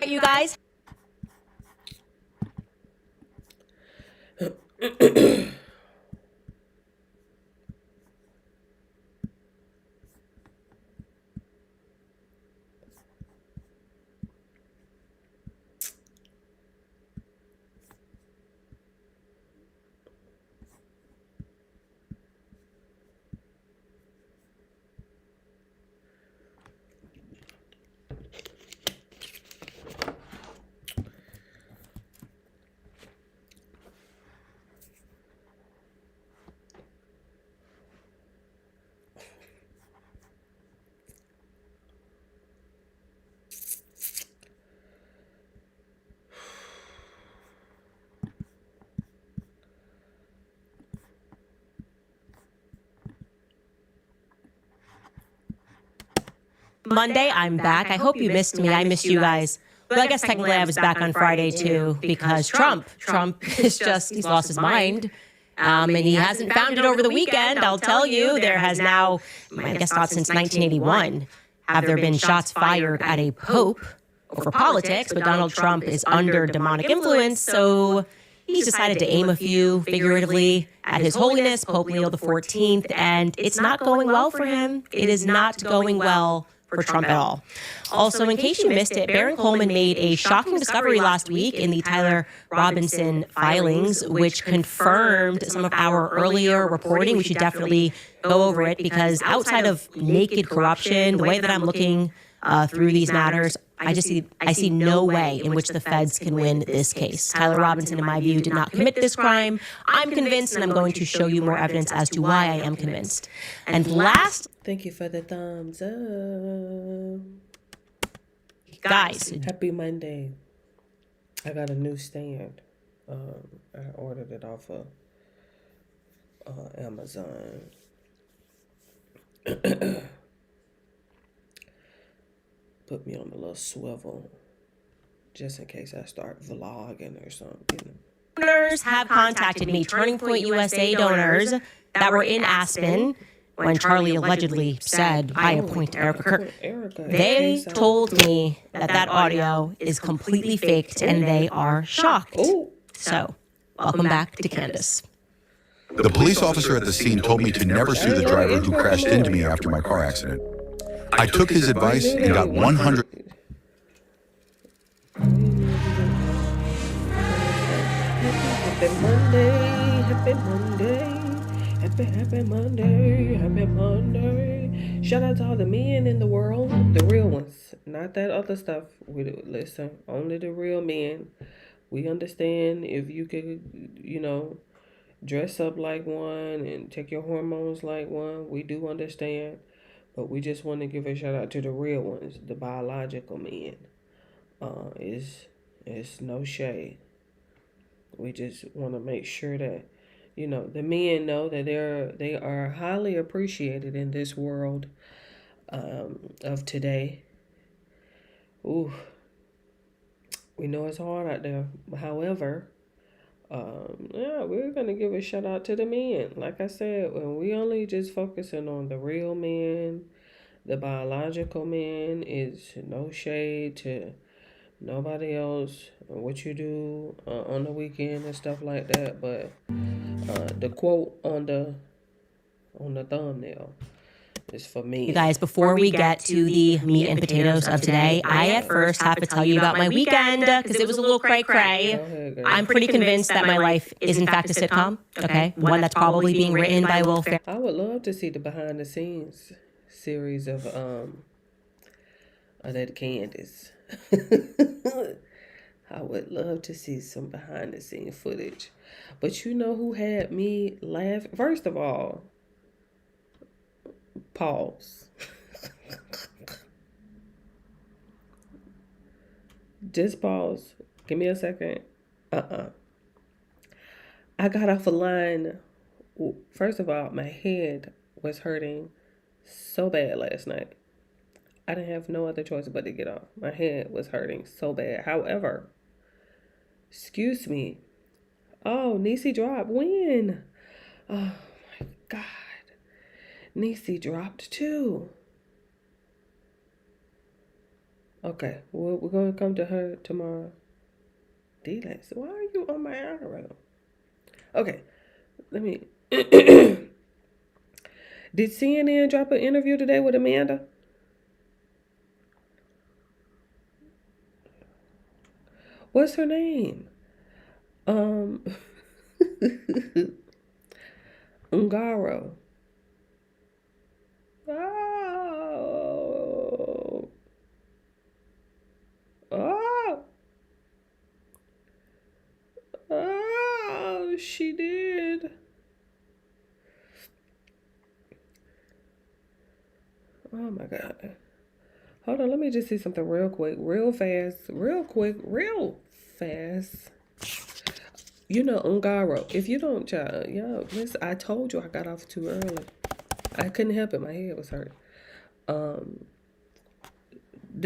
you guys. Monday, I'm back. I hope you missed me. I missed you guys. Well, I guess technically I was back on Friday too because Trump is just, he's lost his mind. And he hasn't found it over the weekend. I'll tell you, there has now, I guess not since 1981, have there been shots fired at a pope over politics, but Donald Trump is under demonic influence, so he's decided to aim a few, figuratively, at His Holiness, Pope Leo XIV, and it's not going well for him. It is not going well for Trump at all. Also, in case you missed it, Baron Coleman made a shocking discovery last week in the Tyler Robinson filings, which confirmed some of our earlier reporting. We should definitely go over it because outside of naked corruption, the way that I'm looking through these matters, I see no way in which the feds can win this case. Tyler Robinson, in my view, did not commit this crime. I'm convinced, and I'm going to show you more evidence as to why I am convinced. And last... Thank you for the thumbs up. Guys. Happy Monday. I got a new stand. I ordered it off of Amazon. Put me on a little swivel just in case I start vlogging or something. Donors have contacted me, Turning Point USA donors that were in Aspen when Charlie allegedly said, I appoint Erica Kirk. They told me that audio is completely faked and they are shocked. So, welcome back to Candace. The police officer at the scene told me to never sue the driver who crashed into me after my car accident. I took his advice and got 100. Happy Monday, happy Monday, happy Monday, happy Monday. Shout out to all the men in the world, the real ones, not that other stuff. We do listen, only the real men. We understand if you could, dress up like one and take your hormones like one. We do understand. But we just want to give a shout out to the real ones, the biological men. It's no shade. We just want to make sure that, the men know that they are highly appreciated in this world of today. Ooh, we know it's hard out there. However, we're gonna give a shout out to the men. Like I said, when we only just focusing on the real men, the biological men, is no shade to nobody else, what you do on the weekend and stuff like that. But the quote on the thumbnail is for me. You guys, before we get to the meat and potatoes of today, I at first have to tell you about my weekend because it was a little cray-cray. I'm pretty convinced that my life is in fact a sitcom, okay? One that's probably being written by Will Ferrell. I would love to see the behind the scenes series of that Candace. I would love to see some behind the scene footage. But you know who had me laugh? First of all, pause. Just pause. Give me a second. I got off a line. First of all, my head was hurting so bad last night. I didn't have no other choice but to get off. My head was hurting so bad. However, excuse me. Oh, Niecy dropped. When? Oh my God. Niecy dropped too. Okay, we're going to come to her tomorrow. D-Lex, why are you on my algorithm? Okay, let me... Did CNN drop an interview today with Amanda? What's her name? Ungaro. Oh. Oh. Oh, she did. Oh my God. Hold on, let me just see something real quick, real fast, real quick, real fast. You know, Ungaro, if you don't, listen, I told you I got off too early. I couldn't help it, my head was hurt. The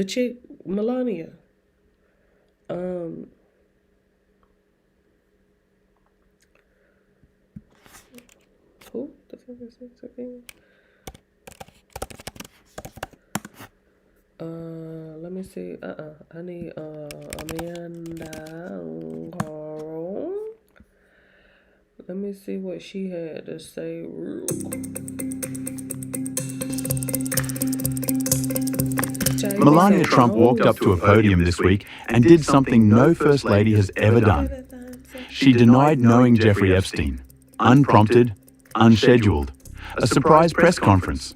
chick, Melania. Who the fuck is this again? Let me see. I need Amanda Ungaro. Let me see what she had to say real quick. Melania Trump walked up to a podium this week and did something no First Lady has ever done. She denied knowing Jeffrey Epstein, unprompted, unscheduled, a surprise press conference,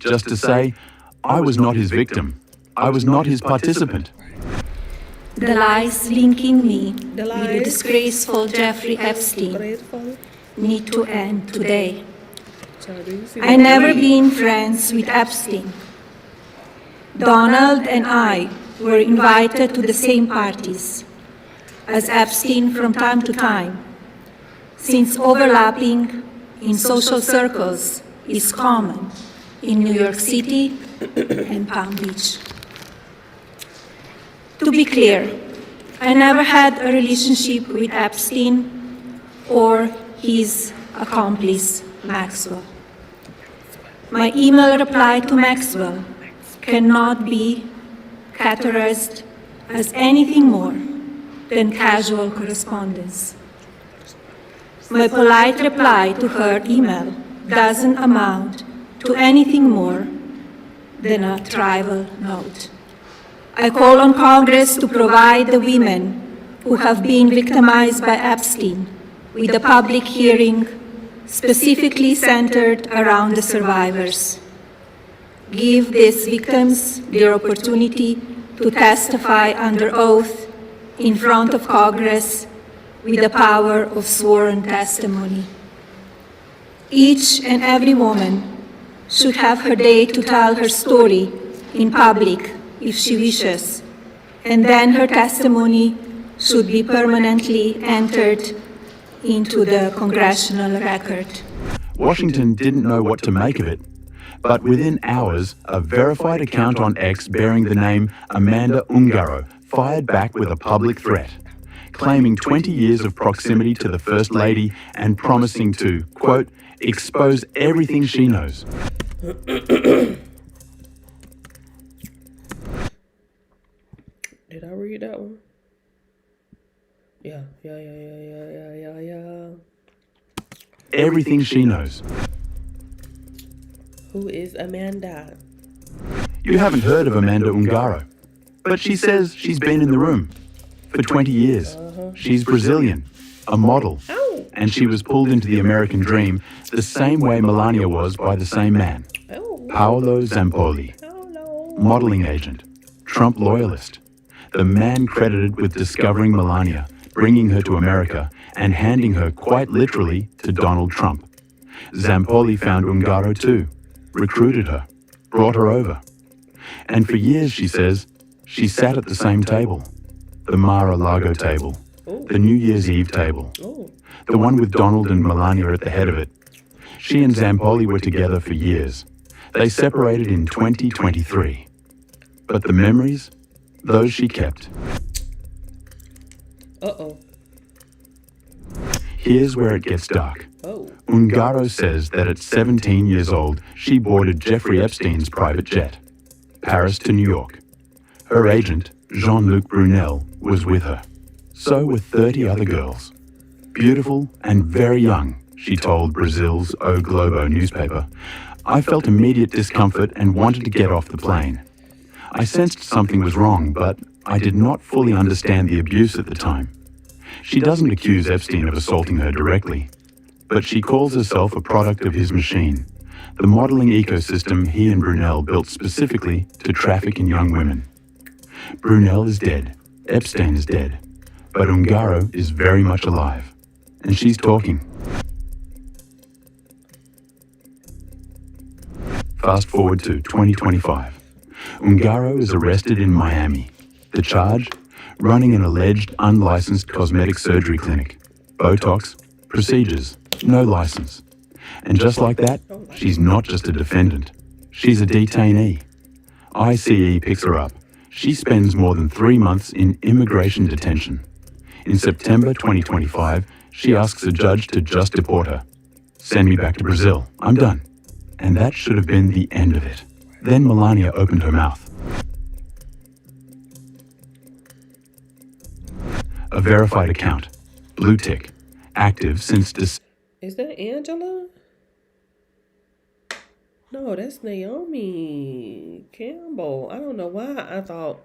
just to say, I was not his victim, I was not his participant. The lies linking me with the disgraceful Jeffrey Epstein need to end today. I never been friends with Epstein. Donald and I were invited to the same parties as Epstein from time to time, since overlapping in social circles is common in New York City and Palm Beach. To be clear, I never had a relationship with Epstein or his accomplice, Maxwell. My email reply to Maxwell cannot be categorized as anything more than casual correspondence. My polite reply to her email doesn't amount to anything more than a trivial note. I call on Congress to provide the women who have been victimized by Epstein with a public hearing specifically centered around the survivors. Give these victims their opportunity to testify under oath in front of Congress with the power of sworn testimony. Each and every woman should have her day to tell her story in public if she wishes, and then her testimony should be permanently entered into the congressional record. Washington didn't know what to make of it, but within hours, a verified account on X bearing the name Amanda Ungaro fired back with a public threat, claiming 20 years of proximity to the First Lady and promising to, quote, expose everything she knows. Did I read that one? Yeah. Everything she knows. Who is Amanda? You haven't heard of Amanda Ungaro, but she says she's been in the room for 20 years. She's Brazilian, a model, and she was pulled into the American dream the same way Melania was by the same man, Paolo Zampoli, modeling agent, Trump loyalist, the man credited with discovering Melania, bringing her to America, and handing her quite literally to Donald Trump. Zampoli found Ungaro too, recruited her, brought her over. And for years, she says, she sat at the same table, the Mar-a-Lago table, the New Year's Eve table, the one with Donald and Melania at the head of it. She and Zampoli were together for years. They separated in 2023. But the memories, those she kept. Uh-oh. Here's where it gets dark. Oh. Ungaro says that at 17 years old, she boarded Jeffrey Epstein's private jet, Paris to New York. Her agent, Jean-Luc Brunel, was with her. So were 30 other girls. Beautiful and very young, she told Brazil's O Globo newspaper. I felt immediate discomfort and wanted to get off the plane. I sensed something was wrong, but I did not fully understand the abuse at the time. She doesn't accuse Epstein of assaulting her directly, but she calls herself a product of his machine, the modeling ecosystem he and Brunel built specifically to traffic in young women. Brunel is dead, Epstein is dead, but Ungaro is very much alive, and she's talking. Fast forward to 2025. Ungaro is arrested in Miami. The charge? Running an alleged unlicensed cosmetic surgery clinic. Botox, procedures, no license. And just like that, she's not just a defendant. She's a detainee. ICE picks her up. She spends more than 3 months in immigration detention. In September 2025, she asks a judge to just deport her. Send me back to Brazil. I'm done. And that should have been the end of it. Then Melania opened her mouth. A verified account, blue tick, active since Is that Angela? No, that's Naomi Campbell. I don't know why I thought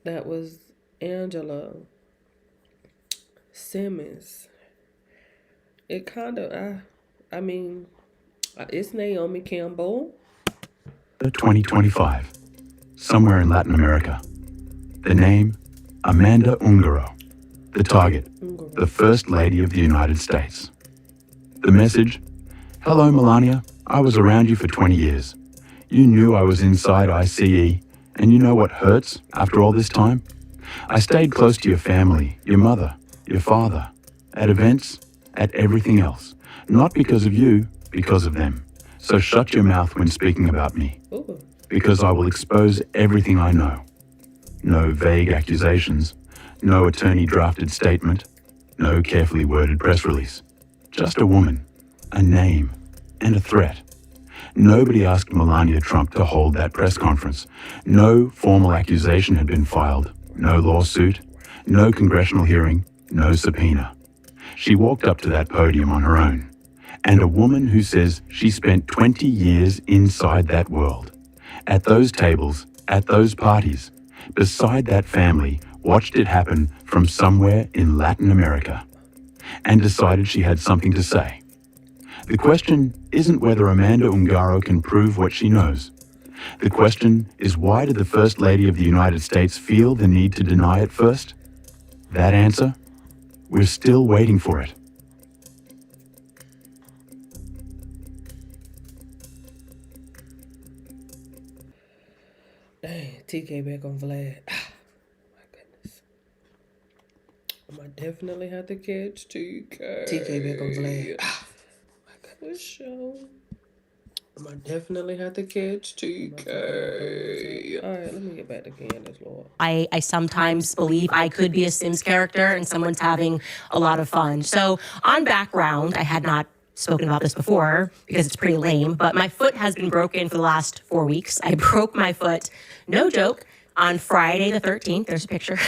that was Angela Simmons. It kind of, I mean, it's Naomi Campbell. 2025, somewhere in Latin America. The name, Amanda Ungaro. The target, the First Lady of the United States. The message, hello Melania, I was around you for 20 years. You knew I was inside ICE, and you know what hurts after all this time? I stayed close to your family, your mother, your father, at events, at everything else. Not because of you, because of them. So shut your mouth when speaking about me, because I will expose everything I know. No vague accusations, no attorney-drafted statement, no carefully worded press release. Just a woman, a name, and a threat. Nobody asked Melania Trump to hold that press conference. No formal accusation had been filed, no lawsuit, no congressional hearing, no subpoena. She walked up to that podium on her own. And a woman who says she spent 20 years inside that world, at those tables, at those parties, beside that family, watched it happen from somewhere in Latin America, and decided she had something to say. The question isn't whether Amanda Ungaro can prove what she knows. The question is, why did the First Lady of the United States feel the need to deny it first? That answer? We're still waiting for it. Dang, TK back on Vlad. My goodness. I might definitely have to catch TK. TK back on Vlad. My goodness. Show. I might definitely have to catch TK. All right, let me get back to Candace, Lord. I sometimes believe I could be a Sims character and someone's having a lot of fun. So on background, I had not spoken about this before because it's pretty lame, but my foot has been broken for the last 4 weeks. I broke my foot, no joke, on Friday the 13th. There's a picture.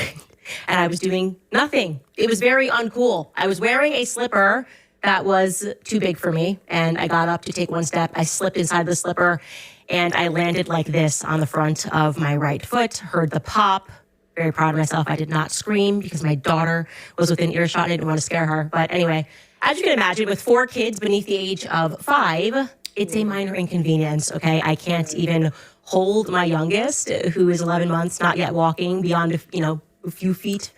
And I was doing nothing. It was very uncool. I was wearing a slipper that was too big for me, and I got up to take one step. I slipped inside the slipper, and I landed like this on the front of my right foot, heard the pop. Very proud of myself. I did not scream because my daughter was within earshot. I didn't want to scare her. But anyway, as you can imagine, with 4 kids beneath the age of 5, it's a minor inconvenience, okay? I can't even hold my youngest, who is 11 months, not yet walking, beyond, a few feet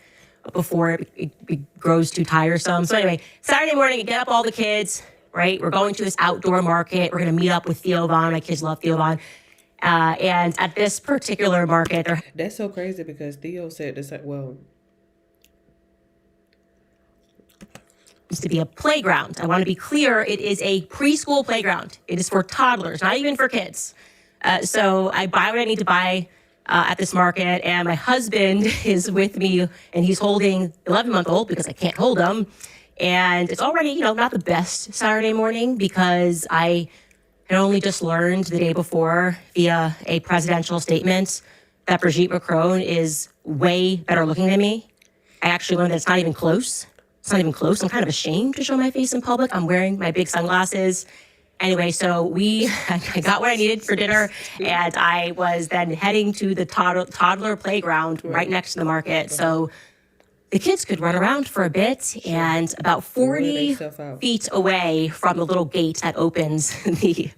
before it grows too tiresome. So anyway, Saturday morning, I get up all the kids, right? We're going to this outdoor market. We're going to meet up with Theo Von. My kids love Theo Von. And at this particular market, there That's so crazy because Theo said this. Well, used to be a playground. I want to be clear, it is a preschool playground. It is for toddlers, not even for kids. So I buy what I need to buy at this market, and my husband is with me, and he's holding 11-month-old because I can't hold him. And it's already, not the best Saturday morning because I had only just learned the day before via a presidential statement that Brigitte Macron is way better looking than me. I actually learned that it's not even close. It's not even close. I'm kind of ashamed to show my face in public. I'm wearing my big sunglasses. Anyway, so I got what I needed for dinner, and I was then heading to the toddler playground right next to the market. So the kids could run around for a bit, and about 40 feet away from the little gate that opens the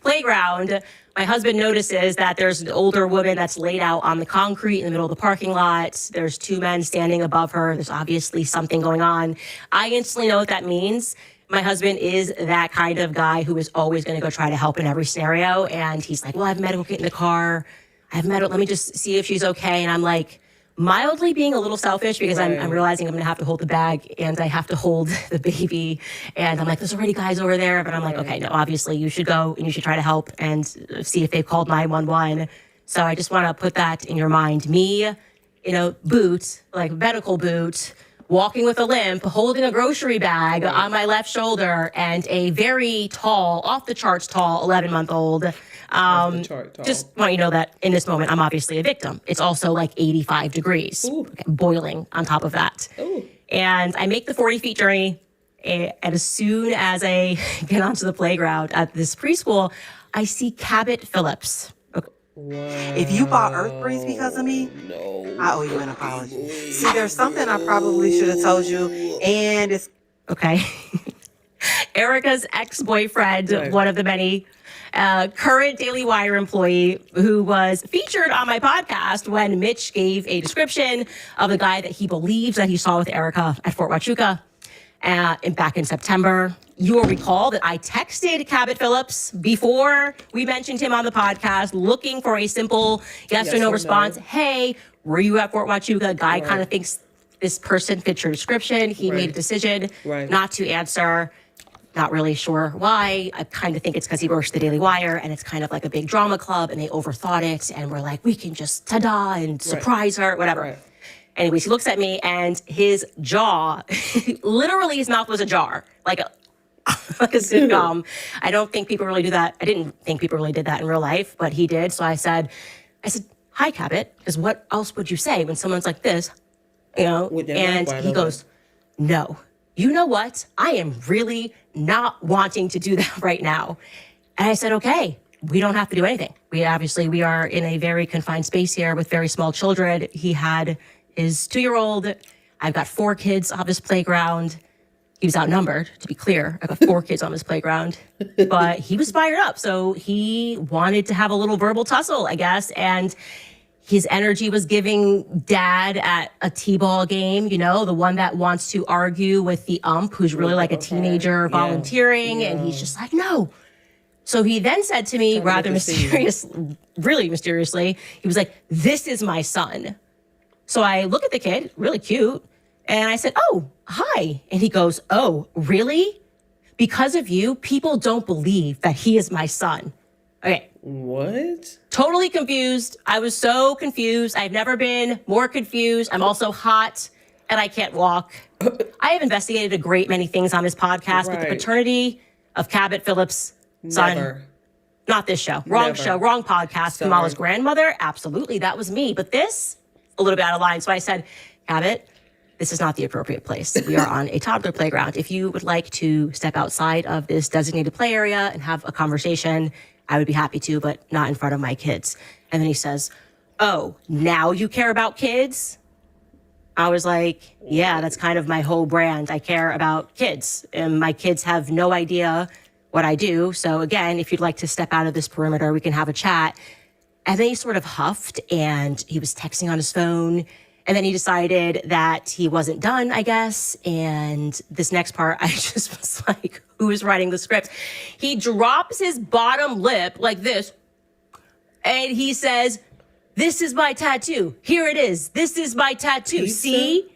playground, my husband notices that there's an older woman that's laid out on the concrete in the middle of the parking lot. There's two men standing above her. There's obviously something going on. I instantly know what that means. My husband is that kind of guy who is always going to go try to help in every scenario. And he's like, well, I have a medical kit in the car. Let me just see if she's okay. And I'm like, mildly being a little selfish because I'm realizing I'm going to have to hold the bag and I have to hold the baby. And I'm like, there's already guys over there. But I'm like, okay, no, obviously you should go and you should try to help and see if they've called 911. So I just want to put that in your mind. Me in a boot, like a medical boot, walking with a limp, holding a grocery bag on my left shoulder, and a very tall, off the charts tall 11-month-old. Just want you to know that in this moment, I'm obviously a victim. It's also like 85 degrees, boiling on top of that. Ooh. And I make the 40 feet journey. And as soon as I get onto the playground at this preschool, I see Cabot Phillips. Wow. If you bought Earth Breeze because of me, I owe you an apology. See, there's something I probably should have told you, and it's okay. Erica's ex-boyfriend, one of the many current Daily Wire employee who was featured on my podcast when Mitch gave a description of the guy that he believes that he saw with Erica at Fort Huachuca back in September. You will recall that I texted Cabot Phillips before we mentioned him on the podcast, looking for a simple yes or no response. Hey, were you at Fort Huachuca? Guy kind of thinks this person fits your description. He made a decision not to answer. Not really sure why. I kind of think it's because he works the Daily Wire and it's kind of like a big drama club and they overthought it and we're like, we can just ta-da and surprise her, whatever. Anyways, he looks at me and his jaw, literally his mouth was ajar, like a sitcom. I don't think people really do that. I didn't think people really did that in real life, but he did. So I said, hi, Cabot, because what else would you say when someone's like this, you know? And he goes, no. You know what? I am really not wanting to do that right now. And I said, okay, we don't have to do anything. We are in a very confined space here with very small children. He had his 2-year-old. I've got 4 kids on this playground. He was outnumbered, to be clear. I've got 4 kids on this playground, but he was fired up. So he wanted to have a little verbal tussle, I guess. And his energy was giving dad at a t-ball game, you know, the one that wants to argue with the ump, who's really like a teenager volunteering. And he's just like, no. So he then said to me, rather really mysteriously, he was like, this is my son. So I look at the kid, really cute. And I said, oh, hi. And he goes, oh, really? Because of you, people don't believe that he is my son. Okay. What? Totally confused. I was so confused. I've never been more confused. I'm also hot and I can't walk. I have investigated a great many things on this podcast, but the paternity of Cabot Phillips' son, not this show. Wrong show, wrong podcast. Kamala's grandmother, absolutely, that was me. But this, a little bit out of line. So I said, Cabot, this is not the appropriate place. We are on a toddler playground. If you would like to step outside of this designated play area and have a conversation, I would be happy to, but not in front of my kids. And then he says, oh, now you care about kids? I was like, yeah, that's kind of my whole brand. I care about kids. And my kids have no idea what I do. So again, if you'd like to step out of this perimeter, we can have a chat. And then he sort of huffed and he was texting on his phone. And then he decided that he wasn't done, I guess. And this next part, I just was like, who is writing the script? He drops his bottom lip like this. And he says, this is my tattoo. Here it is. This is my tattoo. See?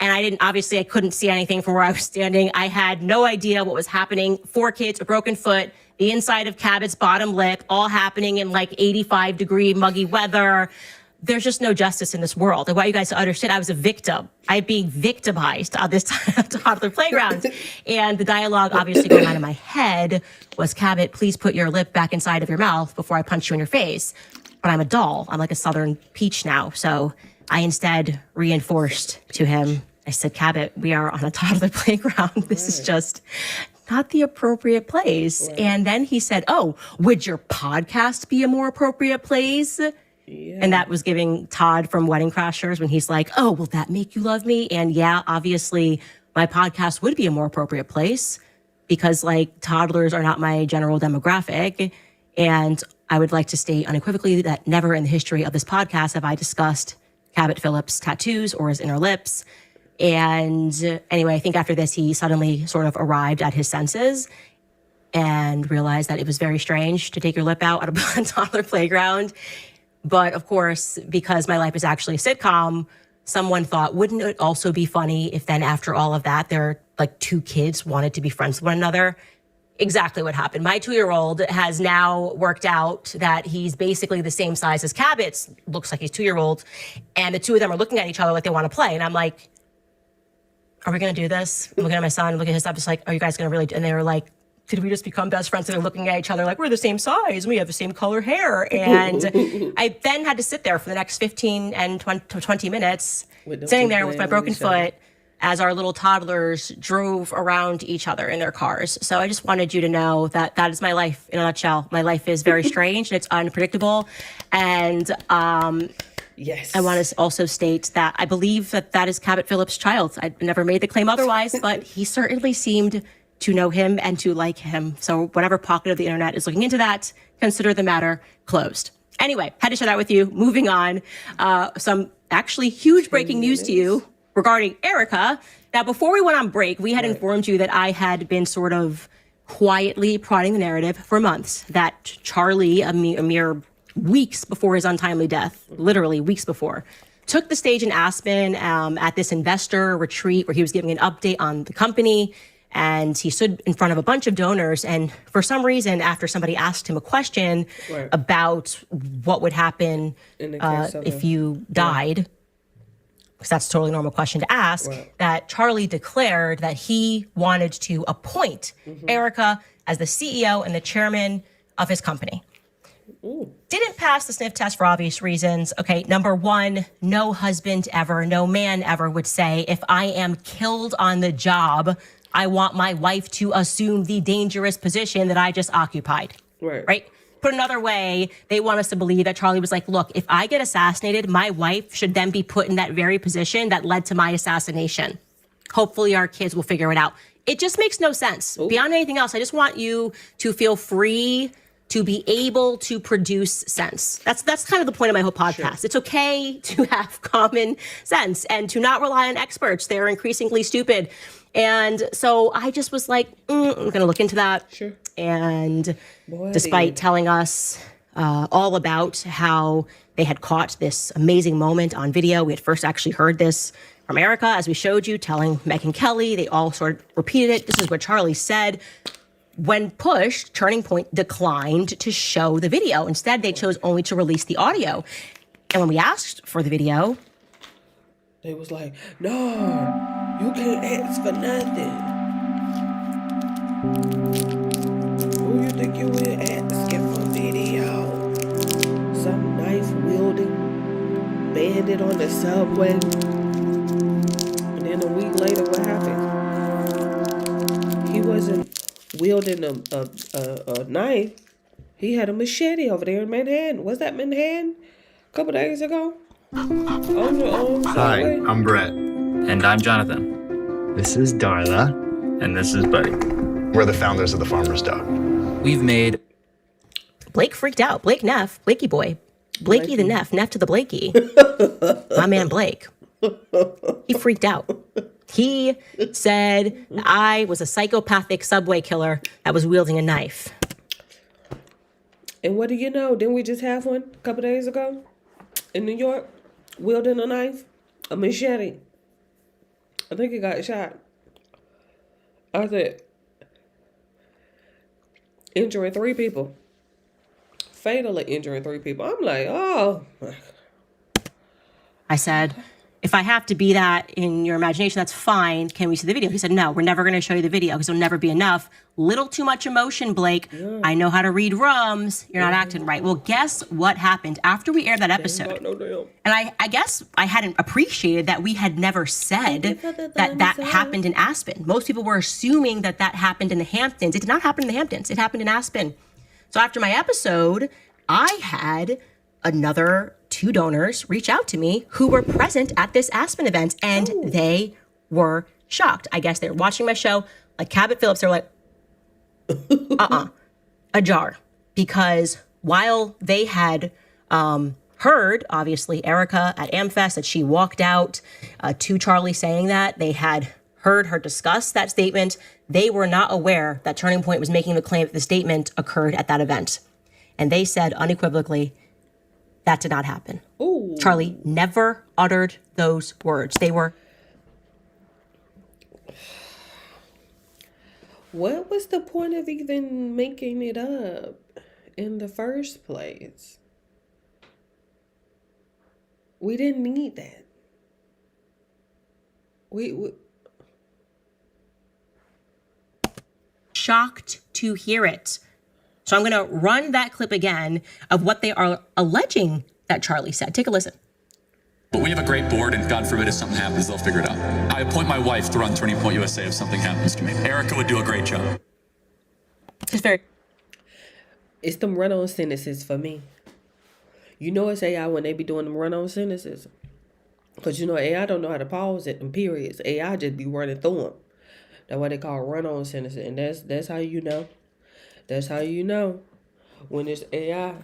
And I couldn't see anything from where I was standing. I had no idea what was happening. 4 kids, a broken foot, the inside of Cabot's bottom lip, all happening in like 85-degree muggy weather. There's just no justice in this world. I want you guys to understand I was a victim. I'm being victimized on this toddler playground. And the dialogue obviously going on in my head was, Cabot, please put your lip back inside of your mouth before I punch you in your face. but I'm a doll. I'm like a Southern peach now. So I instead reinforced to him, I said, Cabot, we are on a toddler playground. This is just not the appropriate place. And then he said, oh, would your podcast be a more appropriate place? Yeah. And that was giving Todd from Wedding Crashers when he's like, oh, will that make you love me? And yeah, obviously my podcast would be a more appropriate place because like toddlers are not my general demographic. And I would like to state unequivocally that never in the history of this podcast have I discussed Cabot Phillips' tattoos or his inner lips. And anyway, I think after this, he suddenly sort of arrived at his senses and realized that it was very strange to take your lip out at a toddler playground. But of course, because my life is actually a sitcom, someone thought, wouldn't it also be funny if then after all of that, their like two kids wanted to be friends with one another? Exactly what happened. My 2-year-old has now worked out that he's basically the same size as Cabot's, looks like he's 2-year-old, and the two of them are looking at each other like they want to play. And I'm like, are we going to do this? I'm looking at my son, looking at his stuff, just like, are you guys going to really do? And they were like, could we just become best friends? And they're looking at each other like, we're the same size. We have the same color hair. And I then had to sit there for the next 15 and 20 minutes, sitting there with my broken foot as our little toddlers drove around each other in their cars. So I just wanted you to know that that is my life in a nutshell. My life is very strange and it's unpredictable. And yes, I want to also state that I believe that that is Cabot Phillips' child. I never made the claim otherwise, but he certainly seemed to know him and to like him. So whatever pocket of the internet is looking into that, consider the matter closed. Anyway, had to share that with you. Moving on, some actually huge breaking news to you regarding Erica. Now, before we went on break, we had informed you that I had been sort of quietly prodding the narrative for months that Charlie, a mere weeks before his untimely death, literally weeks before, took the stage in Aspen at this investor retreat where he was giving an update on the company. And he stood in front of a bunch of donors. And for some reason, after somebody asked him a question about what would happen if you died, because that's a totally normal question to ask, that Charlie declared that he wanted to appoint Erica as the CEO and the chairman of his company. Didn't pass the sniff test for obvious reasons. Okay, number one, no husband ever, no man ever would say, if I am killed on the job, I want my wife to assume the dangerous position that I just occupied. Right? Put another way, they want us to believe that Charlie was like, look, if I get assassinated, my wife should then be put in that very position that led to my assassination. Hopefully our kids will figure it out. It just makes no sense. Beyond anything else, I just want you to feel free to be able to produce sense. That's kind of the point of my whole podcast. It's okay to have common sense and to not rely on experts. They're increasingly stupid. And so I just was like, I'm going to look into that. And despite telling us all about how they had caught this amazing moment on video, we had first actually heard this from Erica, as we showed you, telling Megyn Kelly. They all sort of repeated it. This is what Charlie said. When pushed, Turning Point declined to show the video. Instead, they chose only to release the audio. And when we asked for the video, they was like, no, you can't ask for nothing. Who you think you were asking for video? Some knife wielding bandit on the subway. And then a week later, what happened? He wasn't wielding a knife. He had a machete over there in Manhattan. Was that Manhattan? A couple days ago? Hi, I'm Brett. And I'm Jonathan. This is Darla. And this is Buddy. We're the founders of The Farmer's Dog. We've made... Blake freaked out. Blake Neff, Blakey boy. Blakey the Neff, Neff to the Blakey. My man Blake. He freaked out. He said I was a psychopathic subway killer that was wielding a knife. And what do you know? Didn't we just have one a couple days ago in New York? Wielding a knife, a machete. I think he got shot. I said, injuring 3 people. Fatally injuring 3 people. I'm like, oh. I said, if I have to be that in your imagination, that's fine. Can we see the video? He said, no, we're never going to show you the video because it'll never be enough. Little too much emotion, Blake. I know how to read rums. You're not acting right. Well, guess what happened after we aired that episode? And I guess I hadn't appreciated that we had never said that happened in Aspen. Most people were assuming that happened in the Hamptons. It did not happen in the Hamptons. It happened in Aspen. So after my episode, I had another 2 donors reach out to me who were present at this Aspen event, and they were shocked. I guess they were watching my show, like Cabot Phillips. They were like, ajar, because while they had heard, obviously, Erica at AmFest, that she walked out to Charlie saying that, they had heard her discuss that statement. They were not aware that Turning Point was making the claim that the statement occurred at that event. And they said unequivocally, that did not happen. Ooh. Charlie never uttered those words. They were... What was the point of even making it up in the first place? We didn't need that. We shocked to hear it. So I'm going to run that clip again of what they are alleging that Charlie said. Take a listen. But we have a great board, and God forbid if something happens, they'll figure it out. I appoint my wife to run Turning Point USA if something happens to me. Erica would do a great job. It's very... It's them run-on sentences for me. You know it's AI when they be doing them run-on sentences. Because, you know, AI don't know how to pause at them periods. AI just be running through them. That's what they call run-on sentences. And that's how you know. That's how you know when it's AI.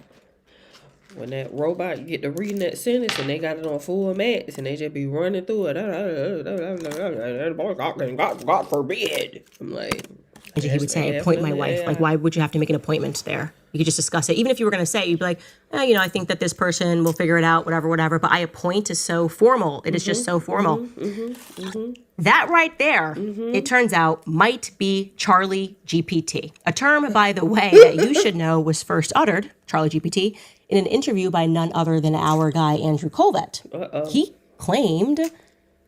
When that robot get to reading that sentence and they got it on full max and they just be running through it. God forbid. I'm like... He would say, appoint my wife. Like, why would you have to make an appointment there? You could just discuss it. Even if you were going to say, you'd be like, I think that this person will figure it out, whatever. But I appoint is so formal. It is just so formal. That right there, it turns out, might be Charlie GPT. A term, by the way, that you should know was first uttered, Charlie GPT, in an interview by none other than our guy, Andrew Colvett. He claimed...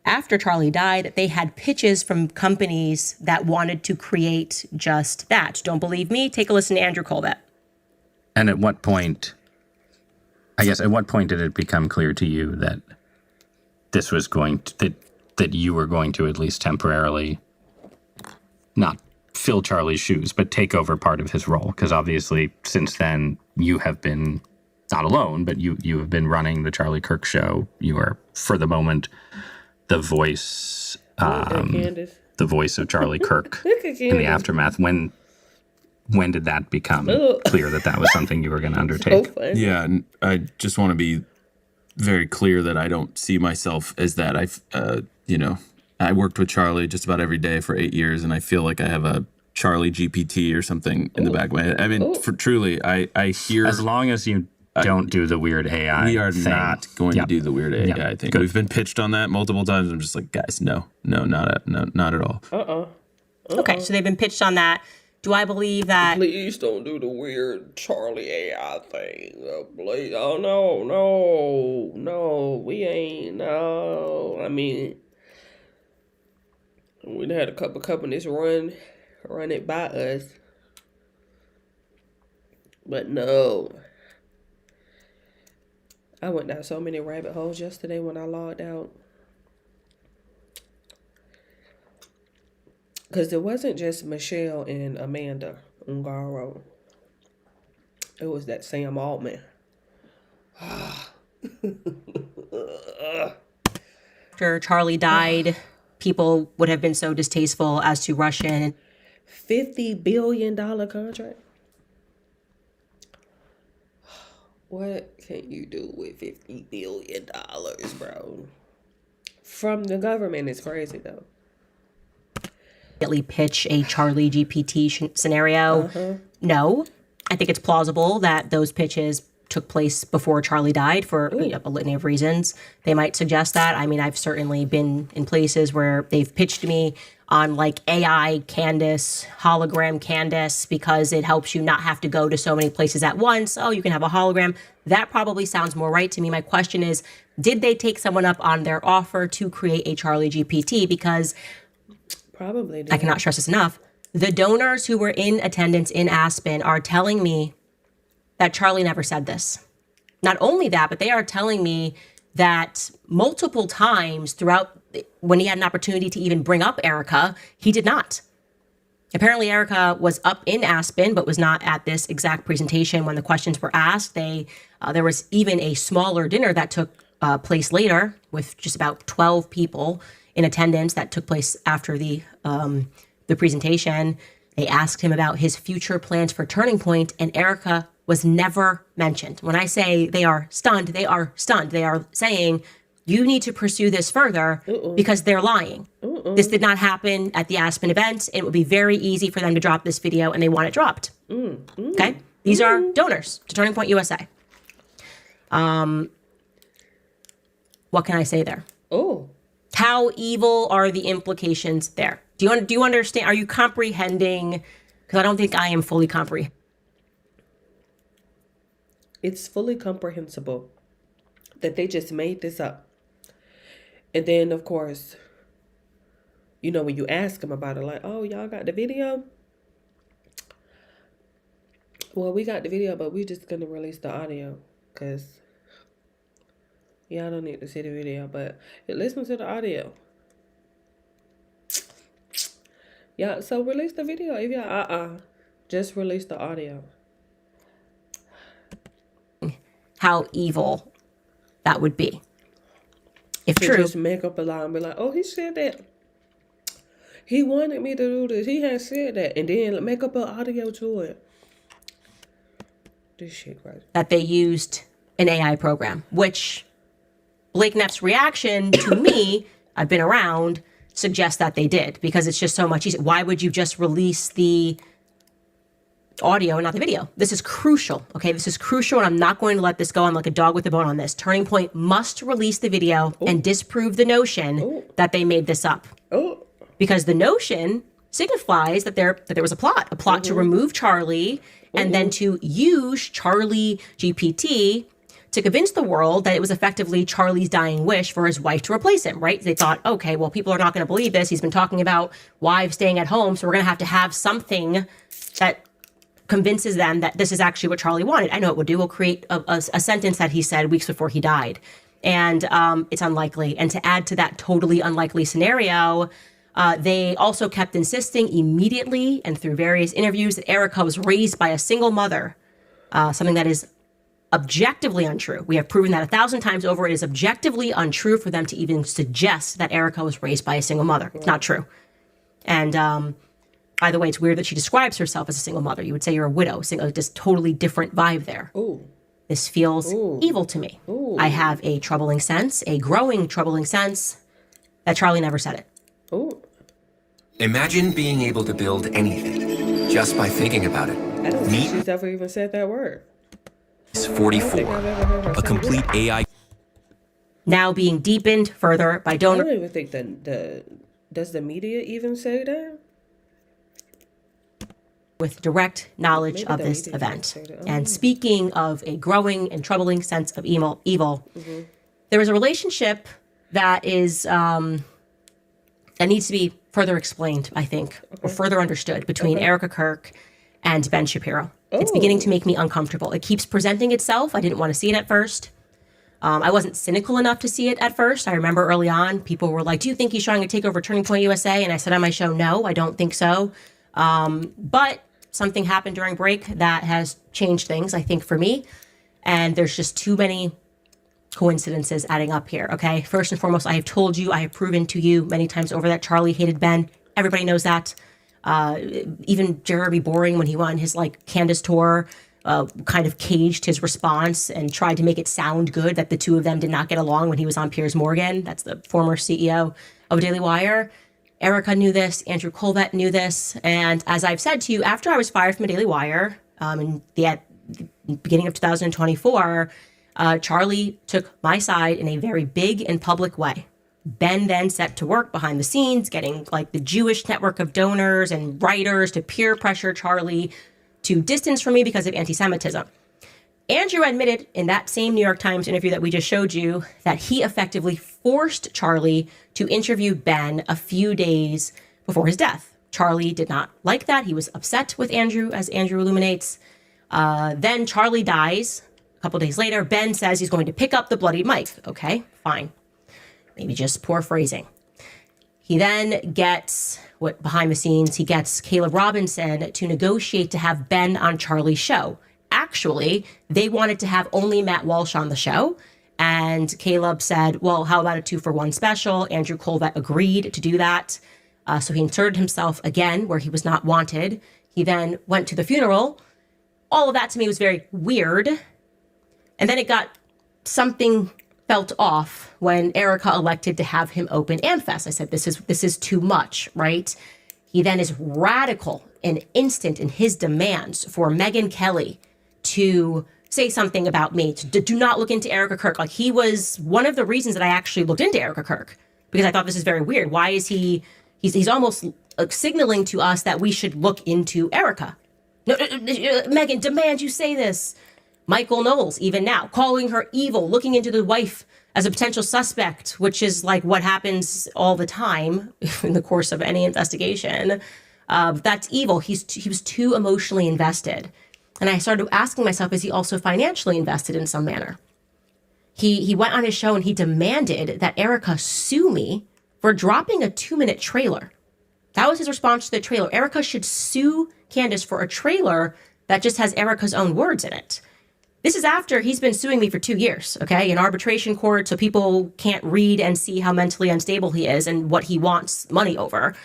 after Charlie died, that they had pitches from companies that wanted to create just that. Don't believe me? Take a listen to Andrew Colvett. And at what point did it become clear to you that this was going to, that you were going to at least temporarily not fill Charlie's shoes, but take over part of his role? Because obviously since then you have been not alone, but you have been running the Charlie Kirk show. You are, for the moment, the voice of Charlie Kirk in the aftermath. When did that become clear that was something you were going to undertake? Yeah, and I just want to be very clear that I don't see myself as that. I worked with Charlie just about every day for 8 years, and I feel like I have a Charlie GPT or something in the back of my head. I mean, truly, I hear... As long as you don't do the weird AI We are thing. not going to do the weird AI thing. Good. We've been pitched on that multiple times. I'm just like, guys, no, not at all. Okay, so they've been pitched on that. Do I believe that... Please don't do the weird Charlie AI thing. Please. Oh, no, we ain't, no. I mean, we had a couple companies run it by us. But no. I went down so many rabbit holes yesterday when I logged out. Because it wasn't just Michelle and Amanda Ungaro. It was that Sam Altman. After Charlie died, people would have been so distasteful as to rush in. $50 billion contract? What can you do with $50 billion, bro? From the government is crazy, though. Pitch a Charlie GPT scenario. No, I think it's plausible that those pitches took place before Charlie died for a litany of reasons. They might suggest that. I mean, I've certainly been in places where they've pitched me on like AI Candace, hologram Candace, because it helps you not have to go to so many places at once. Oh, you can have a hologram. That probably sounds more right to me. My question is, did they take someone up on their offer to create a Charlie GPT? Because Probably did. I cannot stress this enough. The donors who were in attendance in Aspen are telling me that Charlie never said this. Not only that, but they are telling me that multiple times throughout when he had an opportunity to even bring up Erica, he did not. Apparently, Erica was up in Aspen, but was not at this exact presentation when the questions were asked. There was even a smaller dinner that took place later with just about 12 people in attendance that took place after the presentation. They asked him about his future plans for Turning Point, and Erica was never mentioned. When I say they are stunned, they are stunned. They are saying, you need to pursue this further because they're lying. This did not happen at the Aspen event. It would be very easy for them to drop this video, and they want it dropped. Okay? These are donors to Turning Point USA. What can I say there? Oh. How evil are the implications there? Do you understand? Are you comprehending? Because I don't think I am fully comprehending. It's fully comprehensible that they just made this up. And then, of course, you know, when you ask them about it, like, oh, y'all got the video? Well, we got the video, but we're just going to release the audio because y'all don't need to see the video, but listen to the audio. Yeah, so release the video. If y'all, just release the audio. How evil that would be. If To true. just make up a lie and be like, oh, he said that. He wanted me to do this. He had said that. And then make up an audio to it. This shit crazy. That they used an AI program, which Blake Knapp's reaction to me, I've been around, suggests that they did, because it's just so much easier. Why would you just release the audio and not the video? This is crucial. Okay, this is crucial, and I'm not going to let this go. I'm like a dog with a bone on this. Turning Point must release the video and disprove the notion that they made this up. Because the notion signifies that there was a plot to remove Charlie and then to use Charlie GPT to convince the world that it was effectively Charlie's dying wish for his wife to replace him, right? They thought, okay, well, people are not going to believe this. He's been talking about wives staying at home, so we're going to have something that convinces them that this is actually what Charlie wanted. I know it would do. We'll create a sentence that he said weeks before he died. And it's unlikely. And to add to that totally unlikely scenario, they also kept insisting immediately and through various interviews that Erica was raised by a single mother, something that is objectively untrue. We have proven that 1,000 times over. It is objectively untrue for them to even suggest that Erica was raised by a single mother. It's not true. And by the way, it's weird that she describes herself as a single mother. You would say you're a widow. Just totally different vibe there. This feels evil to me. I have a troubling sense, a growing troubling sense, that Charlie never said it. Imagine being able to build anything just by thinking about it. I don't think she's ever even said that word. It's 44, a complete AI. Now being deepened further by I donor. don't even think does the media even say that? With direct knowledge Maybe of the this media event. say that. And speaking of a growing and troubling sense of evil, there is a relationship that is that needs to be further explained, I think, or further understood between Erica Kirk and Ben Shapiro. It's beginning to make me uncomfortable. It keeps presenting itself. I didn't want to see it at first. I wasn't cynical enough to see it at first. I remember early on, people were like, do you think he's trying to take over Turning Point USA? And I said on my show, no, I don't think so. But something happened during break that has changed things, I think, for me. And there's just too many coincidences adding up here, okay? First and foremost, I have told you, I have proven to you many times over that Charlie hated Ben. Everybody knows that. Even Jeremy Boring, when he won his Candace tour, kind of caged his response and tried to make it sound good that the two of them did not get along when he was on Piers Morgan. That's the former CEO of Daily Wire. Erica knew this. Andrew Colvett knew this. And as I've said to you, after I was fired from Daily Wire in the beginning of 2024, Charlie took my side in a very big and public way. Ben then set to work behind the scenes, getting the Jewish network of donors and writers to peer pressure Charlie to distance from me because of anti-Semitism. Andrew admitted in that same New York Times interview that we just showed you that he effectively forced Charlie to interview Ben a few days before his death. Charlie did not like that. He was upset with Andrew, as Andrew illuminates. Then Charlie dies. A couple days later, Ben says he's going to pick up the bloodied mic. Okay, fine. Maybe just poor phrasing. He then gets, behind the scenes, he gets Caleb Robinson to negotiate to have Ben on Charlie's show. Actually, they wanted to have only Matt Walsh on the show. And Caleb said, well, how about a 2-for-1 special? Andrew Colvett agreed to do that. So he inserted himself again where he was not wanted. He then went to the funeral. All of that to me was very weird. And then it got something felt off when Erica elected to have him open AmFest. I said, this is too much, right? He then is radical and instant in his demands for Megyn Kelly to say something about me, to do not look into Erica Kirk. Like, he was one of the reasons that I actually looked into Erica Kirk, because I thought this is very weird. Why is he's almost signaling to us that we should look into Erica. No, Megyn, demand you say this. Michael Knowles, even now, calling her evil, looking into the wife as a potential suspect, which is like what happens all the time in the course of any investigation. That's evil. He was too emotionally invested. And I started asking myself, is he also financially invested in some manner? He went on his show and he demanded that Erica sue me for dropping a 2-minute trailer. That was his response to the trailer. Erica should sue Candace for a trailer that just has Erica's own words in it. This is after he's been suing me for 2 years, okay, in arbitration court, so people can't read and see how mentally unstable he is and what he wants money over.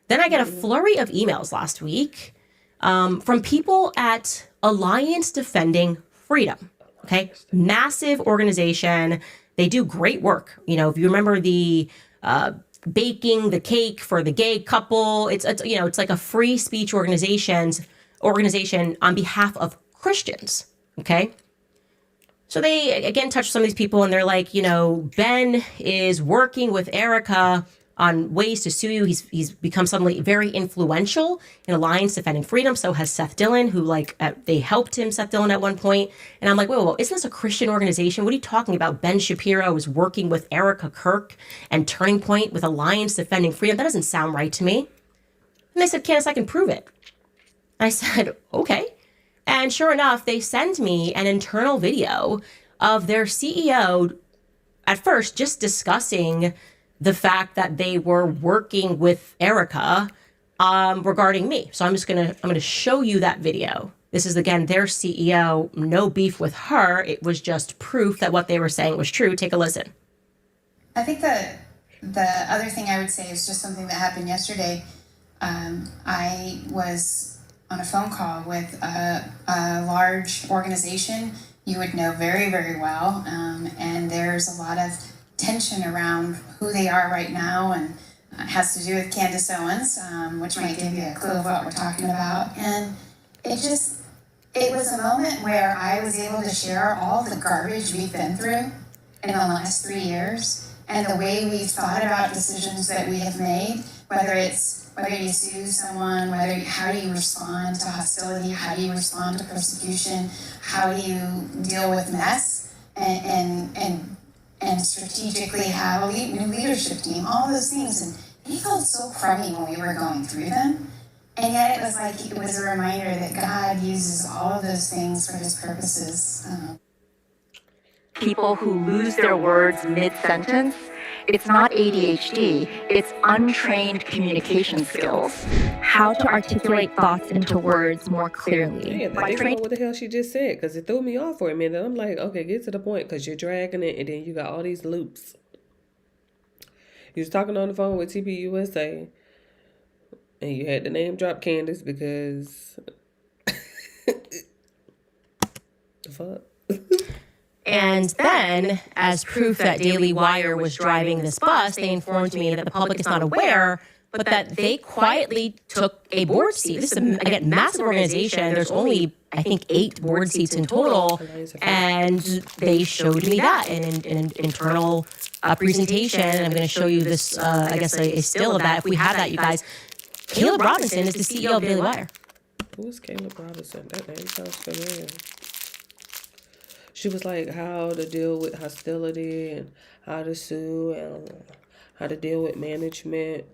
Then I get a flurry of emails last week from people at Alliance Defending Freedom, okay, massive organization. They do great work. You know, if you remember the baking the cake for the gay couple, it's like a free speech organization on behalf of Christians, okay? So they, again, touch some of these people and they're like, Ben is working with Erica on ways to sue you. He's become suddenly very influential in Alliance Defending Freedom. So has Seth Dillon, who they helped him, Seth Dillon, at one point. And I'm like, whoa, isn't this a Christian organization? What are you talking about? Ben Shapiro is working with Erica Kirk and Turning Point with Alliance Defending Freedom. That doesn't sound right to me. And they said, Candace, I can prove it. I said, okay. And sure enough, they send me an internal video of their CEO at first just discussing the fact that they were working with Erica regarding me. So I'm gonna show you that video. This is, again, their CEO, no beef with her. It was just proof that what they were saying was true. Take a listen. I think the other thing I would say is just something that happened yesterday. I was on a phone call with a large organization you would know very, very well. And there's a lot of tension around who they are right now, and it has to do with Candace Owens, which might give you a clue of what we're talking about. And it was a moment where I was able to share all the garbage we've been through in the last 3 years and the way we've thought about decisions that we have made, whether you sue someone, how do you respond to hostility, how do you respond to persecution, how do you deal with mess, and strategically have a new leadership team, all those things. And he felt so crummy when we were going through them. And yet it was a reminder that God uses all of those things for his purposes. People who lose their words mid-sentence, it's not ADHD, it's untrained communication skills. How to articulate thoughts into words more clearly. Yeah, I didn't know what the hell she just said, because it threw me off for a minute. I'm like, okay, get to the point, because you're dragging it, and then you got all these loops. You was talking on the phone with TPUSA, and you had to name drop Candace because the fuck. And then, as proof that Daily Wire was driving this bus, they informed me that the public is not aware, but that they quietly took a board seat. This is, again, massive organization. There's only, I think, 8 board seats in total. And they showed me that in an internal presentation. I'm going to show you this, I guess, a still of that. If we have that, you guys. Caleb Robinson is the CEO of Daily Wire. Who's Caleb Robinson? That name sounds familiar. She was like how to deal with hostility and how to sue and how to deal with management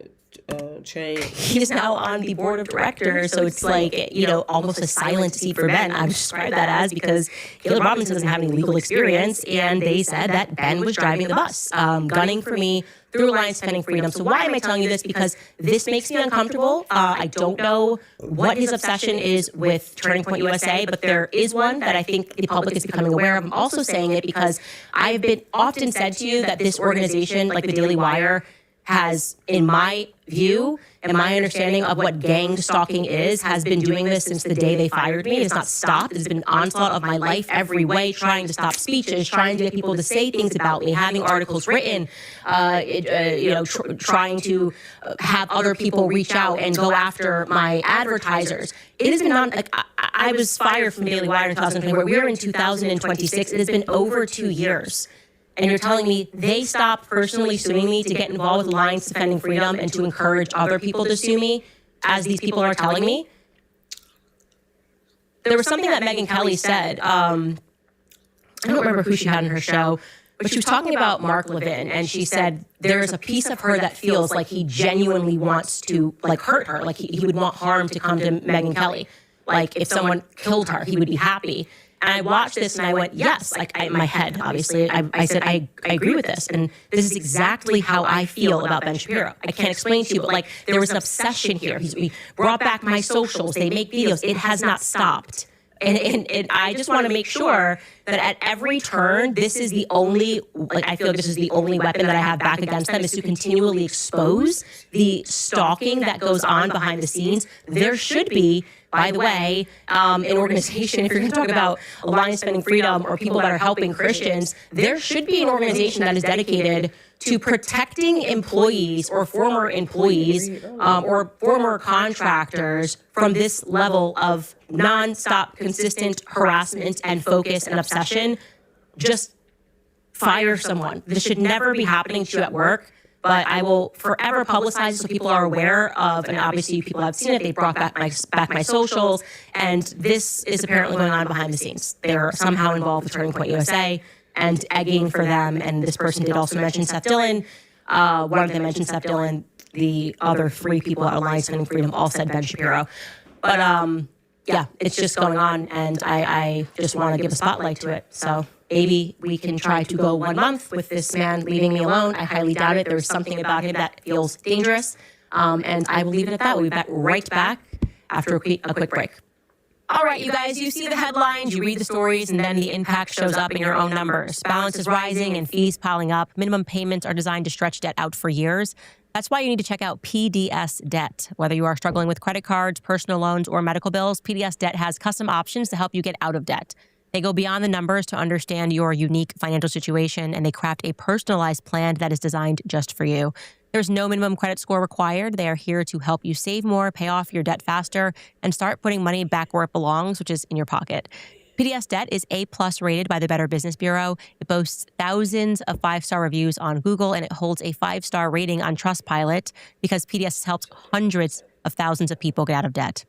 change. He's now on the board of directors, so it's like, you know, almost a silent seat for Ben. I would describe that as, because Caleb Robinson doesn't have any legal experience, and they said that Ben was driving the bus, gunning for me through Alliance Defending Freedom. So why am I telling you this? Because this makes me uncomfortable. I don't know what his obsession is with Turning Point USA, but there is one that I think the public is becoming aware of. I'm also saying it because I've been often said to you that this organization, like the Daily Wire, has, in my view and my understanding of what gang stalking is, has been doing this since the day they fired me. It's not stopped. It's been an onslaught of my life every way, trying to stop speeches, trying to get people to say things about me, having articles written, trying to have other people reach out and go after my advertisers. It has been I was fired from Daily Wire in 2020. We're in 2026. It has been over 2 years. And you're telling me they stopped personally suing me to get involved with Alliance Defending Freedom and to encourage other people to sue me, as these people are telling me? There was something that Megyn Kelly said. I don't remember who she had on her show, but she was talking about Mark Levin, and she said there's a piece of her that feels like he genuinely wants to hurt her, like he would want harm to come to Megyn Kelly. Like if someone killed her, he would be happy. And I watched this and I went, yes, in my head, obviously. I said, I agree with this. And this is exactly how I feel about Ben Shapiro. I can't explain to you, but there was an obsession here. We brought back my socials. They make videos. It has not stopped. And I just want to make sure that at every turn, this is the only, I feel like this is the only weapon that I have back against them, is to continually expose the stalking that goes on behind the scenes. There should be, by the way, an organization, if you're going to talk about Alliance Defending Freedom or people that are helping Christians, there should be an organization that is dedicated to protecting employees or former employees or former contractors from this level of nonstop, consistent harassment and focus and obsession. Just fire someone. This should never be happening to you at work. But I will forever publicize it so people are aware of, and obviously people have seen it. They brought back my socials, and this is apparently going on behind the scenes. They're somehow involved with Turning Point USA and egging for them. And this person did also mention Seth Dillon. One of them mentioned Seth Dillon. The other three people at Alliance Defending Freedom all said Ben Shapiro. But yeah, it's just going on, and I just want to give a spotlight to it. So maybe we can try to go 1 month with this man leaving me alone. I highly doubt it. There's something about him that feels dangerous. And I will leave it at that. We'll be right back after a quick break. All right, you guys, you see the headlines, you read the stories, and then the impact shows up in your own numbers. Balance is rising and fees piling up. Minimum payments are designed to stretch debt out for years. That's why you need to check out PDS Debt. Whether you are struggling with credit cards, personal loans, or medical bills, PDS Debt has custom options to help you get out of debt. They go beyond the numbers to understand your unique financial situation, and they craft a personalized plan that is designed just for you. There's no minimum credit score required. They are here to help you save more, pay off your debt faster, and start putting money back where it belongs, which is in your pocket. PDS Debt is A+ rated by the Better Business Bureau. It boasts thousands of 5-star reviews on Google, and it holds a 5-star rating on Trustpilot because PDS has helped hundreds of thousands of people get out of debt.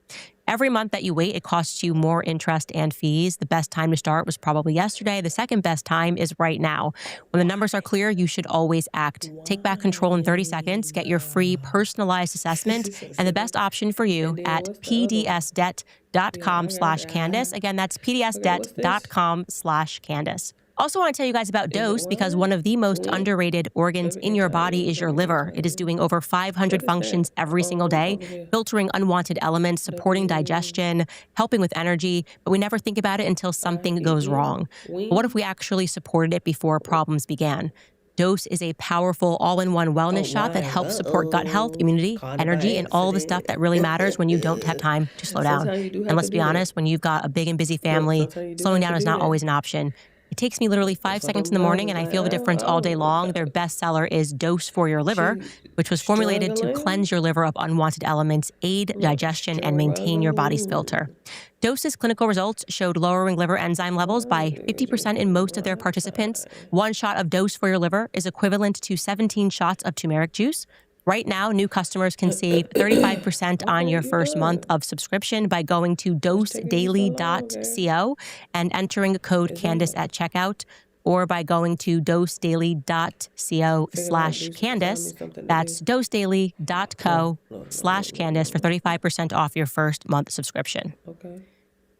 Every month that you wait, it costs you more interest and fees. The best time to start was probably yesterday. The second best time is right now. When the numbers are clear, you should always act. Take back control in 30 seconds. Get your free personalized assessment and the best option for you at pdsdebt.com/Candace. Again, that's pdsdebt.com/Candace. Also want to tell you guys about Dose, because one of the most underrated organs in your body is your liver. It is doing over 500 functions every single day, filtering unwanted elements, supporting digestion, helping with energy, but we never think about it until something goes wrong. But what if we actually supported it before problems began? Dose is a powerful all-in-one wellness shot that helps support gut health, immunity, energy, and all the stuff that really matters when you don't have time to slow down. And let's be honest, when you've got a big and busy family, slowing down is not always an option. It takes me literally 5 seconds in the morning, and I feel the difference all day long. Their bestseller is Dose for Your Liver, which was formulated to cleanse your liver of unwanted elements, aid digestion, and maintain your body's filter. Dose's clinical results showed lowering liver enzyme levels by 50% in most of their participants. 1 shot of Dose for Your Liver is equivalent to 17 shots of turmeric juice. Right now, new customers can save 35% on your first month of subscription by going to dosedaily.co and entering code Candace at checkout, or by going to dosedaily.co/Candace. That's dosedaily.co/Candace for 35% off your first month subscription. Okay.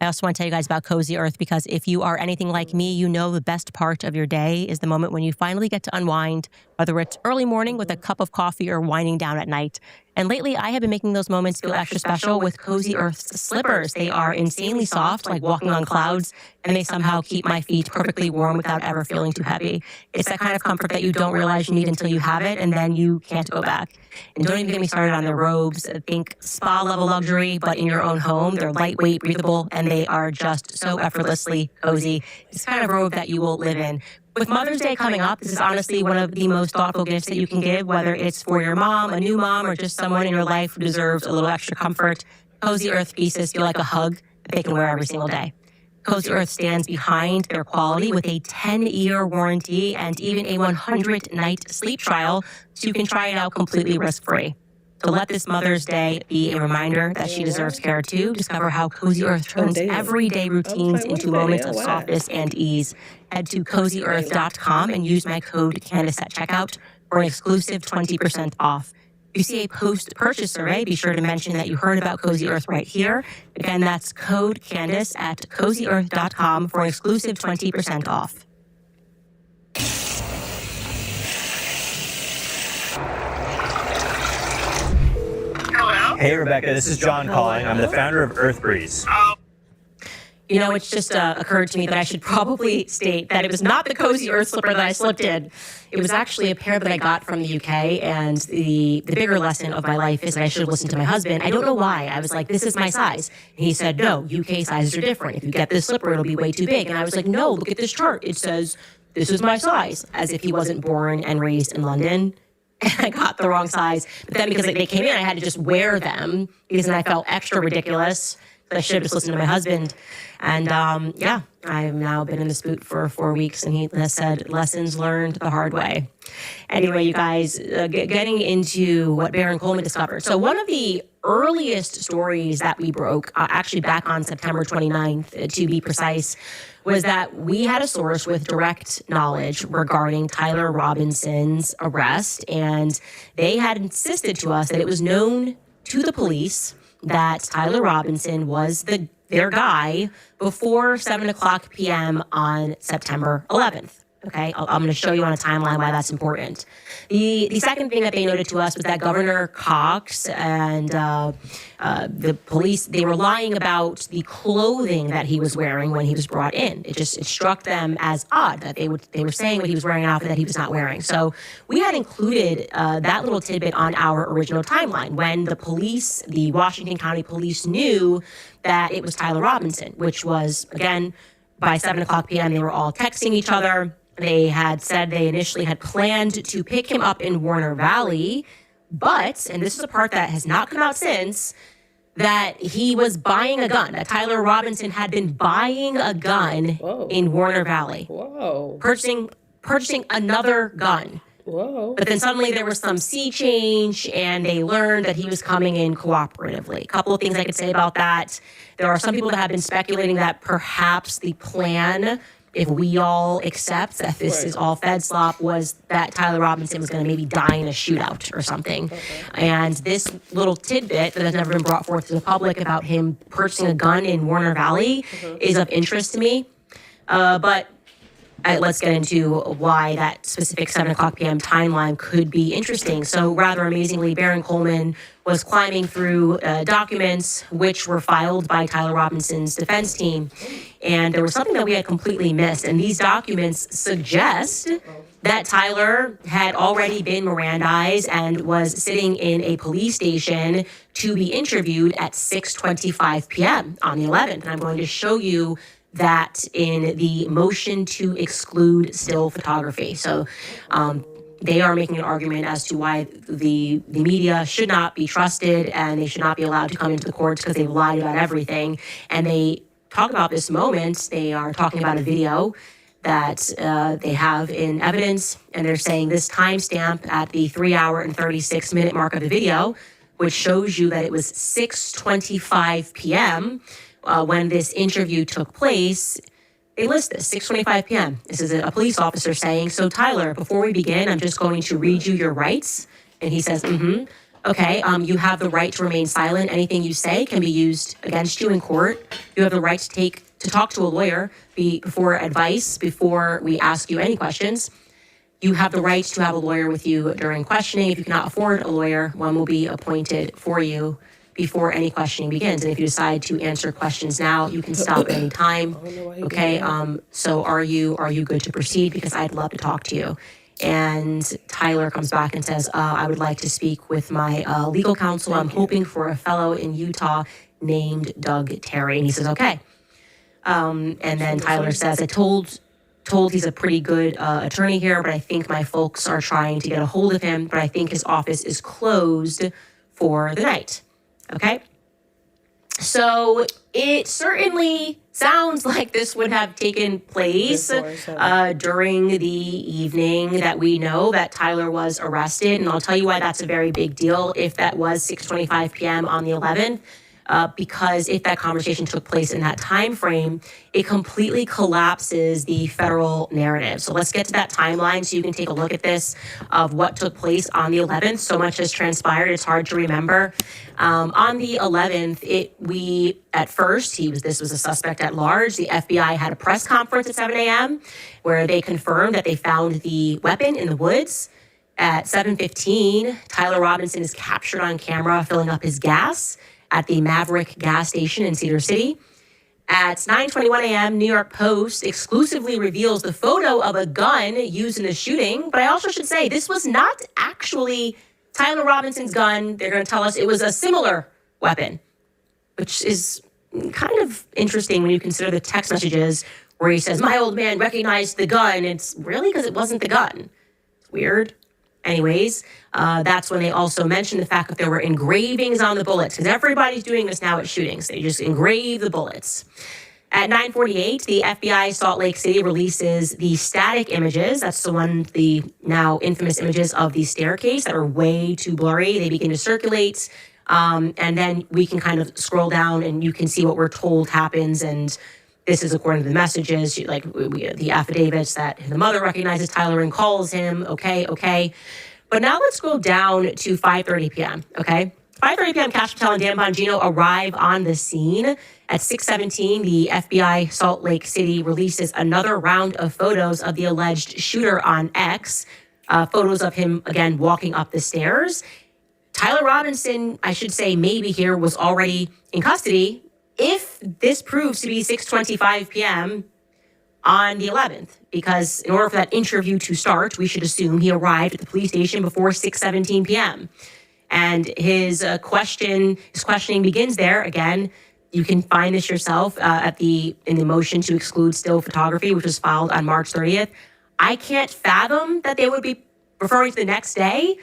I also want to tell you guys about Cozy Earth, because if you are anything like me, you know the best part of your day is the moment when you finally get to unwind, whether it's early morning with a cup of coffee or winding down at night. And lately, I have been making those moments feel extra special with Cozy Earth's slippers. They are insanely soft, like walking on clouds, and they somehow keep my feet perfectly warm without ever feeling too heavy. It's that kind of comfort that you don't realize you need until you have it, and then you can't go back. And don't even get me started on their robes. Think spa-level luxury, but in your own home. They're lightweight, breathable, and they are just so effortlessly cozy. It's the kind of robe that you will live in. With Mother's Day coming up, this is honestly one of the most thoughtful gifts that you can give, whether it's for your mom, a new mom, or just someone in your life who deserves a little extra comfort. Cozy Earth pieces feel like a hug that they can wear every single day. Cozy Earth stands behind their quality with a 10-year warranty and even a 100-night sleep trial, so you can try it out completely risk-free. So let this Mother's Day be a reminder that she deserves care too. Discover how Cozy Earth turns everyday routines into moments of softness and ease. Head to CozyEarth.com and use my code Candace at checkout for an exclusive 20% off. If you see a post-purchase survey, be sure to mention that you heard about Cozy Earth right here. Again, that's code Candace at CozyEarth.com for an exclusive 20% off. Hey, Rebecca, this is John calling. I'm the founder of EarthBreeze. You know, it's just occurred to me that I should probably state that it was not the Cozy Earth slipper that I slipped in. It was actually a pair that I got from the UK, and the bigger lesson of my life is that I should have listened to my husband. I don't know why. I was like, this is my size. And he said, no, UK sizes are different. If you get this slipper, it'll be way too big. And I was like, no, look at this chart. It says, this is my size, as if he wasn't born and raised in London. And I got the wrong size. But then because they came in, I had to just wear them because then I felt extra ridiculous. I should have just listened to my husband. And yeah, I've now been in this boot for 4 weeks, and he has said lessons learned the hard way. Anyway, you guys, getting into what Baron Coleman discovered. So one of the earliest stories that we broke, actually back on September 29th, to be precise, was that we had a source with direct knowledge regarding Tyler Robinson's arrest, and they had insisted to us that it was known to the police that Tyler Robinson was their guy before 7:00 p.m. on September 11th. Okay, I'm going to show you on a timeline why that's important. The second thing that they noted to us was that Governor Cox and the police, they were lying about the clothing that he was wearing when he was brought in. It struck them as odd that they were saying what he was wearing an outfit that he was not wearing. So we had included that little tidbit on our original timeline when the police, the Washington County Police, knew that it was Tyler Robinson, which was, again, by 7:00 p.m. they were all texting each other. They had said they initially had planned to pick him up in Warner Valley, but, and this is a part that has not come out since, that he was buying a gun, that Tyler Robinson had been buying a gun in Warner Valley. Whoa. Purchasing another gun. Whoa. But then suddenly there was some sea change, and they learned that he was coming in cooperatively. A couple of things I could say about that. There are some people that have been speculating that perhaps the plan, if we all accept that this is all Fed slop, was that Tyler Robinson was going to maybe die in a shootout or something. And this little tidbit that has never been brought forth to the public about him purchasing a gun in Warner Valley is of interest to me. But let's get into why that specific 7:00 p.m. timeline could be interesting. So rather amazingly, Baron Coleman was climbing through documents which were filed by Tyler Robinson's defense team. And there was something that we had completely missed. And these documents suggest that Tyler had already been Mirandized and was sitting in a police station to be interviewed at 6:25 p.m. on the 11th. And I'm going to show you that in the motion to exclude still photography. So they are making an argument as to why the media should not be trusted and they should not be allowed to come into the courts because they've lied about everything. And they talk about this moment. They are talking about a video that they have in evidence, and they're saying this timestamp at the 3 hour and 36 minute mark of the video, which shows you that it was 6:25 p.m. When this interview took place. They list this, 6:25 p.m. This is a police officer saying, so Tyler, before we begin, I'm just going to read you your rights. And he says, okay, you have the right to remain silent. Anything you say can be used against you in court. You have the right to talk to a lawyer before advice, before we ask you any questions. You have the right to have a lawyer with you during questioning. If you cannot afford a lawyer, one will be appointed for you before any questioning begins. And if you decide to answer questions now, you can stop at any time. Okay, so are you good to proceed? Because I'd love to talk to you. And Tyler comes back and says, I would like to speak with my legal counsel. I'm hoping for a fellow in Utah named Doug Terry. And he says, okay. And then Tyler says, I told he's a pretty good attorney here, but I think my folks are trying to get a hold of him, but I think his office is closed for the night. Okay. So it certainly sounds like this would have taken place during the evening that we know that Tyler was arrested. And I'll tell you why that's a very big deal if that was 6:25 p.m. on the 11th. Because if that conversation took place in that time frame, it completely collapses the federal narrative. So let's get to that timeline so you can take a look at this of what took place on the 11th. So much has transpired, it's hard to remember. On the 11th, this was a suspect at large. The FBI had a press conference at 7 a.m. where they confirmed that they found the weapon in the woods. At 7:15, Tyler Robinson is captured on camera filling up his gas at the Maverick gas station in Cedar City. At 9:21 a.m., New York Post exclusively reveals the photo of a gun used in the shooting. But I also should say this was not actually Tyler Robinson's gun. They're going to tell us it was a similar weapon, which is kind of interesting when you consider the text messages where he says, my old man recognized the gun. It's really because it wasn't the gun. It's weird. Anyways, that's when they also mentioned the fact that there were engravings on the bullets, because everybody's doing this now at shootings. They just engrave the bullets. At 9:48, the FBI Salt Lake City releases the static images. That's the now infamous images of the staircase that are way too blurry. They begin to circulate. And then we can kind of scroll down and you can see what we're told happens. And this is according to the messages, the affidavits that the mother recognizes Tyler and calls him. Okay. But now let's go down to 5:30 p.m. Okay. 5:30 p.m. Kash Patel and Dan Bongino arrive on the scene. At 6:17, the FBI Salt Lake City releases another round of photos of the alleged shooter on X. Photos of him, again, walking up the stairs. Tyler Robinson, I should say maybe here, was already in custody if this proves to be 6:25 p.m. on the 11th, because in order for that interview to start, we should assume he arrived at the police station before 6:17 p.m. And his questioning begins there. Again, you can find this yourself in the motion to exclude still photography, which was filed on March 30th. I can't fathom that they would be referring to the next day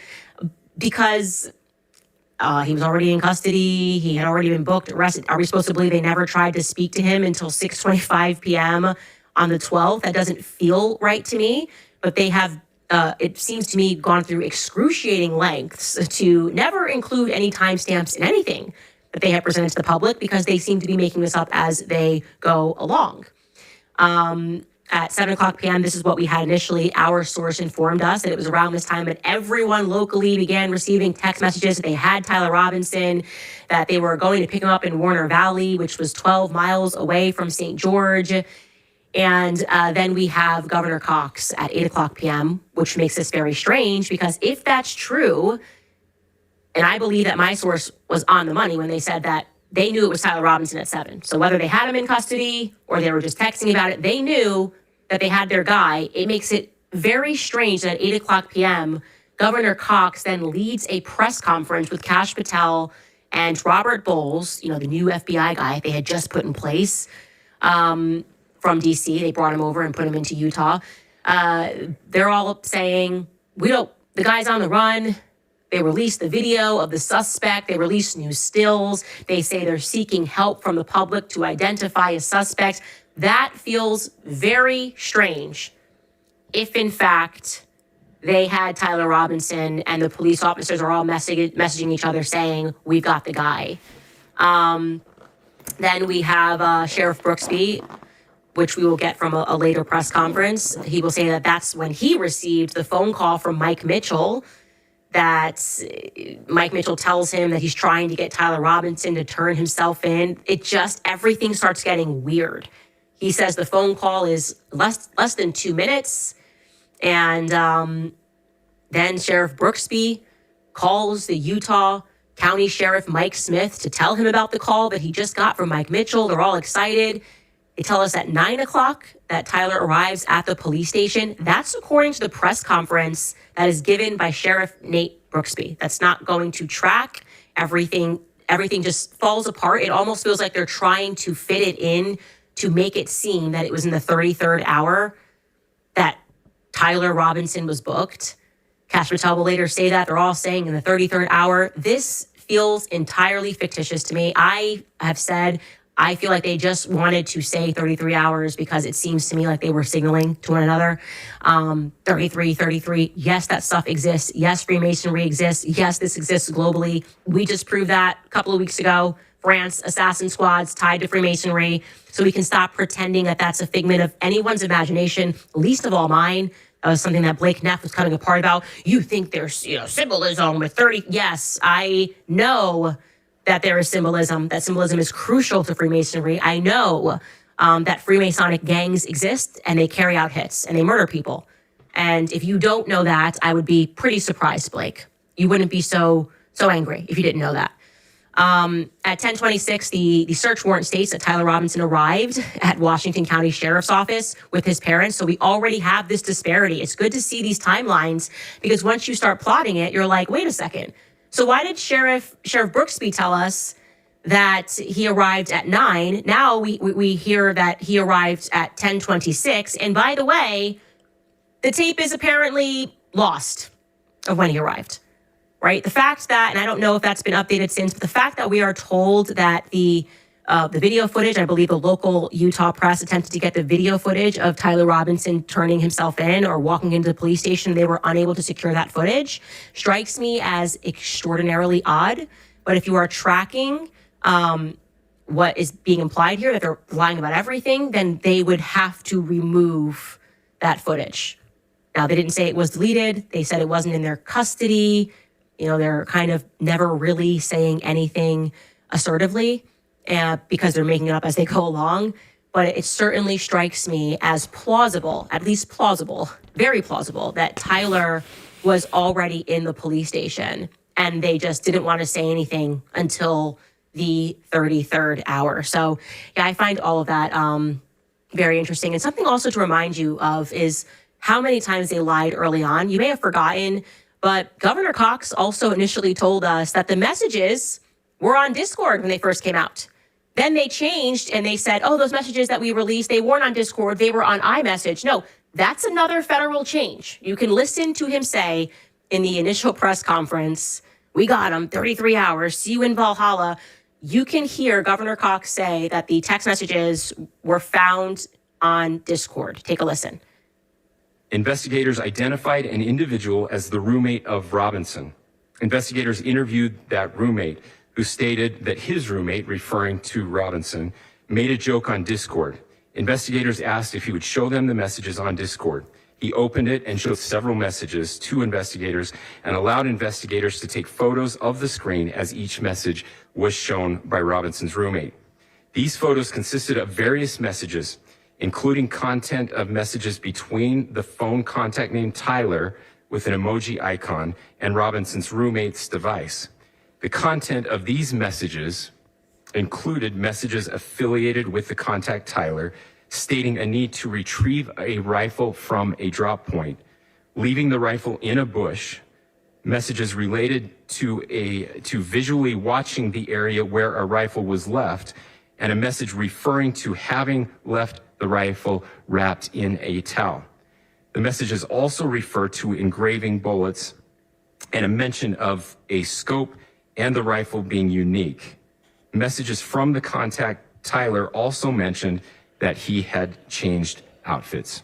because he was already in custody. He had already been booked, arrested. Are we supposed to believe they never tried to speak to him until 6:25 p.m. on the 12th? That doesn't feel right to me. But they have, it seems to me, gone through excruciating lengths to never include any timestamps in anything that they have presented to the public because they seem to be making this up as they go along. At 7 o'clock p.m., this is what we had initially. Our source informed us that it was around this time that everyone locally began receiving text messages that they had Tyler Robinson, that they were going to pick him up in Warner Valley, which was 12 miles away from St. George. And then we have Governor Cox at 8 o'clock p.m., which makes this very strange because if that's true, and I believe that my source was on the money when they said that they knew it was Tyler Robinson at 7. So whether they had him in custody or they were just texting about it, they knew that they had their guy. It makes it very strange that at 8 o'clock p.m., Governor Cox then leads a press conference with Kash Patel and Robert Bowles, the new FBI guy they had just put in place from D.C. They brought him over and put him into Utah. They're all saying, the guy's on the run. They released the video of the suspect. They released new stills. They say they're seeking help from the public to identify a suspect. that feels very strange if, in fact, they had Tyler Robinson and the police officers are all messaging each other saying, we've got the guy. Then we have Sheriff Brooksby, which we will get from a later press conference. He will say that that's when he received the phone call from Mike Mitchell, that Mike Mitchell tells him that he's trying to get Tyler Robinson to turn himself in. Everything starts getting weird. He says the phone call is less than 2 minutes. And then Sheriff Brooksby calls the Utah County Sheriff Mike Smith to tell him about the call that he just got from Mike Mitchell. They're all excited. They tell us at 9 o'clock that Tyler arrives at the police station. That's according to the press conference that is given by Sheriff Nate Brooksby. That's not going to track everything. Everything just falls apart. It almost feels like they're trying to fit it in to make it seem that it was in the 33rd hour that Tyler Robinson was booked. Kash Patel will later say that. They're all saying in the 33rd hour. This feels entirely fictitious to me. I have said I feel like they just wanted to say 33 hours because it seems to me like they were signaling to one another. 33. Yes, that stuff exists. Yes, Freemasonry exists. Yes, this exists globally. We just proved that a couple of weeks ago. France, assassin squads tied to Freemasonry. So we can stop pretending that that's a figment of anyone's imagination, least of all mine. That was something that Blake Neff was coming apart about. You think there's, symbolism with 30. Yes, I know that there is symbolism. That symbolism is crucial to Freemasonry. I know that Freemasonic gangs exist and they carry out hits and they murder people. And if you don't know that, I would be pretty surprised, Blake. You wouldn't be so angry if you didn't know that. At 10:26, the search warrant states that Tyler Robinson arrived at Washington County Sheriff's Office with his parents. So we already have this disparity. It's good to see these timelines because once you start plotting it, you're like, wait a second. So why did Sheriff Brooksby tell us that he arrived at 9? Now we hear that he arrived at 10:26. And by the way, the tape is apparently lost of when he arrived. Right? The fact that, and I don't know if that's been updated since, but the fact that we are told that the video footage, I believe the local Utah press attempted to get the video footage of Tyler Robinson turning himself in or walking into the police station. They were unable to secure that footage. Strikes me as extraordinarily odd. But if you are tracking what is being implied here, that they're lying about everything, then they would have to remove that footage. Now, they didn't say it was deleted. They said it wasn't in their custody. They're kind of never really saying anything assertively because they're making it up as they go along. But it certainly strikes me as plausible, at least plausible, very plausible, that Tyler was already in the police station and they just didn't want to say anything until the 33rd hour. So, yeah, I find all of that very interesting. And something also to remind you of is how many times they lied early on. You may have forgotten, but Governor Cox also initially told us that the messages were on Discord when they first came out. Then they changed and they said, those messages that we released, they weren't on Discord, they were on iMessage. No, that's another federal change. You can listen to him say in the initial press conference, we got him, 33 hours, see you in Valhalla. You can hear Governor Cox say that the text messages were found on Discord. Take a listen. Investigators identified an individual as the roommate of Robinson. Investigators interviewed that roommate, who stated that his roommate, referring to Robinson, made a joke on Discord. Investigators asked if he would show them the messages on Discord. He opened it and showed several messages to investigators and allowed investigators to take photos of the screen as each message was shown by Robinson's roommate. These photos consisted of various messages, including content of messages between the phone contact named Tyler with an emoji icon and Robinson's roommate's device. The content of these messages included messages affiliated with the contact Tyler, stating a need to retrieve a rifle from a drop point, leaving the rifle in a bush, messages related to visually watching the area where a rifle was left, and a message referring to having left the rifle wrapped in a towel. The messages also refer to engraving bullets and a mention of a scope and the rifle being unique. Messages from the contact Tyler also mentioned that he had changed outfits.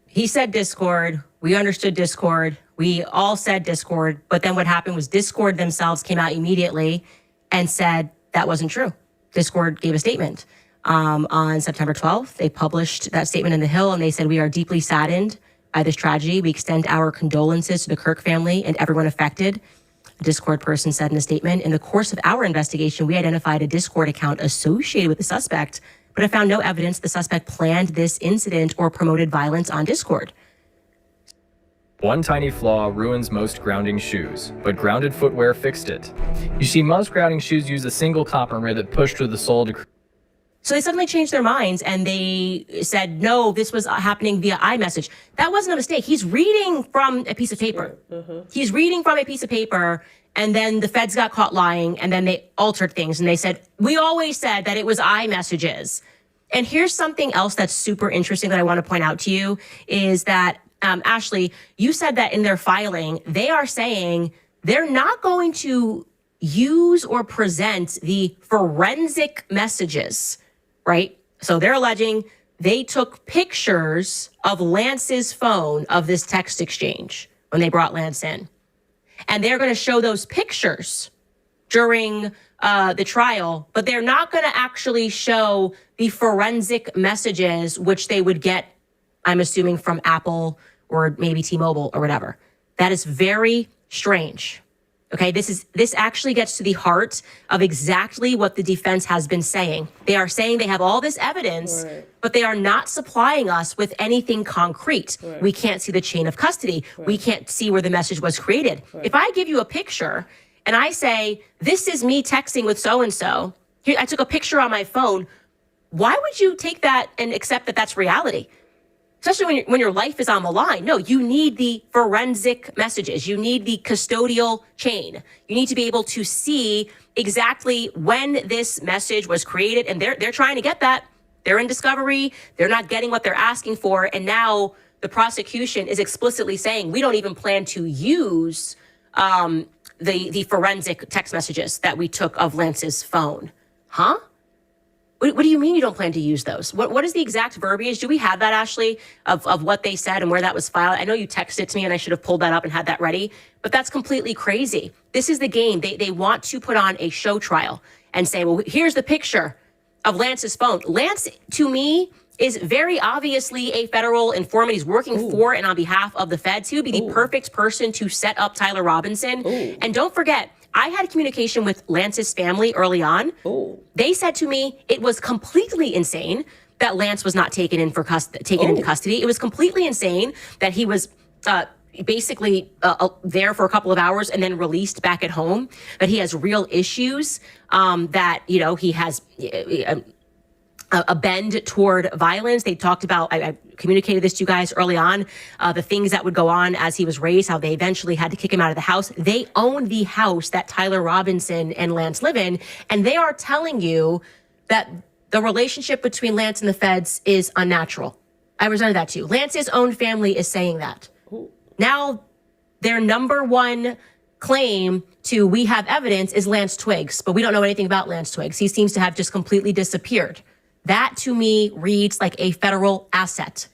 He said Discord. We understood Discord. We all said Discord. But then what happened was Discord themselves came out immediately and said that wasn't true. Discord gave a statement. On September 12th, they published that statement in The Hill, and they said, "We are deeply saddened by this tragedy. We extend our condolences to the Kirk family and everyone affected." A Discord person said in a statement, "In the course of our investigation, we identified a Discord account associated with the suspect, but have found no evidence the suspect planned this incident or promoted violence on Discord." One tiny flaw ruins most grounding shoes, but grounded footwear fixed it. You see, most grounding shoes use a single copper rivet pushed through the sole to... So they suddenly changed their minds and they said, no, this was happening via iMessage. That wasn't a mistake. He's reading from a piece of paper. He's reading from a piece of paper, and then the feds got caught lying, and then they altered things, and they said, we always said that it was iMessages. And here's something else that's super interesting that I want to point out to you is that, Ashley, you said that in their filing, they are saying they're not going to use or present the forensic messages, right? So they're alleging they took pictures of Lance's phone of this text exchange when they brought Lance in. And they're going to show those pictures during the trial, but they're not going to actually show the forensic messages, which they would get, I'm assuming, from Apple or maybe T-Mobile or whatever. That is very strange. Okay, this actually gets to the heart of exactly what the defense has been saying. They are saying they have all this evidence, but they are not supplying us with anything concrete. We can't see the chain of custody. We can't see where the message was created. If I give you a picture and I say, this is me texting with so-and-so, here, I took a picture on my phone, why would you take that and accept that that's reality? Especially when your life is on the line. No, you need the forensic messages. You need the custodial chain. You need to be able to see exactly when this message was created. And they're trying to get that. They're in discovery. They're not getting what they're asking for. And now the prosecution is explicitly saying, we don't even plan to use the forensic text messages that we took of Lance's phone. Huh? What do you mean you don't plan to use those? What is the exact verbiage? Do we have that, Ashley, of what they said and where that was filed? I know you texted it to me and I should have pulled that up and had that ready, but that's completely crazy. This is the game. They want to put on a show trial and say, well, here's the picture of Lance's phone. Lance, to me, is very obviously a federal informant. He's working for and on behalf of the feds. He would be the perfect person to set up Tyler Robinson. And don't forget, I had communication with Lance's family early on. They said to me it was completely insane that Lance was not taken into custody. It was completely insane that he was basically there for a couple of hours and then released back at home. That he has real issues. That he has a bend toward violence. They talked about, I communicated this to you guys early on, the things that would go on as he was raised, how they eventually had to kick him out of the house. They own the house that Tyler Robinson and Lance live in, and they are telling you that the relationship between Lance and the feds is unnatural. I presented that to you. Lance's own family is saying that. Now, their number one claim to we have evidence is Lance Twiggs, but we don't know anything about Lance Twiggs. He seems to have just completely disappeared. That, to me, reads like a federal asset.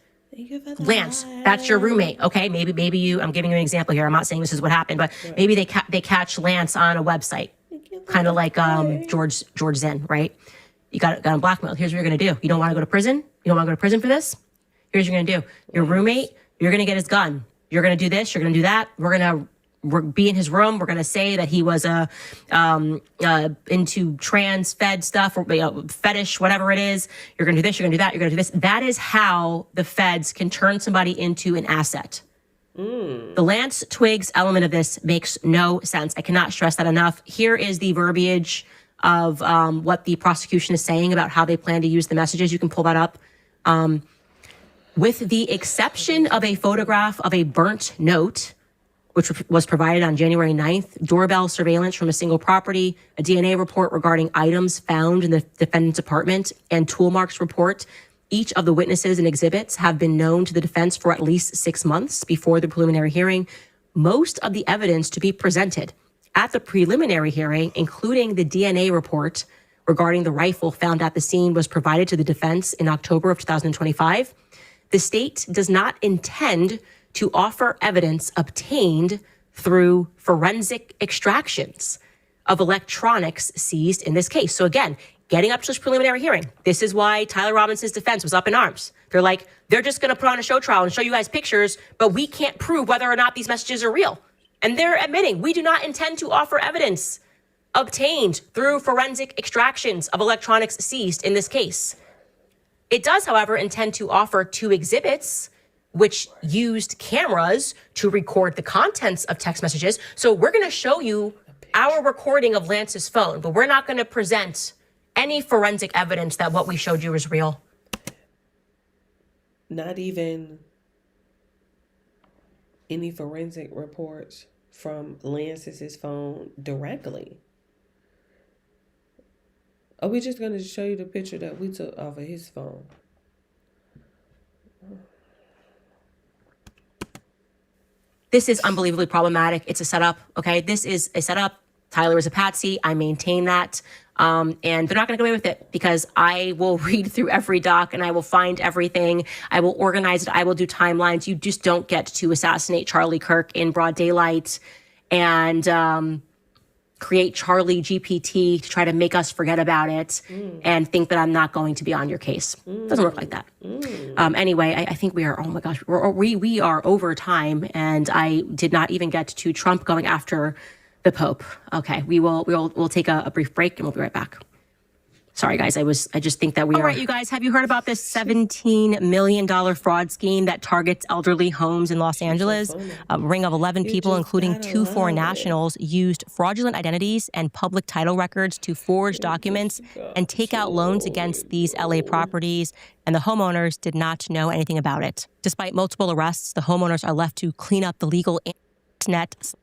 Lance, that's your roommate. Okay, maybe you, I'm giving you an example here. I'm not saying this is what happened, but maybe they catch Lance on a website, kind of like George Zinn, right? You got him blackmailed. Here's what you're going to do. You don't want to go to prison? You don't want to go to prison for this? Here's what you're going to do. Your roommate, you're going to get his gun. You're going to do this. You're going to do that. We're be in his room. We're going to say that he was into trans fed stuff or fetish, whatever it is. You're going to do this. You're going to do that. You're going to do this. That is how the feds can turn somebody into an asset. The Lance Twiggs element of this makes no sense. I cannot stress that enough. Here is the verbiage of what the prosecution is saying about how they plan to use the messages. You can pull that up. With the exception of a photograph of a burnt note, which was provided on January 9th, doorbell surveillance from a single property, a DNA report regarding items found in the defendant's apartment, and tool marks report. Each of the witnesses and exhibits have been known to the defense for at least 6 months before the preliminary hearing. Most of the evidence to be presented at the preliminary hearing, including the DNA report, regarding the rifle found at the scene was provided to the defense in October of 2025. The state does not intend to offer evidence obtained through forensic extractions of electronics seized in this case. So again, getting up to this preliminary hearing, this is why Tyler Robinson's defense was up in arms. They're like, they're just going to put on a show trial and show you guys pictures, but we can't prove whether or not these messages are real. And they're admitting, we do not intend to offer evidence obtained through forensic extractions of electronics seized in this case. It does, however, intend to offer 2 exhibits which used cameras to record the contents of text messages. So we're going to show you our recording of Lance's phone, but we're not going to present any forensic evidence that what we showed you is real. Not even any forensic reports from Lance's phone directly. Are we just going to show you the picture that we took off of his phone? This is unbelievably problematic. It's a setup, okay? This is a setup. Tyler is a patsy. I maintain that. And they're not going to get away with it because I will read through every doc and I will find everything. I will organize it. I will do timelines. You just don't get to assassinate Charlie Kirk in broad daylight and create Charlie GPT to try to make us forget about it and think that I'm not going to be on your case. Doesn't work like that. Anyway, I think we are, oh my gosh, we are over time, and I did not even get to Trump going after the Pope. Okay, we'll take a brief break and we'll be right back. Sorry, guys. I just think that we are. All right, you guys, have you heard about this $17 million fraud scheme that targets elderly homes in Los Angeles? A ring of 11 people, including 2 foreign nationals, used fraudulent identities and public title records to forge documents and take out loans against these LA properties, and the homeowners did not know anything about it. Despite multiple arrests, the homeowners are left to clean up the legal internet.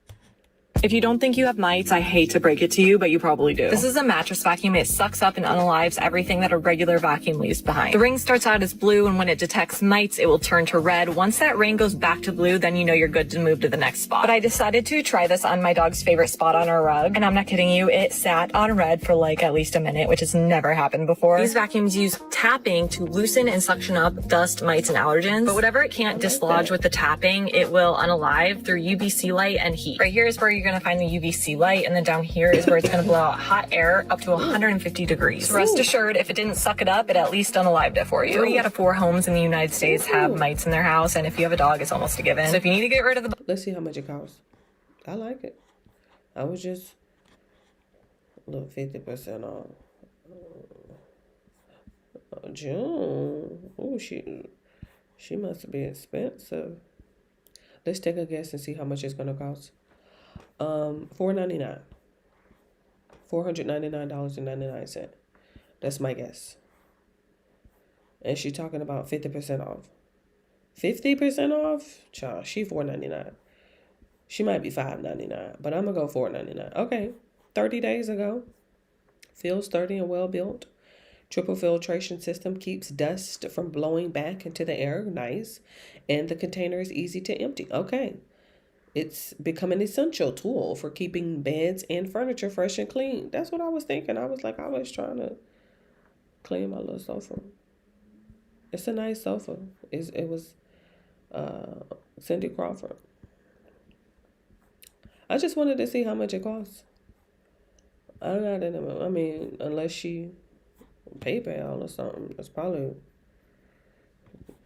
If you don't think you have mites, I hate to break it to you, but you probably do. This is a mattress vacuum. It sucks up and unalives everything that a regular vacuum leaves behind. The ring starts out as blue, and when it detects mites, it will turn to red. Once that ring goes back to blue, then you know you're good to move to the next spot. But I decided to try this on my dog's favorite spot on our rug, and I'm not kidding you, it sat on red for like at least a minute, which has never happened before. These vacuums use tapping to loosen and suction up dust, mites, and allergens, but whatever it can't dislodge with the tapping, it will unalive through UVC light and heat. Right here is where you're going to find the UVC light, and then down here is where it's going to blow out hot air up to 150 degrees. So rest assured, if it didn't suck it up, it at least unalived it for you. 3 out of 4 homes in the United States have mites in their house, and if you have a dog, it's almost a given. So if you need to get rid of the... Let's see how much it costs. I like it. I was just a little 50% off. June. Oh, she must be expensive. Let's take a guess and see how much it's going to cost. $4.99. $499.99. That's my guess. And she's talking about 50% off. 50% off? Child, she $4.99. She might be $5.99, but I'm gonna go $4.99. Okay, 30 days ago. Feels sturdy and well built. Triple filtration system keeps dust from blowing back into the air. Nice. And the container is easy to empty. Okay. It's become an essential tool for keeping beds and furniture fresh and clean. That's what I was thinking. I was trying to clean my little sofa. It's a nice sofa. It was Cindy Crawford. I just wanted to see how much it costs. I mean, unless she PayPal or something, that's probably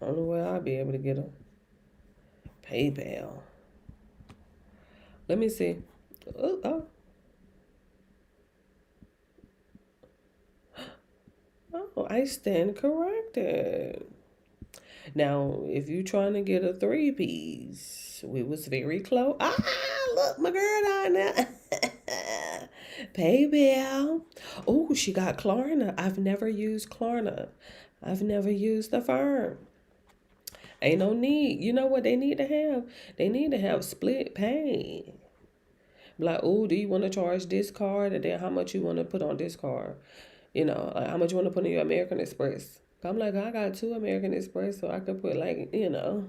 the only way I'll be able to get a PayPal. Let me see. Oh, I stand corrected. Now, if you're trying to get a 3-piece, we was very close. Look, my girl down there. PayPal. Oh, she got Klarna. I've never used Klarna. I've never used the firm. Ain't no need. You know what they need to have? They need to have split pay. Like, oh, do you want to charge this card? And then how much you want to put on this card? You know, like how much you want to put in your American Express? I'm like, I got 2 American Express, so I could put like, you know,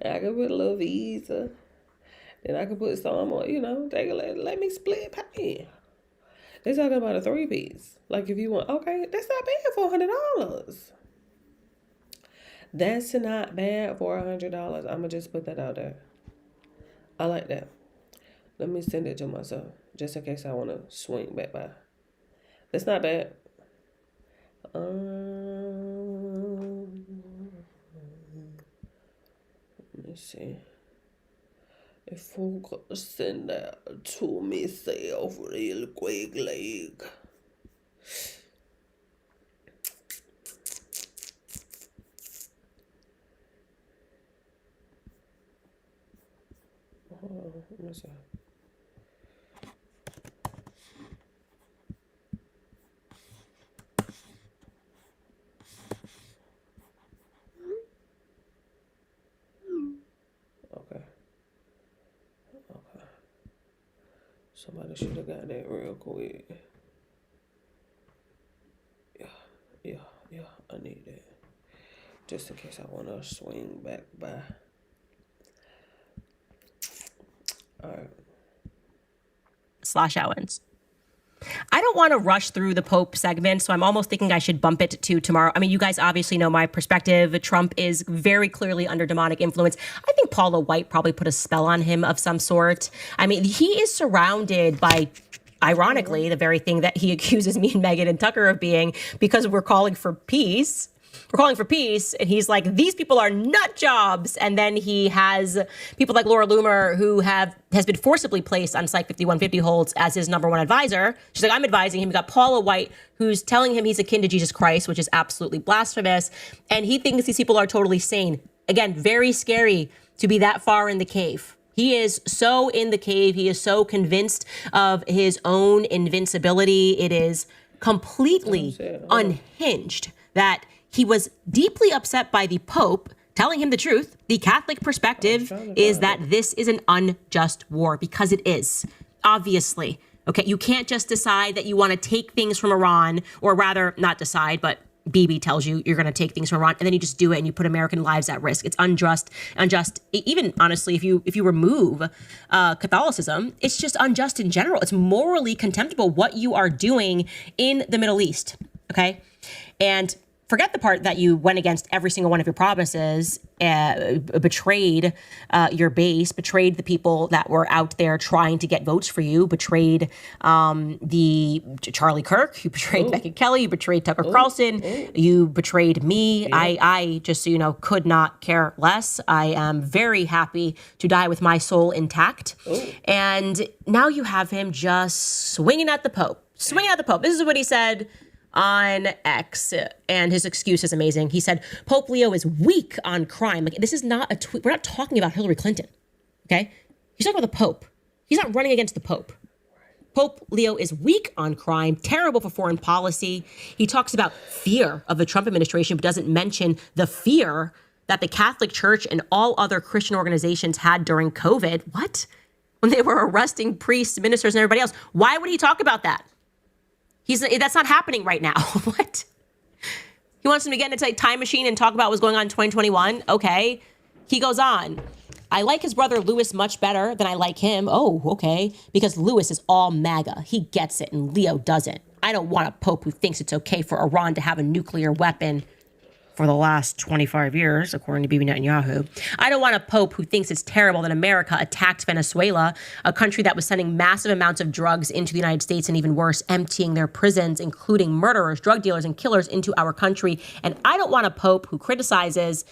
I could put a little Visa. Then I could put some on, you know, they let me split pay. They talking about a 3-piece. Like if you want, okay, that's not bad for $100. That's not bad for $100. I'm gonna just put that out there. I like that. Let me send it to myself just in case I want to swing back by. That's not bad. Let me see. If I could send that to myself real quickly. Let me see. Okay. Somebody should have got that real quick. Yeah, I need that. Just in case I want to swing back by. Alright. / Owens. I don't want to rush through the Pope segment, so I'm almost thinking I should bump it to tomorrow. I mean, you guys obviously know my perspective. Trump is very clearly under demonic influence. I think Paula White probably put a spell on him of some sort. I mean, he is surrounded by, ironically, the very thing that he accuses me and Meghan and Tucker of being, because we're calling for peace. We're calling for peace, and he's like, these people are nut jobs. And then he has people like Laura Loomer, who has been forcibly placed on Psych 5150 holds as his #1 advisor. She's like, I'm advising him. We got Paula White, who's telling him he's akin to Jesus Christ, which is absolutely blasphemous. And he thinks these people are totally sane. Again, very scary to be that far in the cave. He is so in the cave. He is so convinced of his own invincibility. It is completely unhinged that he was deeply upset by the Pope telling him the truth. The Catholic perspective is that this is an unjust war, because it is, obviously. Okay, you can't just decide that you want to take things from Iran, or rather not decide, but Bibi tells you you're going to take things from Iran, and then you just do it and you put American lives at risk. It's unjust. Even honestly, if you remove Catholicism, it's just unjust in general. It's morally contemptible what you are doing in the Middle East. Okay, and forget the part that you went against every single one of your promises, betrayed your base, betrayed the people that were out there trying to get votes for you, betrayed the Charlie Kirk, you betrayed Becky Kelly, you betrayed Tucker Carlson, you betrayed me. I just so you know, could not care less. I am very happy to die with my soul intact. And now you have him just swinging at the Pope. Swinging at the Pope. This is what he said on X, and his excuse is amazing. He said, Pope Leo is weak on crime. Like, this is not a tweet. We're not talking about Hillary Clinton, okay? He's talking about the Pope. He's not running against the Pope. Pope Leo is weak on crime, terrible for foreign policy. He talks about fear of the Trump administration, but doesn't mention the fear that the Catholic Church and all other Christian organizations had during COVID. What? When they were arresting priests, ministers, and everybody else. Why would he talk about that? That's not happening right now. What? He wants him to get into a time machine and talk about what's going on in 2021. Okay. He goes on. I like his brother Louis much better than I like him. Oh, okay. Because Louis is all MAGA. He gets it and Leo doesn't. I don't want a pope who thinks it's okay for Iran to have a nuclear weapon for the last 25 years, according to Bibi Netanyahu. I don't want a pope who thinks it's terrible that America attacked Venezuela, a country that was sending massive amounts of drugs into the United States, and even worse, emptying their prisons, including murderers, drug dealers, and killers into our country. And I don't want a pope who criticizes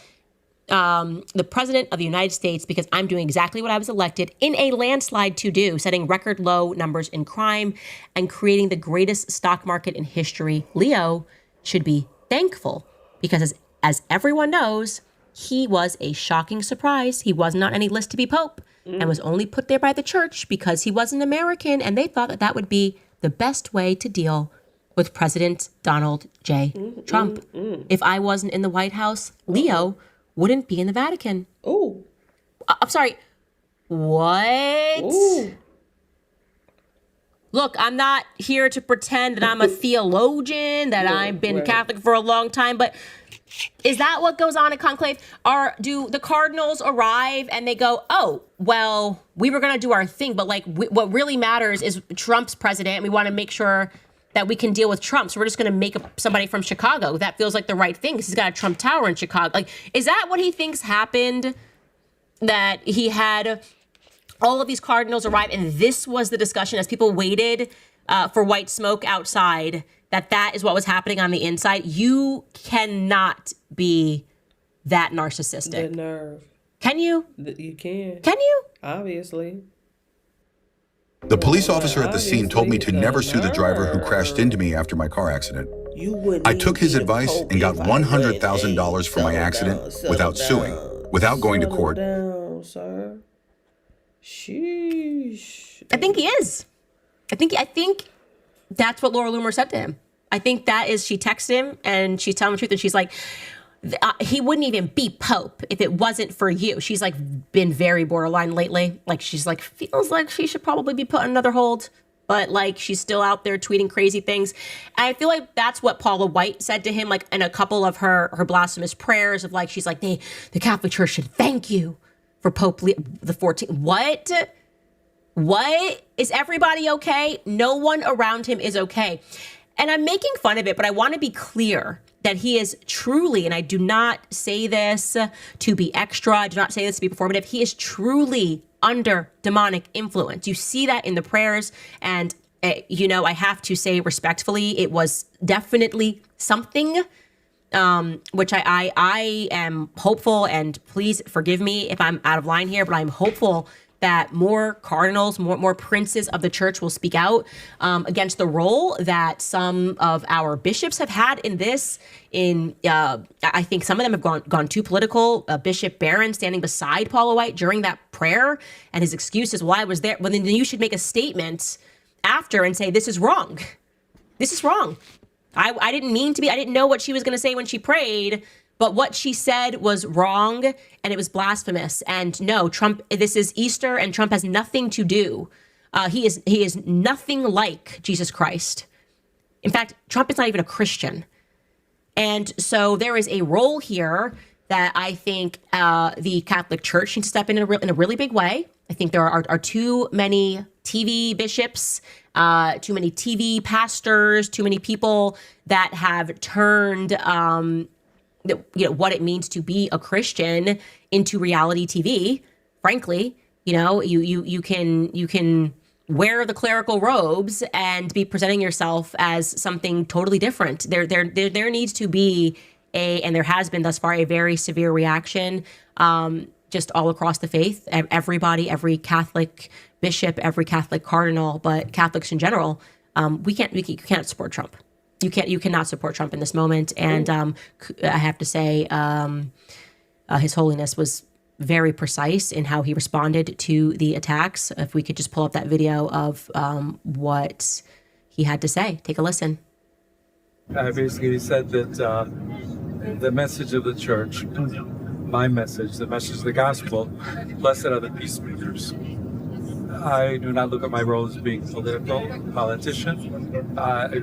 the president of the United States, because I'm doing exactly what I was elected in a landslide to do, setting record low numbers in crime and creating the greatest stock market in history. Leo should be thankful, because as everyone knows, he was a shocking surprise. He wasn't on any list to be pope and was only put there by the church because he was an American, and they thought that that would be the best way to deal with President Donald J. Trump. If I wasn't in the White House, Leo wouldn't be in the Vatican. I'm sorry. What? Look, I'm not here to pretend that I'm a theologian, that I've been Catholic for a long time, but Is that what goes on at conclave? Do the cardinals arrive and they go, oh, well, we were going to do our thing, but like what really matters is Trump's president, and we want to make sure that we can deal with Trump. So we're just going to make somebody from Chicago. That feels like the right thing because he's got a Trump Tower in Chicago. Like, is that what he thinks happened? That he had all of these cardinals arrive, and this was the discussion as people waited for white smoke outside, that is what was happening on the inside. You cannot be that narcissistic. The nerve. Can you? You can. Can you? Obviously. The police officer at the scene told me to never sue the driver who crashed into me after my car accident. I took his advice and got $100,000 for my accident without suing, without going to court. Down, sir. Sheesh. I think he is. I think that's what Laura Loomer said to him. I think that is, she texted him and she's telling the truth, and she's like, he wouldn't even be Pope if it wasn't for you. She's like been very borderline lately. Like she's like, feels like she should probably be put on another hold, but like she's still out there tweeting crazy things. And I feel like that's what Paula White said to him, like in a couple of her blasphemous prayers of like, she's like, the Catholic Church should thank you for Pope Leo the 14th. What? Is everybody okay? No one around him is okay. And I'm making fun of it, but I want to be clear that he is truly, and I do not say this to be extra, I do not say this to be performative, he is truly under demonic influence. You see that in the prayers, and I have to say respectfully, it was definitely something which I am hopeful, and please forgive me if I'm out of line here, but I'm hopeful that more cardinals, more princes of the church will speak out against the role that some of our bishops have had in this. I think some of them have gone too political. Bishop Barron standing beside Paula White during that prayer, and his excuse is, well, I was there. Well, then you should make a statement after and say, this is wrong. This is wrong. I didn't mean to be. I didn't know what she was going to say when she prayed. But what she said was wrong, and it was blasphemous. And no, Trump, this is Easter, and Trump has nothing to do. He is nothing like Jesus Christ. In fact, Trump is not even a Christian. And so there is a role here that I think the Catholic Church needs to step in a really big way. I think there are too many TV bishops, too many TV pastors, too many people that have turned what it means to be a Christian into reality TV. Frankly, you can wear the clerical robes and be presenting yourself as something totally different. There needs to be and there has been thus far, a very severe reaction just all across the faith. Everybody, every Catholic bishop, every Catholic cardinal, but Catholics in general, you can't support Trump. You cannot support Trump in this moment. And I have to say, His Holiness was very precise in how he responded to the attacks. If we could just pull up that video of what he had to say. Take a listen. Basically, he said that the message of the church, my message, the message of the gospel, blessed are the peacemakers. I do not look at my role as being politician. I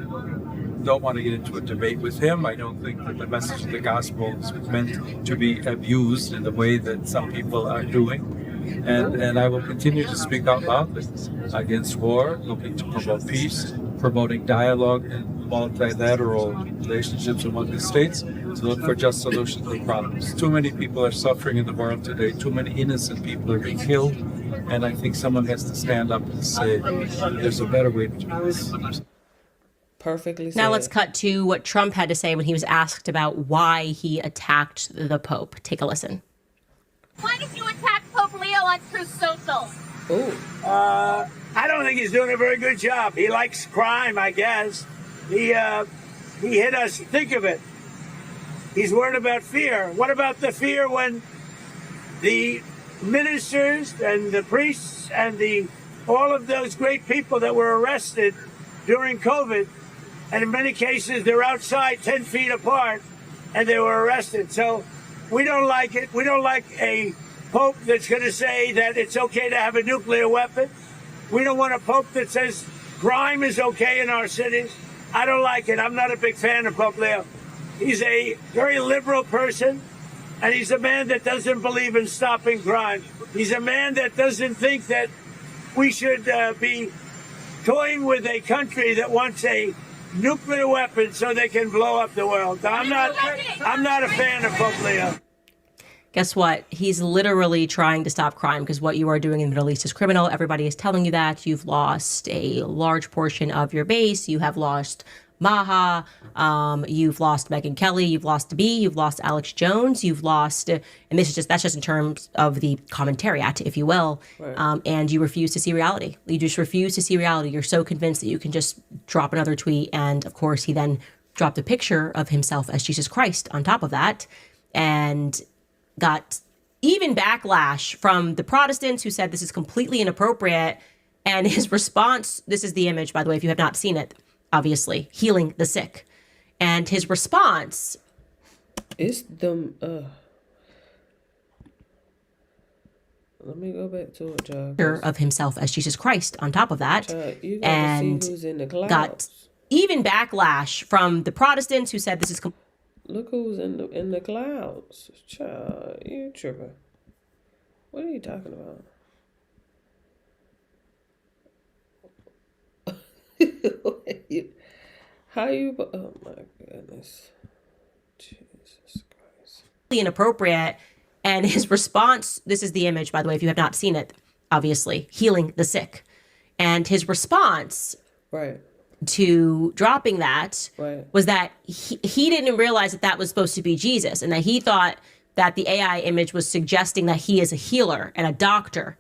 don't want to get into a debate with him. I don't think that the message of the gospel is meant to be abused in the way that some people are doing. And I will continue to speak out loudly against war, looking to promote peace, promoting dialogue and multilateral relationships among the states to look for just solutions to problems. Too many people are suffering in the world today. Too many innocent people are being killed. And I think someone has to stand up and say, there's a better way to do this. Perfectly said. Now let's cut to what Trump had to say when he was asked about why he attacked the Pope. Take a listen. Why did you attack Pope Leo on Truth Social? I don't think he's doing a very good job. He likes crime, I guess. He hit us. Think of it. He's worried about fear. What about the fear when the ministers and the priests and all of those great people that were arrested during COVID, and in many cases they're outside 10 feet apart and they were arrested. So we don't like it. We don't like a pope that's going to say that it's okay to have a nuclear weapon. We don't want a pope that says crime is okay in our cities. I don't like it. I'm not a big fan of Pope Leo. He's a very liberal person, and he's a man that doesn't believe in stopping crime. He's a man that doesn't think that we should be toying with a country that wants a nuclear weapon so they can blow up the world. I'm not a fan of Pope Leo. Guess what? He's literally trying to stop crime because what you are doing in the Middle East is criminal. Everybody is telling you that. You've lost a large portion of your base. You have lost Maha. You've lost Megyn Kelly. You've lost B. You've lost Alex Jones. You've lost, and that's just in terms of the commentariat, if you will. Right. And you refuse to see reality. You just refuse to see reality. You're so convinced that you can just drop another tweet. And of course, he then dropped a picture of himself as Jesus Christ on top of that. And got even backlash from the Protestants who said this is completely inappropriate. And his response, this is the image, by the way, if you have not seen it, obviously, healing the sick. And his response is let me go back to it, John. Of himself as Jesus Christ on top of that. And see who's in the clouds. Got even backlash from the Protestants who said this is Look who's in the clouds. Child, you tripping. What are you talking about? How you... Oh, my goodness. Jesus Christ. Inappropriate. And his response... This is the image, by the way, if you have not seen it, obviously. Healing the sick. And his response... Right. To dropping that was that he didn't realize that was supposed to be Jesus, and that he thought that the AI image was suggesting that he is a healer and a doctor.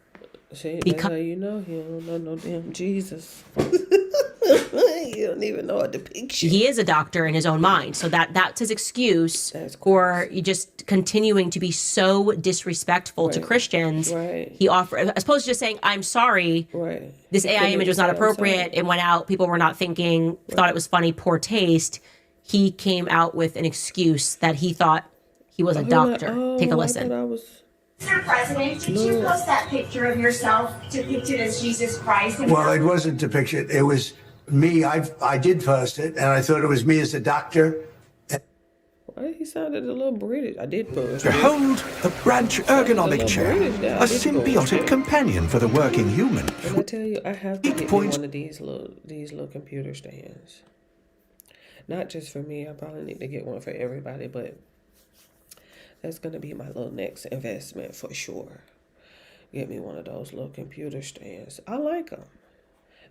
See, that's how you know he don't know no damn Jesus. You don't even know a depiction. He is a doctor in his own mind, so that's his excuse for just continuing to be so disrespectful to Christians. Right. He offered, as opposed to just saying, "I'm sorry, this AI image was not appropriate. It went out. People were not thinking, thought it was funny, poor taste." He came out with an excuse that he thought he was a doctor. Take a listen. Mr. President, did you post that picture of yourself depicted as Jesus Christ? Well, it wasn't depicted. It was me. I did post it, and I thought it was me as a doctor. Why he sounded a little British? I did post. Behold the branch ergonomic chair, a symbiotic companion for the working human. And I tell you, I have to get me one of these little computer stands. Not just for me. I probably need to get one for everybody, but that's going to be my little next investment for sure. Get me one of those little computer stands. I like them.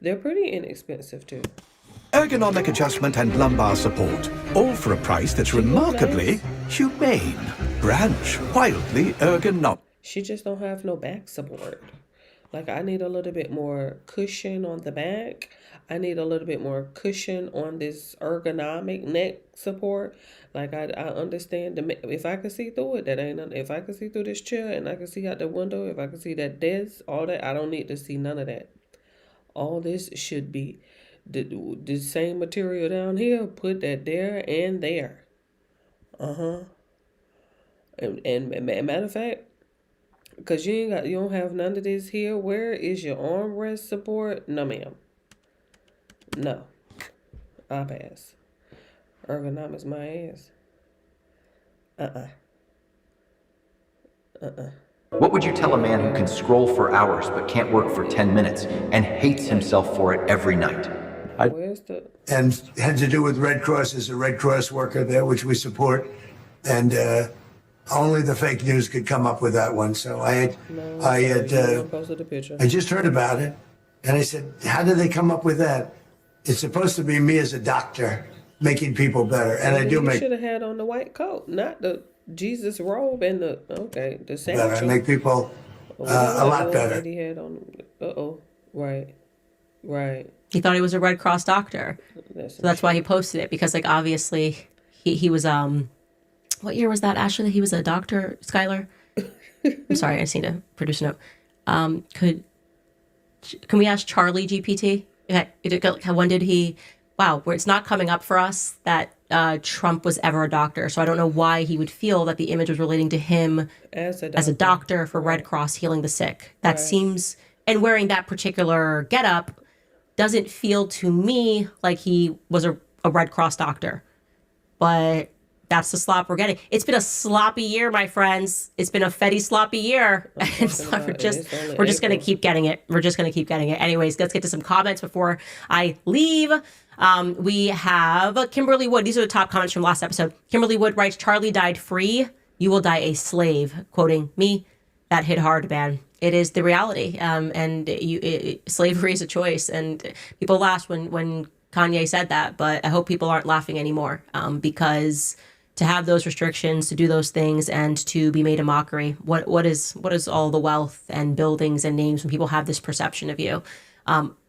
They're pretty inexpensive too. Ergonomic adjustment and lumbar support, all for a price that's remarkably humane. Branch, wildly ergonomic. She just don't have no back support. Like, I need a little bit more cushion on the back. I need a little bit more cushion on this ergonomic neck support. Like, I understand, if I can see through it, that ain't nothing. If I can see through this chair and I can see out the window, if I can see that desk, all that, I don't need to see none of that. All this should be the same material down here, put that there and there. And matter of fact, because you don't have none of this here. Where is your armrest support? No, ma'am. No. I'll pass. Ergonomics my ass. What would you tell a man who can scroll for hours but can't work for 10 minutes and hates himself for it every night? And had to do with Red Cross as a Red Cross worker there, which we support. And only the fake news could come up with that one. So I just heard about it. And I said, how did they come up with that? It's supposed to be me as a doctor making people better. And I do make... You should have had on the white coat, not the Jesus robe and the sandwich. Better. I make people a lot better. He had on, right. He thought he was a Red Cross doctor. So that's why he posted it, because, like, obviously he was, what year was that, Ashley, that he was a doctor, Skylar? I'm sorry, I just need to produce a note. Can we ask Charlie GPT? When did he, where it's not coming up for us that Trump was ever a doctor. So I don't know why he would feel that the image was relating to him as a doctor for Red Cross healing the sick. That seems, and wearing that particular getup doesn't feel to me like he was a Red Cross doctor. But that's the slop we're getting. It's been a sloppy year, my friends. It's been a Fetty sloppy year. And so we're just going to keep getting it. We're just going to keep getting it. Anyways, let's get to some comments before I leave. We have Kimberly Wood. These are the top comments from last episode. Kimberly Wood writes, Charlie died free. You will die a slave. Quoting me. That hit hard, man. It is the reality. Slavery is a choice. And people laughed when Kanye said that, but I hope people aren't laughing anymore, because to have those restrictions, to do those things, and to be made a mockery, what is all the wealth and buildings and names when people have this perception of you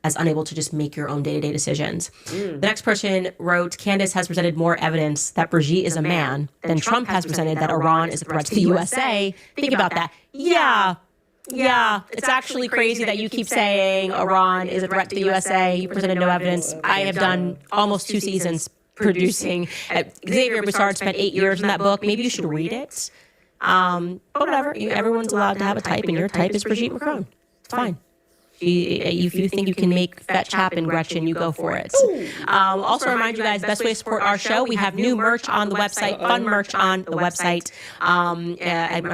as unable to just make your own day-to-day decisions. The next person wrote, Candace has presented more evidence that Brigitte is a man than Trump has presented that Iran is a threat to the USA. Think about that. Yeah, it's actually crazy that you keep saying Iran is a threat to the USA. You presented no evidence. I have done almost 2 seasons producing. Xavier Broussard spent 8 years in that book. Maybe you should read it. But whatever. Everyone's allowed to have a type, and your type is Brigitte Macron. It's fine. If you think you can make fetch happen, Gretchen, you go for it. Also remind you guys, best way to support our show, we have new merch on the website, fun merch on the website. I'm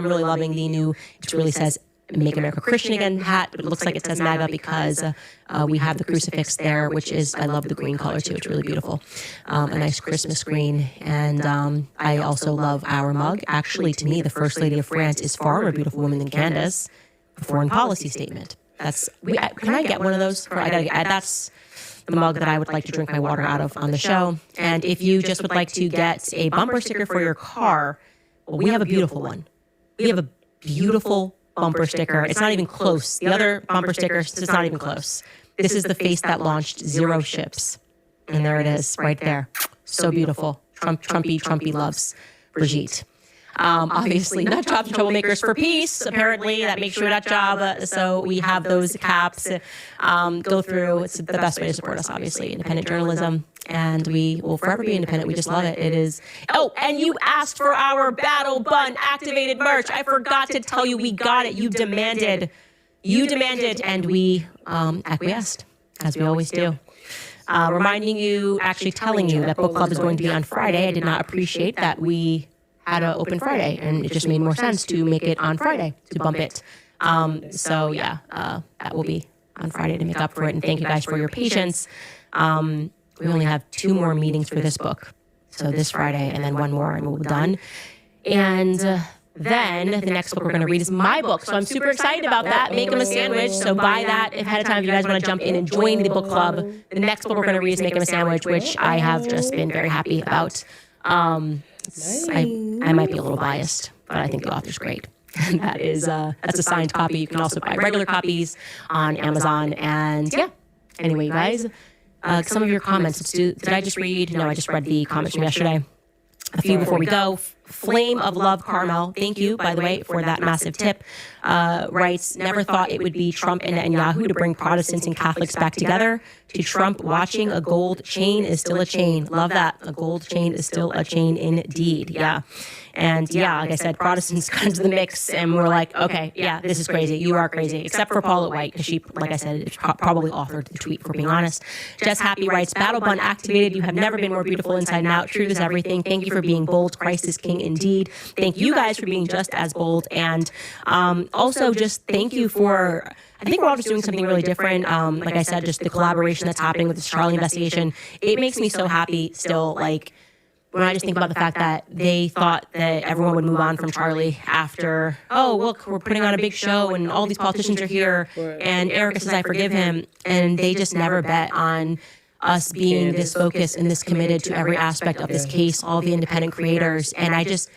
really loving the new, it really says Make America Christian Again hat, but it looks like it says MAGA because we have the crucifix there, which is, I love the green color too. It's really beautiful. A nice Christmas green. And I also love our mug. Actually, to me, the First Lady of France is far more beautiful woman than Candace. A foreign policy statement. Can I get one of those? That's the mug that I would like to drink my water out of on the show. And if you just would like to get a bumper sticker for your car, well, we have a beautiful one. We have a beautiful bumper sticker. It's not even close. The other bumper sticker, it's not even close. This is the face that launched 0 ships. And there it is, right there. So beautiful. Trumpy loves Brigitte. Obviously, nut jobs and troublemakers for peace. Apparently, that makes you a nut job. So we have those caps. Go through. It's the best way to support us, obviously. Independent journalism. And we will forever be independent. We just love it. It is. Oh, and you asked for our Battle Bun activated merch. I forgot to tell you we got it. You demanded, and we acquiesced, as we always do. Reminding you, actually telling you that book club is going to be on Friday. I did not appreciate that we had an open Friday, and it just made more sense to make it on Friday, to bump it. That will be on Friday to make up for it. And thank you guys for your patience. We only have 2 more meetings for this book. So this Friday and then 1 more and we'll be done. And then the next book we're going to read is my book. So I'm super excited about that. Make Him a Sandwich. So buy that ahead of time if you guys want to jump in and join the book club. The next book we're going to read is Make Him a Sandwich, which I have just been very happy about. I might be a little biased, but I think the author's great. And that's a signed copy. You can also buy regular copies on Amazon. And anyway, you guys, some of your comments. Did I just read? No, I just read the comments from yesterday. A few before we go. Flame of Love Carmel, thank you, by the way, for that massive tip, writes, never thought it would be Trump and Netanyahu to bring Protestants and Catholics back together. To Trump, watching a gold chain is still a chain. Love that. A gold chain is still a chain indeed. Yeah. And like I said, Protestants got into the mix and we're like, okay, this is crazy. You are crazy. Except for Paulette White, because she, like I said, probably authored the tweet, for being honest. Jess Happy writes, Battle Bun activated. You have never been more beautiful inside and out. Truth is everything. Thank you for being bold. Christ is King indeed. Thank you guys for being just as bold. And also just thank you for, I think we're all just doing something really different. Like I said, just the collaboration that's happening with this Charlie investigation. It makes me so happy still, like, when I just think about the fact that they thought that everyone would move on from Charlie after, oh, look, we're putting on a big show and all these politicians are here and Erica says I forgive him. And they just never bet on us being this focused and this committed to every aspect of this case, all the independent creators. And I just...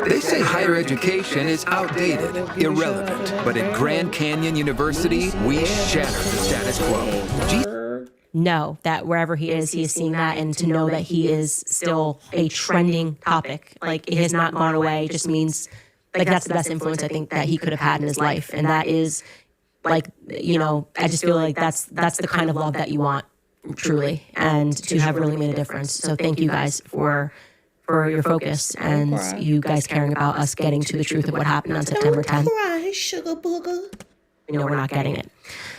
They say higher education is outdated, irrelevant, but at Grand Canyon University, we shatter the status quo. Know that wherever he is seeing that, and to know that he is still a trending topic. Like, it has not gone away. It just means, like, that's the best influence I think that he could have had in his life. And that is, like, I just feel like that's the kind of love that you want, truly, and to have really made a difference. So thank you guys for your focus and you guys caring about us getting to the truth of what happened on September 10th. Cry, sugar booger. we're not getting it.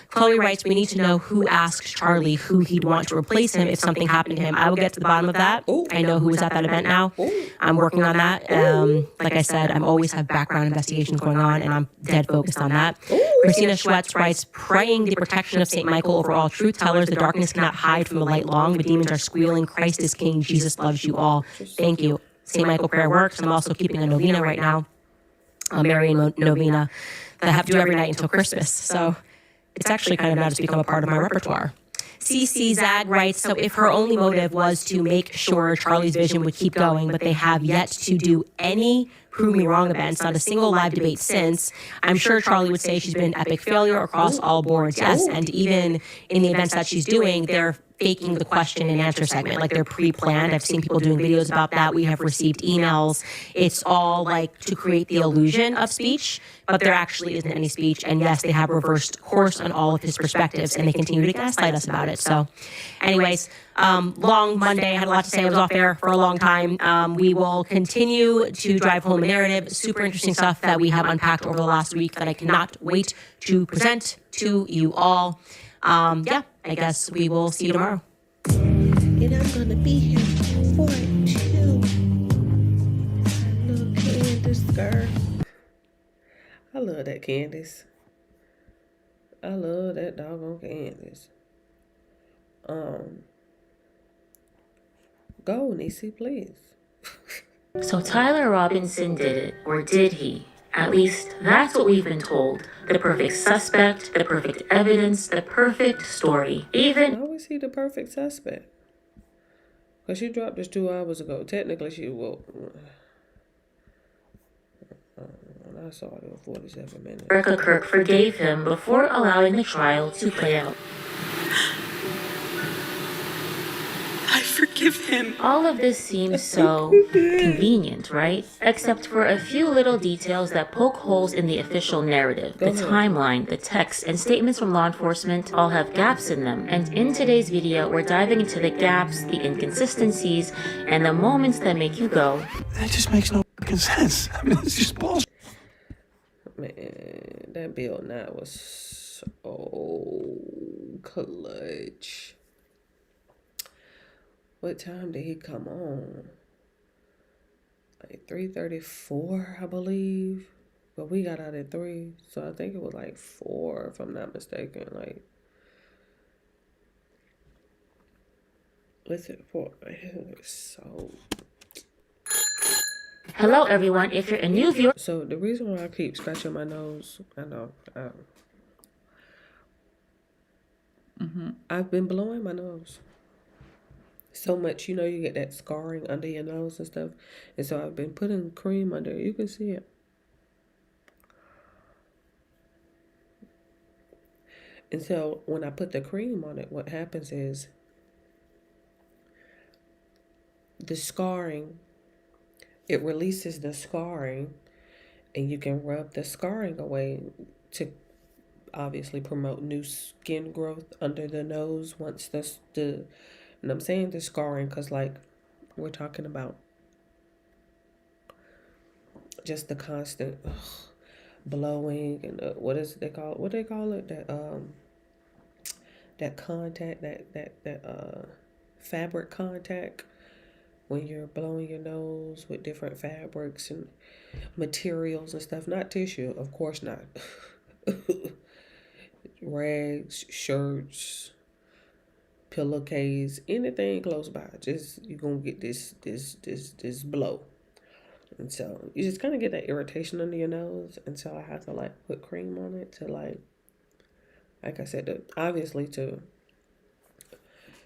Chloe writes, we need to know who asked Charlie who he'd want to replace him if something happened to him. I will get to the bottom of that. I know who was at that event now. I'm working on that. Like I said, I always have background investigations going on, and I'm dead focused on that. Christina Schwetz writes, praying the protection of St. Michael over all truth tellers. The darkness cannot hide from the light long. The demons are squealing. Christ is King. Jesus loves you all. Thank you. St. Michael prayer works. I'm also keeping a novena right now, a Marian novena that I have to do every night until Christmas. So it's actually kind of now just become a part of my repertoire. CC Zag writes, so if her only motive was to make sure Charlie's vision would keep going, but they have yet to do any prove me wrong events, not a single live debate since, I'm sure Charlie would say she's been an epic failure across all boards. Yes, and even in the events that she's doing, they're faking the question and answer segment, like they're pre-planned. I've seen people doing videos about that. We have received emails. It's all like to create the illusion of speech, but there actually isn't any speech. And yes, they have reversed course on all of his perspectives, and they continue to gaslight us about it. So anyways, long Monday. I had a lot to say. I was off air for a long time. We will continue to drive home a narrative. Super interesting stuff that we have unpacked over the last week that I cannot wait to present to you all. Yeah, I guess we will see you tomorrow. And I'm gonna be here for it too. I love Candace, girl. I love that Candace. I love that doggone Candace. Go, Niecy, please. So Tyler Robinson did it, or did he? At least that's what we've been told. The perfect suspect, the perfect evidence, the perfect story. Even... How is he the perfect suspect? Because she dropped this 2 hours ago. Technically, she will... I saw it in 47 minutes. Erica Kirk forgave him before allowing the trial to play out. I forgive him. All of this seems so convenient, right? Except for a few little details that poke holes in the official narrative. The timeline, the text, and statements from law enforcement all have gaps in them. And in today's video, we're diving into the gaps, the inconsistencies, and the moments that make you go, that just makes no fucking sense. I mean, it's just bullshit. Man, that Bill Nye was so clutch. What time did he come on? Like 3:34, I believe. But we got out at 3, so I think it was like 4, if I'm not mistaken. Like, listen, 4. It was so... Hello, everyone. If you're a new viewer... So the reason why I keep scratching my nose, I know, I've been blowing my nose so much, you get that scarring under your nose and stuff. And so I've been putting cream under it. You can see it. And so when I put the cream on it, what happens is the scarring, it releases the scarring, and you can rub the scarring away to obviously promote new skin growth under the nose once and I'm saying the scarring because, like, we're talking about just the constant blowing and what do they call it? That contact, that fabric contact when you're blowing your nose with different fabrics and materials and stuff. Not tissue, of course not. Rags, shirts, pillowcase, anything close by. Just you're gonna get this blow. And so you just kind of get that irritation under your nose. And so I have to put cream on it to like I said, obviously to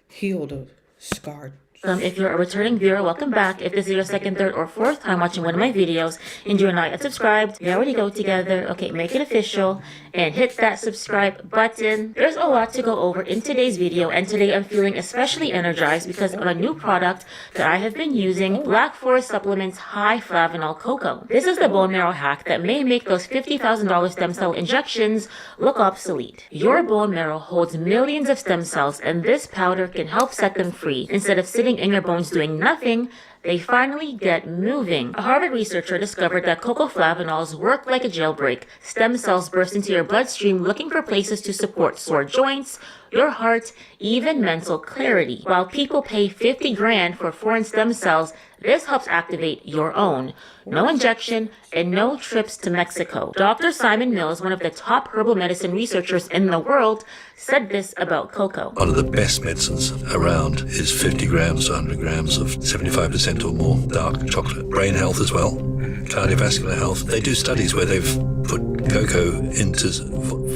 heal the scar. If you're a returning viewer, welcome back. If this is your second, third, or fourth time watching one of my videos and you're not yet subscribed, we already go together. Okay, make it official and hit that subscribe button. There's a lot to go over in today's video, and today I'm feeling especially energized because of a new product that I have been using, Black Forest Supplements High Flavanol Cocoa. This is the bone marrow hack that may make those $50,000 stem cell injections look obsolete. Your bone marrow holds millions of stem cells, and this powder can help set them free. Instead of sitting in your bones doing nothing, they finally get moving. A Harvard researcher discovered that cocoa flavanols work like a jailbreak. Stem cells burst into your bloodstream looking for places to support sore joints, your heart, even mental clarity. While people pay 50 grand for foreign stem cells, this helps activate your own. No injection and no trips to Mexico. Dr. Simon Mills, one of the top herbal medicine researchers in the world, said this about cocoa. One of the best medicines around is 50 grams to 100 grams of 75% or more dark chocolate. Brain health as well, cardiovascular health. They do studies where they've put cocoa into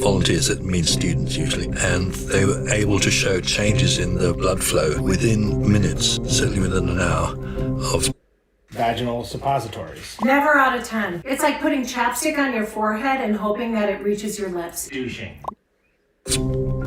volunteers, that means students usually, and they were able to show changes in the blood flow within minutes, certainly within an hour, of vaginal suppositories. Never out of 10. It's like putting chapstick on your forehead and hoping that it reaches your lips. Douching.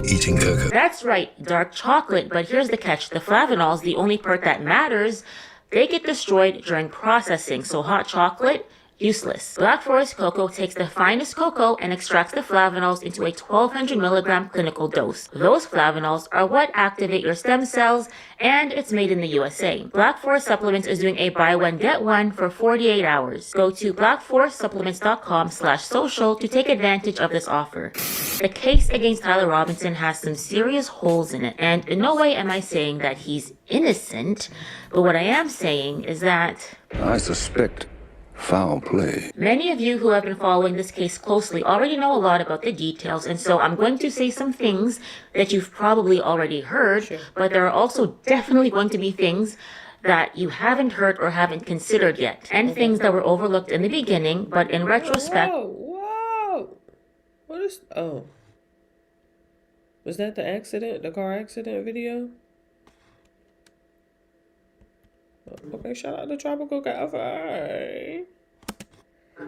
Eating cocoa. That's right, dark chocolate, but here's the catch. The flavanols, the only part that matters, they get destroyed during processing, so hot chocolate, useless. Black Forest Cocoa takes the finest cocoa and extracts the flavanols into a 1200 milligram clinical dose. Those flavanols are what activate your stem cells, and it's made in the USA. Black Forest Supplements is doing a buy one get one for 48 hours. Go to blackforestsupplements.com/social to take advantage of this offer. The case against Tyler Robinson has some serious holes in it, and in no way am I saying that he's innocent, but what I am saying is that I suspect foul play. Many of you who have been following this case closely already know a lot about the details, and so I'm going to say some things that you've probably already heard, but there are also definitely going to be things that you haven't heard or haven't considered yet, and things that were overlooked in the beginning, but in retrospect... Whoa! What is... Oh. Was that the accident? The car accident video? Okay, shout out to Tropical Cafe.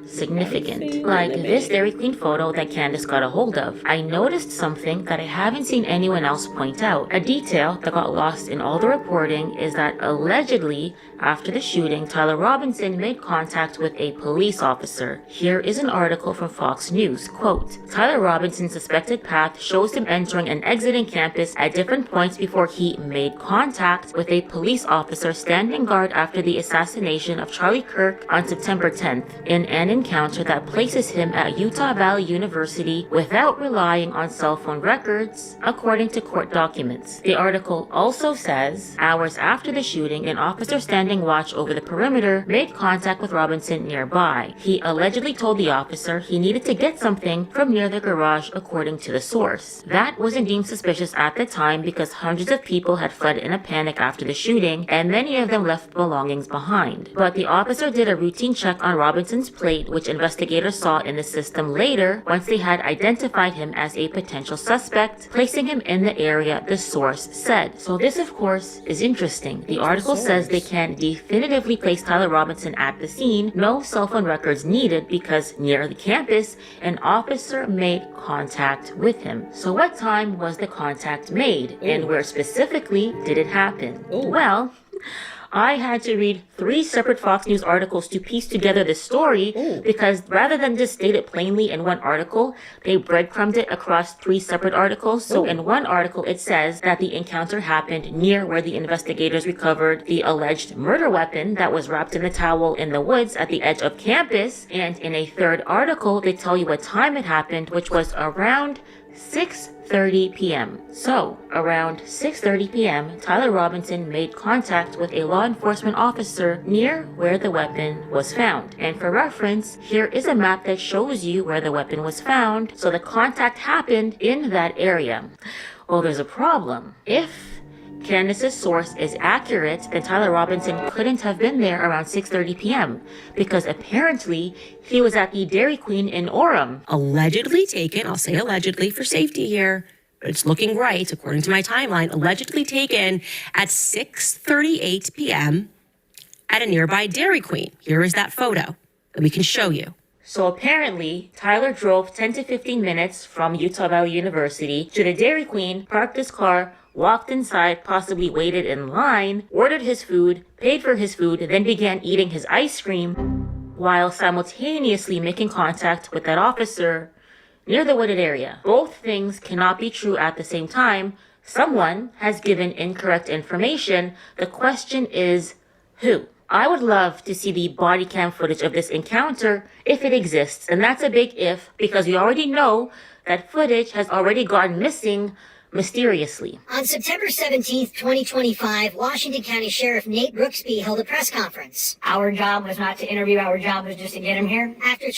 Significant, like this Dairy Queen photo that Candace got a hold of. I noticed something that I haven't seen anyone else point out. A detail that got lost in all the reporting is that allegedly, after the shooting, Tyler Robinson made contact with a police officer. Here is an article from Fox News. Quote, Tyler Robinson's suspected path shows him entering and exiting campus at different points before he made contact with a police officer standing guard after the assassination of Charlie Kirk on September 10th. In an encounter that places him at Utah Valley University without relying on cell phone records, according to court documents. The article also says, hours after the shooting, an officer standing watch over the perimeter made contact with Robinson nearby. He allegedly told the officer he needed to get something from near the garage, according to the source. That wasn't deemed suspicious at the time because hundreds of people had fled in a panic after the shooting, and many of them left belongings behind. But the officer did a routine check on Robinson's plate, which investigators saw in the system later once they had identified him as a potential suspect, placing him in the area, the source said. So this, of course, is interesting. The article says they can definitively place Tyler Robinson at the scene, no cell phone records needed because near the campus, an officer made contact with him. So what time was the contact made, and where specifically did it happen? Well, I had to read 3 separate Fox News articles to piece together this story because rather than just state it plainly in one article, they breadcrumbed it across 3 separate articles. So in one article, it says that the encounter happened near where the investigators recovered the alleged murder weapon that was wrapped in a towel in the woods at the edge of campus. And in a third article, they tell you what time it happened, which was around 6:30 p.m. So, around 6:30 p.m., Tyler Robinson made contact with a law enforcement officer near where the weapon was found. And for reference, here is a map that shows you where the weapon was found, so the contact happened in that area. Well, there's a problem. If Candace's source is accurate, then Tyler Robinson couldn't have been there around 6:30 p.m. because apparently he was at the Dairy Queen in Orem. Allegedly taken, I'll say allegedly for safety here, but it's looking right according to my timeline, allegedly taken at 6:38 p.m. at a nearby Dairy Queen. Here is that photo that we can show you. So apparently, Tyler drove 10 to 15 minutes from Utah Valley University to the Dairy Queen, parked his car, walked inside, possibly waited in line, ordered his food, paid for his food, then began eating his ice cream while simultaneously making contact with that officer near the wooded area. Both things cannot be true at the same time. Someone has given incorrect information. The question is, who? I would love to see the body cam footage of this encounter if it exists. And that's a big if, because we already know that footage has already gone missing mysteriously. On September 17th, 2025, Washington County Sheriff Nate Brooksby held a press conference. Our job was not to interview, our job was just to get him here.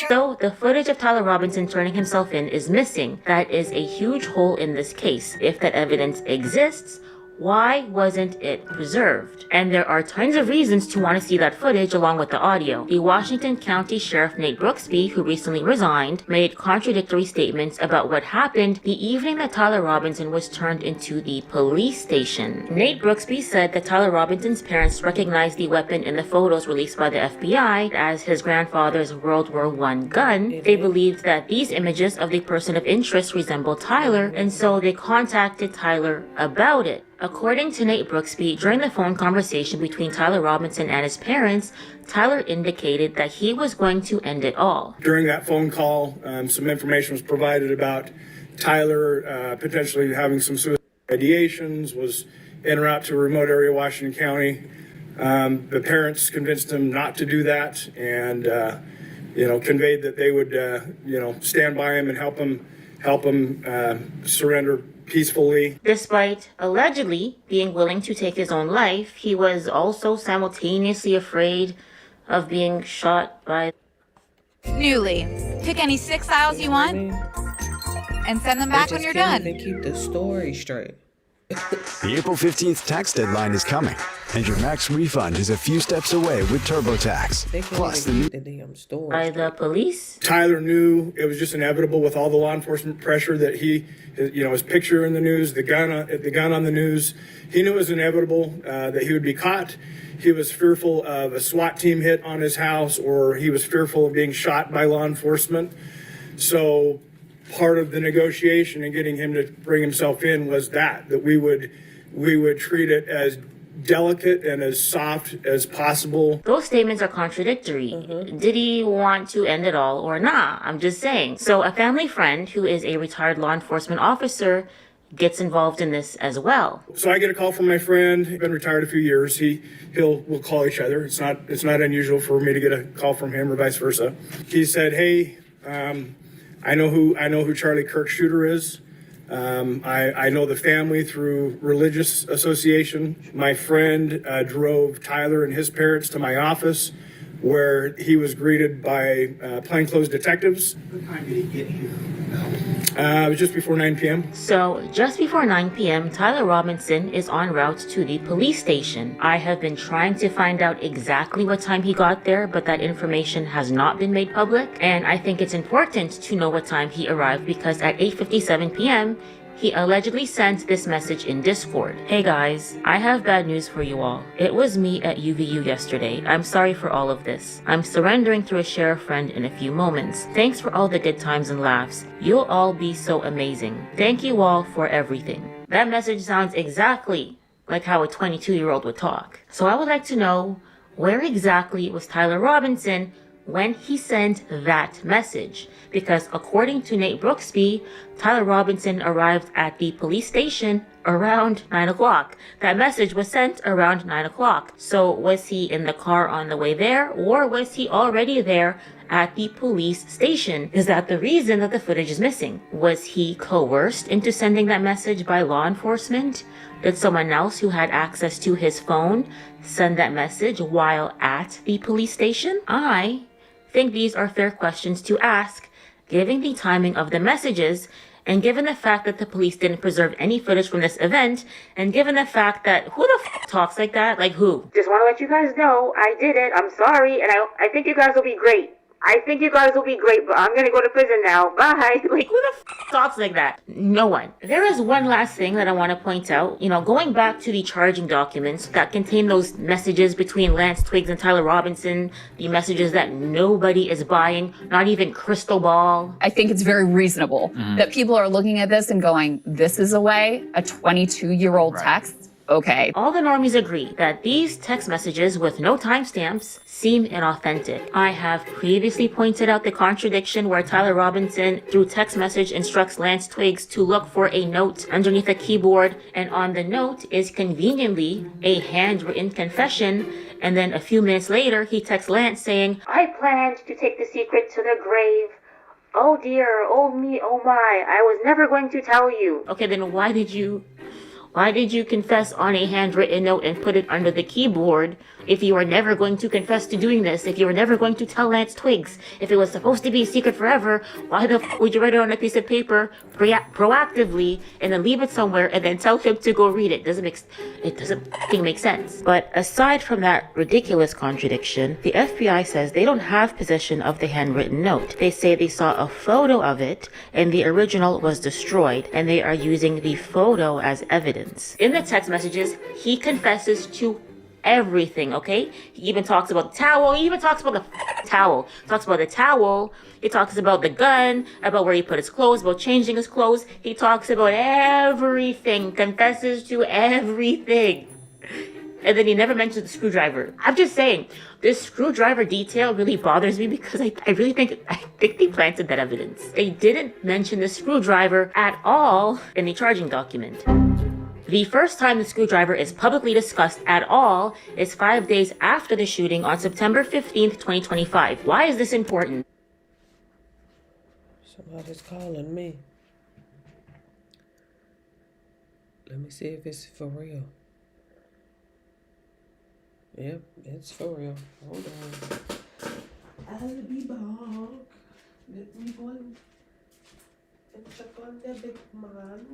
So the footage of Tyler Robinson turning himself in is missing. That is a huge hole in this case. If that evidence exists, why wasn't it preserved? And there are tons of reasons to want to see that footage along with the audio. The Washington County Sheriff Nate Brooksby, who recently resigned, made contradictory statements about what happened the evening that Tyler Robinson was turned into the police station. Nate Brooksby said that Tyler Robinson's parents recognized the weapon in the photos released by the FBI as his grandfather's World War I gun. They believed that these images of the person of interest resembled Tyler, and so they contacted Tyler about it. According to Nate Brooksby, during the phone conversation between Tyler Robinson and his parents, Tyler indicated that he was going to end it all. During that phone call, some information was provided about Tyler potentially having some suicide ideations, was en route to a remote area of Washington County. The parents convinced him not to do that and, conveyed that they would, stand by him and help him surrender peacefully. Despite allegedly being willing to take his own life, he was also simultaneously afraid of being shot by... Newly. Pick any 6 aisles you want and send them back when you're done. They keep the story straight. The April 15th tax deadline is coming, and your max refund is a few steps away with TurboTax. Plus, the damn story. By the police? Tyler knew it was just inevitable with all the law enforcement pressure that his picture in the news, the gun on the news. He knew it was inevitable that he would be caught. He was fearful of a SWAT team hit on his house, or he was fearful of being shot by law enforcement. So part of the negotiation and getting him to bring himself in was that we would treat it as delicate and as soft as possible. Those statements are contradictory. Did he want to end it all or not? I'm just saying. So a family friend who is a retired law enforcement officer gets involved in this as well. So I get a call from my friend. He's been retired a few years. We'll call each other. It's not unusual for me to get a call from him or vice versa. He said, "Hey, I know who Charlie Kirk Shooter is. I know the family through religious association. My friend drove Tyler and his parents to my office, where he was greeted by plainclothes detectives." What time did he get here? It was just before 9 p.m. So, just before 9 p.m., Tyler Robinson is en route to the police station. I have been trying to find out exactly what time he got there, but that information has not been made public. And I think it's important to know what time he arrived, because at 8:57 p.m., he allegedly sent this message in Discord. "Hey guys, I have bad news for you all. It was me at UVU yesterday. I'm sorry for all of this. I'm surrendering through a sheriff friend in a few moments. Thanks for all the good times and laughs. You'll all be so amazing. Thank you all for everything." That message sounds exactly like how a 22-year-old would talk. So I would like to know, where exactly was Tyler Robinson when he sent that message? Because according to Nate Brooksby, Tyler Robinson arrived at the police station around 9 o'clock. That message was sent around 9 o'clock. So was he in the car on the way there, or was he already there at the police station? Is that the reason that the footage is missing? Was he coerced into sending that message by law enforcement? Did someone else who had access to his phone send that message while at the police station? I think these are fair questions to ask, given the timing of the messages, and given the fact that the police didn't preserve any footage from this event, and given the fact that who the talks like that? Like who? Just want to let you guys know, I did it, I'm sorry, and I think you guys will be great. I think you guys will be great, but I'm gonna go to prison now. Bye. Like, who the talks like that? No one. There is one last thing that I want to point out. Going back to the charging documents that contain those messages between Lance Twiggs and Tyler Robinson, the messages that nobody is buying, not even Crystal Ball. I think it's very reasonable that people are looking at this and going, this is a way a 22-year-old text Okay. All the normies agree that these text messages with no timestamps seem inauthentic. I have previously pointed out the contradiction where Tyler Robinson, through text message, instructs Lance Twiggs to look for a note underneath a keyboard, and on the note is conveniently a handwritten confession, and then a few minutes later, he texts Lance saying, "I planned to take the secret to the grave. Oh dear, oh me, oh my, I was never going to tell you." Okay, then why did you confess on a handwritten note and put it under the keyboard if you were never going to confess to doing this? If you were never going to tell Lance Twiggs? If it was supposed to be a secret forever, why the would you write it on a piece of paper proactively and then leave it somewhere and then tell him to go read it? It doesn't make sense. But aside from that ridiculous contradiction, the FBI says they don't have possession of the handwritten note. They say they saw a photo of it and the original was destroyed, and they are using the photo as evidence. In the text messages, he confesses to everything, okay? He even talks about the towel. He even talks about the towel. Talks about the towel. He talks about the gun, about where he put his clothes, about changing his clothes. He talks about everything, confesses to everything. And then he never mentions the screwdriver. I'm just saying, this screwdriver detail really bothers me because I think they planted that evidence. They didn't mention the screwdriver at all in the charging document. The first time the screwdriver is publicly discussed at all is 5 days after the shooting on September 15th, 2025. Why is this important? Somebody's calling me. Let me see if it's for real. Yep, it's for real. Hold on. I'll be back. Let me go and check on the big man.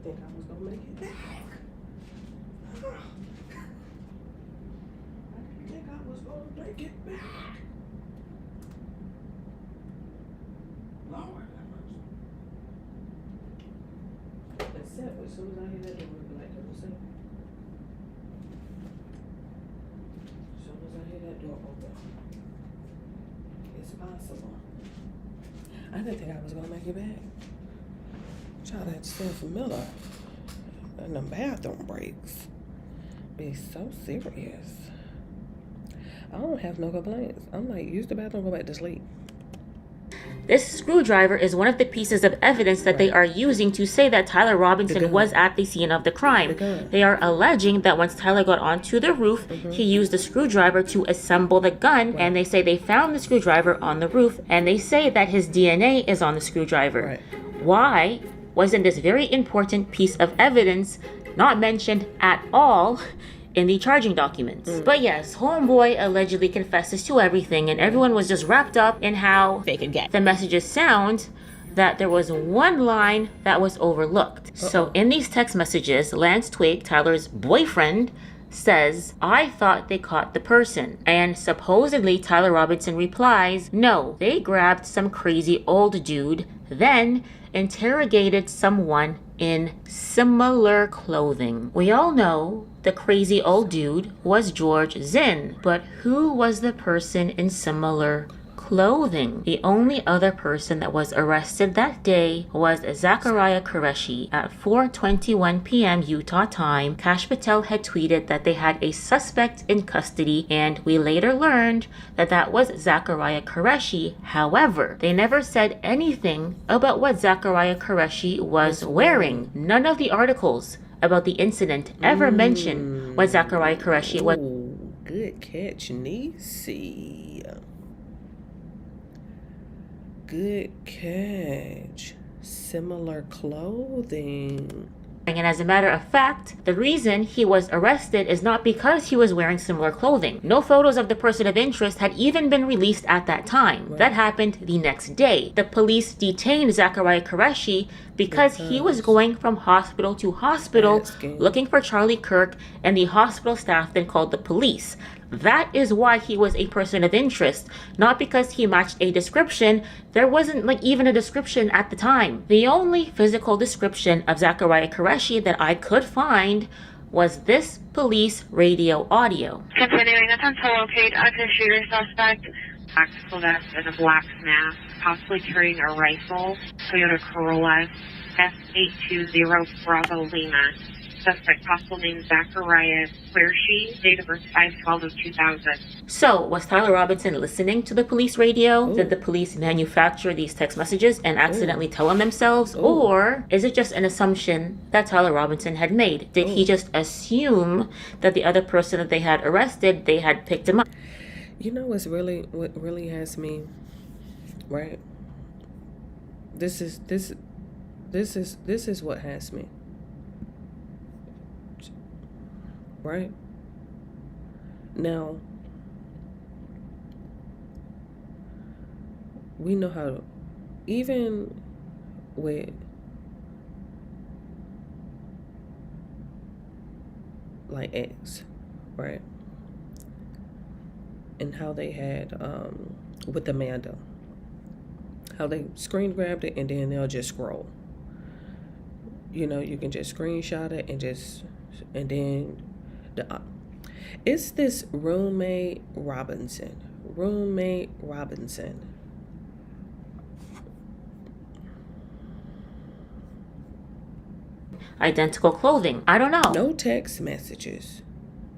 think I was gonna make it back. I didn't think I was gonna make it back. Lord have mercy. Except as soon as I hear that door, I'll be like, don't say. As soon as I hear that door open, it's possible. I didn't think I was gonna make it back. Child, that stuff Miller and the bathroom breaks be so serious. I don't have no complaints. I'm like, use the bathroom, go back to sleep. This screwdriver is one of the pieces of evidence that they are using to say that Tyler Robinson was at the scene of the crime. They are alleging that once Tyler got onto the roof, he used the screwdriver to assemble the gun, and they say they found the screwdriver on the roof, and they say that his DNA is on the screwdriver. Why wasn't this very important piece of evidence not mentioned at all in the charging documents? But yes, homeboy allegedly confesses to everything, and everyone was just wrapped up in how they could get the messages sound, that there was one line that was overlooked. So in these text messages, Lance Twigg, Tyler's boyfriend, says, "I thought they caught the person." And supposedly Tyler Robinson replies, "No, they grabbed some crazy old dude, then interrogated someone in similar clothing." We all know the crazy old dude was George Zinn, but who was the person in similar clothing? The only other person that was arrested that day was Zachariah Qureshi. At 4:21 p.m. Utah time, Kash Patel had tweeted that they had a suspect in custody, and we later learned that that was Zachariah Qureshi. However, they never said anything about what Zachariah Qureshi was wearing. None of the articles about the incident ever mention what Zachariah Qureshi was. Good catch, Niecy. Good catch. Similar clothing. And as a matter of fact, the reason he was arrested is not because he was wearing similar clothing. No photos of the person of interest had even been released at that time. That happened the next day. The police detained Zachariah Qureshi because he was going from hospital to hospital looking for Charlie Kirk, and the hospital staff then called the police. That is why he was a person of interest, not because he matched a description. There wasn't even a description at the time. The only physical description of Zachariah Qureshi that I could find was this police radio audio. Continuing attempt to locate active shooter suspect. Black vest and a black mask, possibly carrying a rifle. Toyota Corolla S820 Bravo Lima. Suspect, possible name Zachariah Qureshi, date of birth 5/12/2000. So, was Tyler Robinson listening to the police radio? Did the police manufacture these text messages and accidentally tell them themselves? Or is it just an assumption that Tyler Robinson had made? Did he just assume that the other person that they had arrested, they had picked him up? You know what really has me, right? This is what has me. Right? Now, we know how to, even with like X, right? And how they had with Amanda, how they screen grabbed it and then they'll just scroll. You know, you can just screenshot it and then it's this Roommate Robinson. Identical clothing. I don't know. No text messages.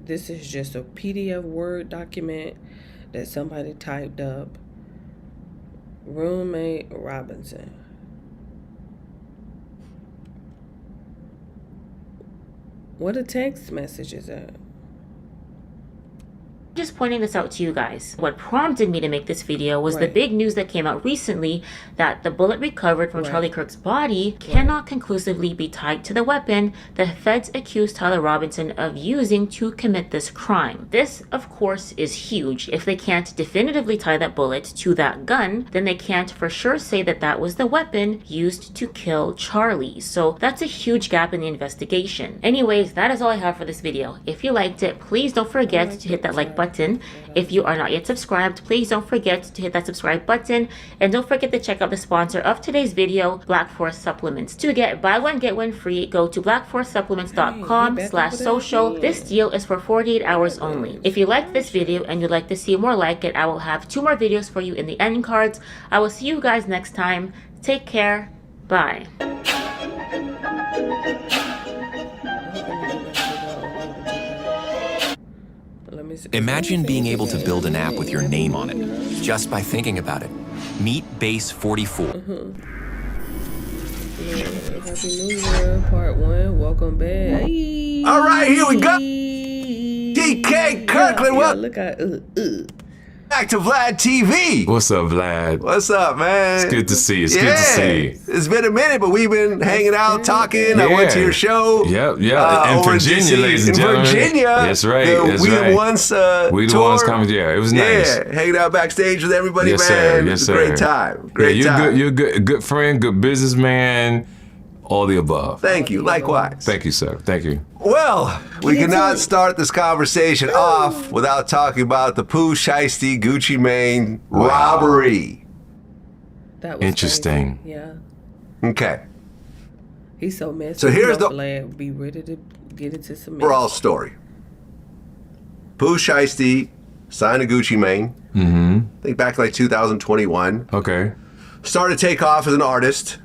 This is just a PDF Word document that somebody typed up. Roommate Robinson. What are text messages at? Just pointing this out to you guys. What prompted me to make this video was the big news that came out recently that the bullet recovered from Charlie Kirk's body cannot conclusively be tied to the weapon the feds accused Tyler Robinson of using to commit this crime. This, of course, is huge. If they can't definitively tie that bullet to that gun, then they can't for sure say that that was the weapon used to kill Charlie. So that's a huge gap in the investigation. Anyways, that is all I have for this video. If you liked it, please don't forget to hit that like button. If you are not yet subscribed, please don't forget to hit that subscribe button, and don't forget to check out the sponsor of today's video, Black Forest Supplements. To get buy one get one free, go to blackforestsupplements.com/social. This deal is for 48 hours only. If you liked this video and you'd like to see more like it, I will have 2 more videos for you in the end cards. I will see you guys next time. Take care. Bye. Imagine being able to build an app with your name on it, just by thinking about it. Meet Base 44. Happy New Year, part 1. Welcome back. Hey. All right, here we go. DK Kirkland, Look at back to Vlad TV. What's up, Vlad? What's up, man? It's good to see you. It's good to see you. It's been a minute, but we've been hanging out, talking. I went to your show. Yep. In Virginia, ladies and gentlemen. Virginia. That's right. We the Ones We the Ones coming. Yeah, it was nice. Yeah, hanging out backstage with everybody, yes, man. Sir. Yes, sir. Great time. Great time. You're a good friend, good businessman. All the above. Thank you. Likewise. Thank you, sir. Thank you. Well, we cannot start this conversation off without talking about the Pooh Shiesty Gucci Mane robbery. That was interesting. Crazy. Yeah. Okay. He's so messy. So here's the be ready to get into some overall story. Pooh Shiesty signed a Gucci Mane. Mm-hmm. I think back in like 2021. Okay. Started to take off as an artist.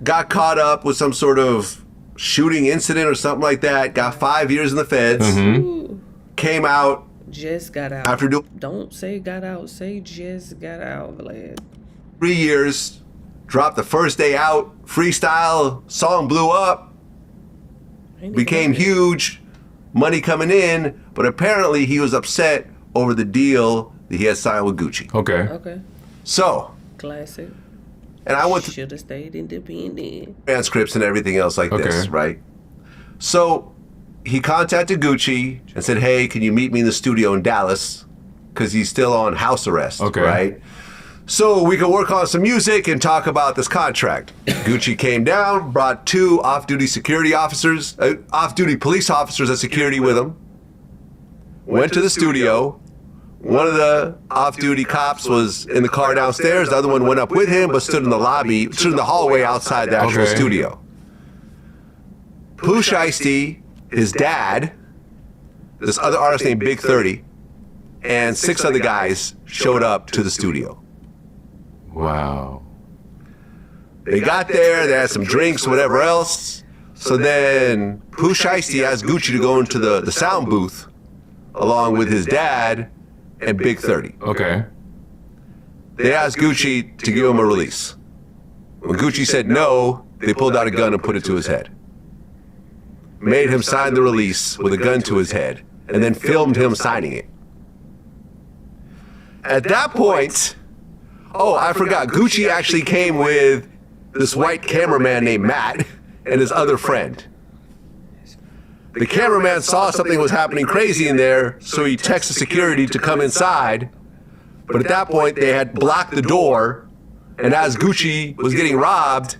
Got caught up with some sort of shooting incident or something like that. Got 5 years in the feds. Mm-hmm. Came out. Just got out. After Don't say got out. Say just got out, Vlad. 3 years. Dropped the first day out. Freestyle. Song blew up. Became huge. Money coming in. But apparently he was upset over the deal that he had signed with Gucci. Okay. So. Classic. And I went to should have stayed independent. Transcripts and everything else like this, right? So he contacted Gucci and said, "Hey, can you meet me in the studio in Dallas? Because he's still on house arrest, right? So we could work on some music and talk about this contract." Gucci came down, brought 2 off-duty security officers, off-duty police officers as security with him. Went to the studio. One of the off-duty cops was in the car downstairs. The other one went up with him, but stood in the lobby, stood in the hallway outside the actual studio. Pooh Shiesty, his dad, this other artist named Big 30, and 6 other guys showed up to the studio. Wow. They got there, they had some drinks, whatever else. So then Pooh Shiesty asked Gucci to go into the sound booth along with his dad and Big 30. Okay. They asked Gucci to give him a release. When Gucci said no, they pulled out a gun and put it to his head. Made him sign the release with a gun to his head, and then filmed him signing it. At that point, I forgot, Gucci actually came with this white cameraman named Matt and his other friend. The cameraman saw something was happening crazy in there, so he texted security to come inside. But at that point, they had blocked the door, and as Gucci was getting robbed,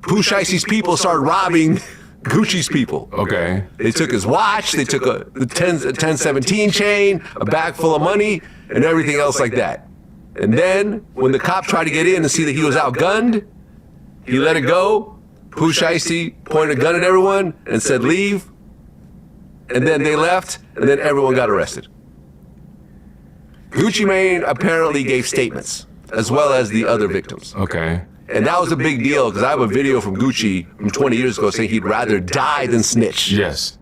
Pooh Shiesty's people started robbing Gucci's people. Okay. They took his watch, they took a 1017 chain, a bag full of money, and everything else like that. And then, when the cop tried to get in and see that he was outgunned, he let it go. Pooh Shiesty pointed a gun at everyone and said, "Leave." And then they left, and then everyone got arrested. Gucci Mane apparently gave statements, as well as the other victims. Okay. And that was a big deal, because I have a video from Gucci from 20 years ago saying he'd rather die than snitch. Yes.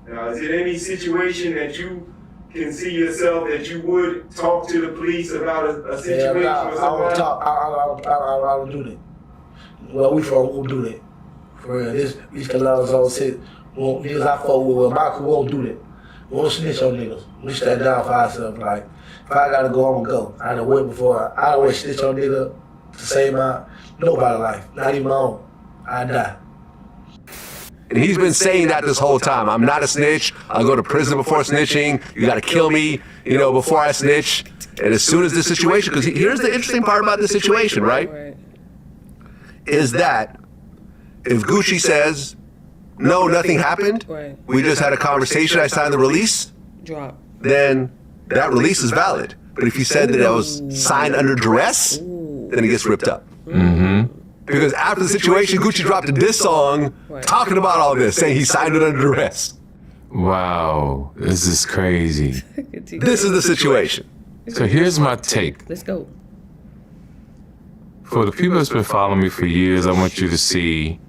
Now, is it any situation that you can see yourself that you would talk to the police about a situation or something? I won't talk. I don't do that. Well, we won't do that. For real, these Calanos all sit. Niggas I fuck with, my crew won't do that. We don't snitch on niggas. We stand down for ourselves. Like, if I gotta go, I'm gonna go. I done went before. I always snitch on nigga to save nobody's life, not even my own. I die. And he's been saying that this whole time. I'm not a snitch. I'll go to prison before snitching. You got to kill me, before I snitch. And as soon as this situation, because here's the interesting part about this situation, right? Is that if Gucci says, no, nothing happened, we just had a conversation, I signed the release, then that release is valid. But if he said that it was signed under duress, then it gets ripped up. Because after the situation, Gucci dropped a diss song talking about all this, saying he signed it under duress. Wow, this is crazy. This is the situation. So here's my take. Let's go. For the people that's been following me for years, I want you to see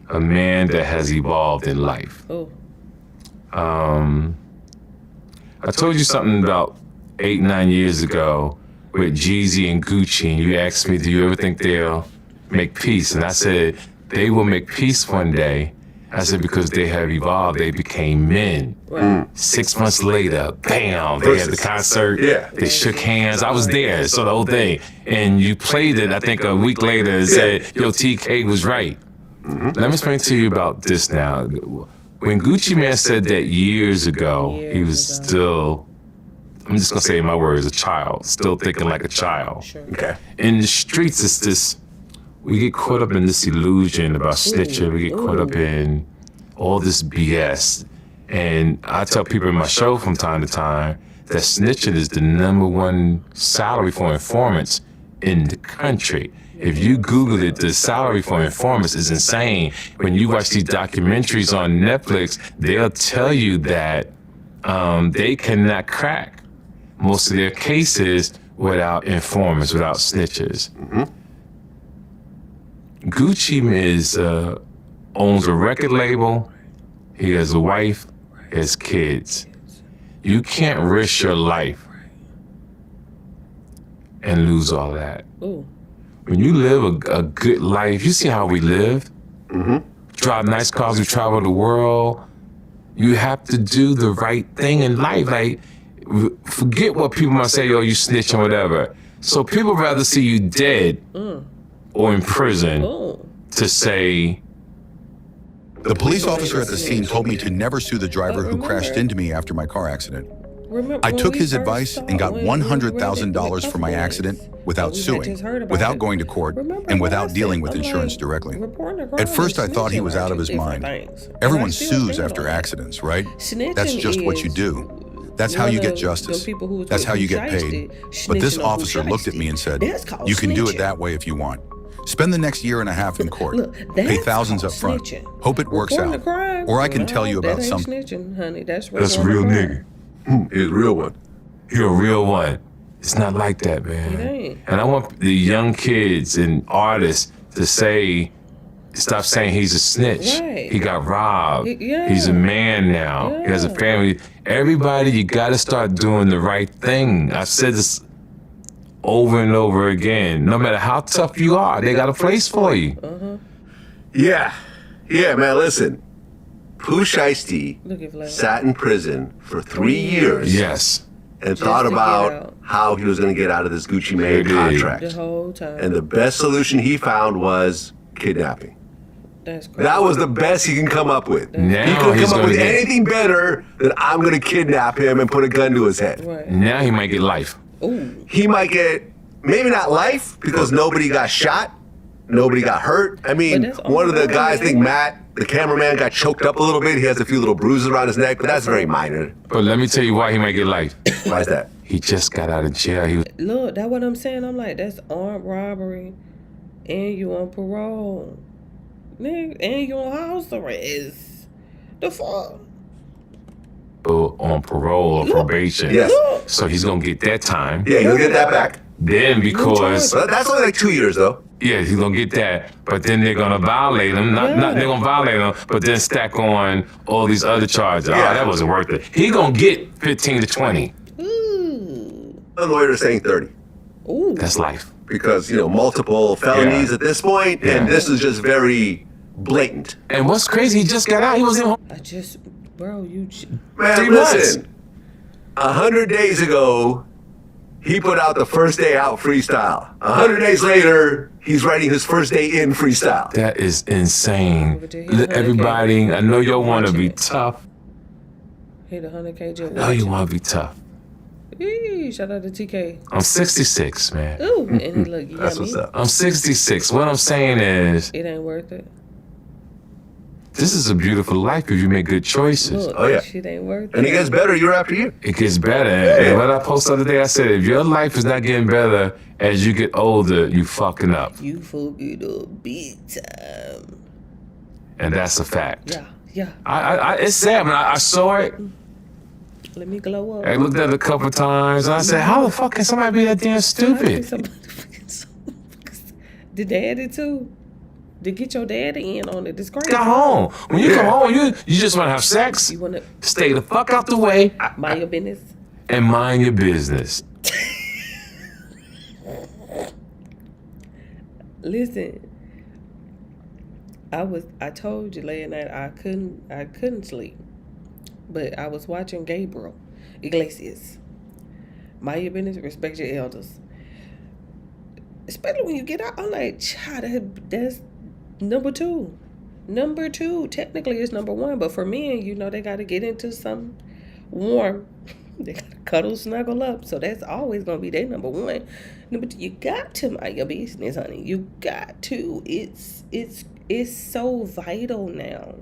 a man that has evolved in life. I told you something about 8-9 years ago with Jeezy and Gucci, and you asked me, do you ever think they'll make peace? And I said, they will make peace one day. I said, because they have evolved, they became men. 6 months later, bam, they had the concert, they shook hands. I was there, so the whole thing. And you played it, I think a week later, and said, yo, TK was right. Let me explain to you about this now. When Gucci Mane said that years ago, he was still, I'm just gonna say in my words, a child, still thinking like a child. Okay. In the streets, it's this, we get caught up in this illusion about snitching. We get caught up in all this BS. And I tell people in my show from time to time that snitching is the #1 salary for informants in the country. If you Google it, the salary for informants is insane. When you watch these documentaries on Netflix, they'll tell you that they cannot crack most of their cases without informants, without snitches. Gucci owns a record label. He has a wife, has kids. You can't risk your life and lose all that. When you live a good life, you see how we live. Drive nice cars, we travel the world. You have to do the right thing in life. Like, forget what people might say, oh, you snitch or whatever. So people rather see you dead or in prison to say. The police officer at the scene told me to never sue the driver who crashed into me after my car accident. I took his advice and got $100,000 for my accident without suing, without going to court, and without dealing with insurance directly. At first, I thought he was out of his mind. Everyone sues after accidents, right? That's just what you do. That's how you get justice. That's how you get paid. But this officer looked at me and said, you can do it that way if you want. Spend the next 1.5 years in court. Pay thousands up front. Hope it works out. Or I can tell you about something. That's a real nigga. He's a real one. You're a real one. It's not like that, man. And I want the young kids and artists to stop saying he's a snitch. He got robbed. He's a man now. He has a family. Everybody, you gotta start doing the right thing. I've said this over and over again. No matter how tough you are, they got a place for you. Yeah, man, listen. Pooh Shiesty sat in prison for 3 years. Yes. And thought about how he was going to get out of this Gucci Mane contract. The whole time. And the best solution he found was kidnapping. That was the best he can come up with. Now he couldn't he's come up gonna with get- anything better than I'm going to kidnap him and put a gun to his head. Now he might get life. He might get, maybe not life, because nobody got shot. Nobody got hurt. I mean, one of the guys, I think Matt, the cameraman, got choked up a little bit. He has a few little bruises around his neck, but that's very minor. But let me tell you why he might get life. Why is that? He just got out of jail. He was Look, that's what I'm saying. I'm like, that's armed robbery, and you on parole, nigga, and you on house arrest. The fuck? on parole or probation. Yes. So he's gonna get that time. Yeah, he'll get that back. Then because Well, that's only like 2 years though. yeah, he's gonna get that. But then they're gonna violate him. Not they're gonna violate him, but then stack on all these other charges. Oh, that wasn't worth it. He gonna get 15 to 20. The lawyer is saying 30. That's life. Because, you know, multiple felonies at this point, and this is just very blatant. And what's crazy, he just got out. He was in home. Bro, you. Man, 3 listen. 100 days ago, he put out the First Day Out freestyle. 100 days later, he's writing his First Day In freestyle. That is insane. Everybody, I know y'all want to be tough. Hit 100K. I know you want to be tough. Eee, shout out to TK. I'm 66, man. Ooh, and look, you That's got what's me. up. I'm 66. What I'm saying is, It ain't worth it. this is a beautiful life if you make good choices. Look, Oh, yeah. that shit ain't worth it. And it gets better year after year. It gets better. And what I posted the other day, I said, if your life is not getting better as you get older, you fucking up. You fucking up big time. And that's a fact. Yeah. It's sad, man. I saw it. Let me glow up. I looked at it a couple of times, and I said, how the fuck can somebody be that damn stupid? The daddy too. To get your daddy in on it, it's crazy. Got home. When you come home, you just want to have sex. You wanna Stay the fuck out the way mind your business. and mind your business. Listen, I told you last night I couldn't sleep, but I was watching Gabriel Iglesias. Mind your business, respect your elders. Especially when you get out, I'm like, child, that's number two. Number two, technically it's number one, but for men, you know, they got to get into some warm. They got to cuddle, snuggle up. So that's always going to be their number one. Number two, you got to mind your business, honey. You got to. It's so vital now.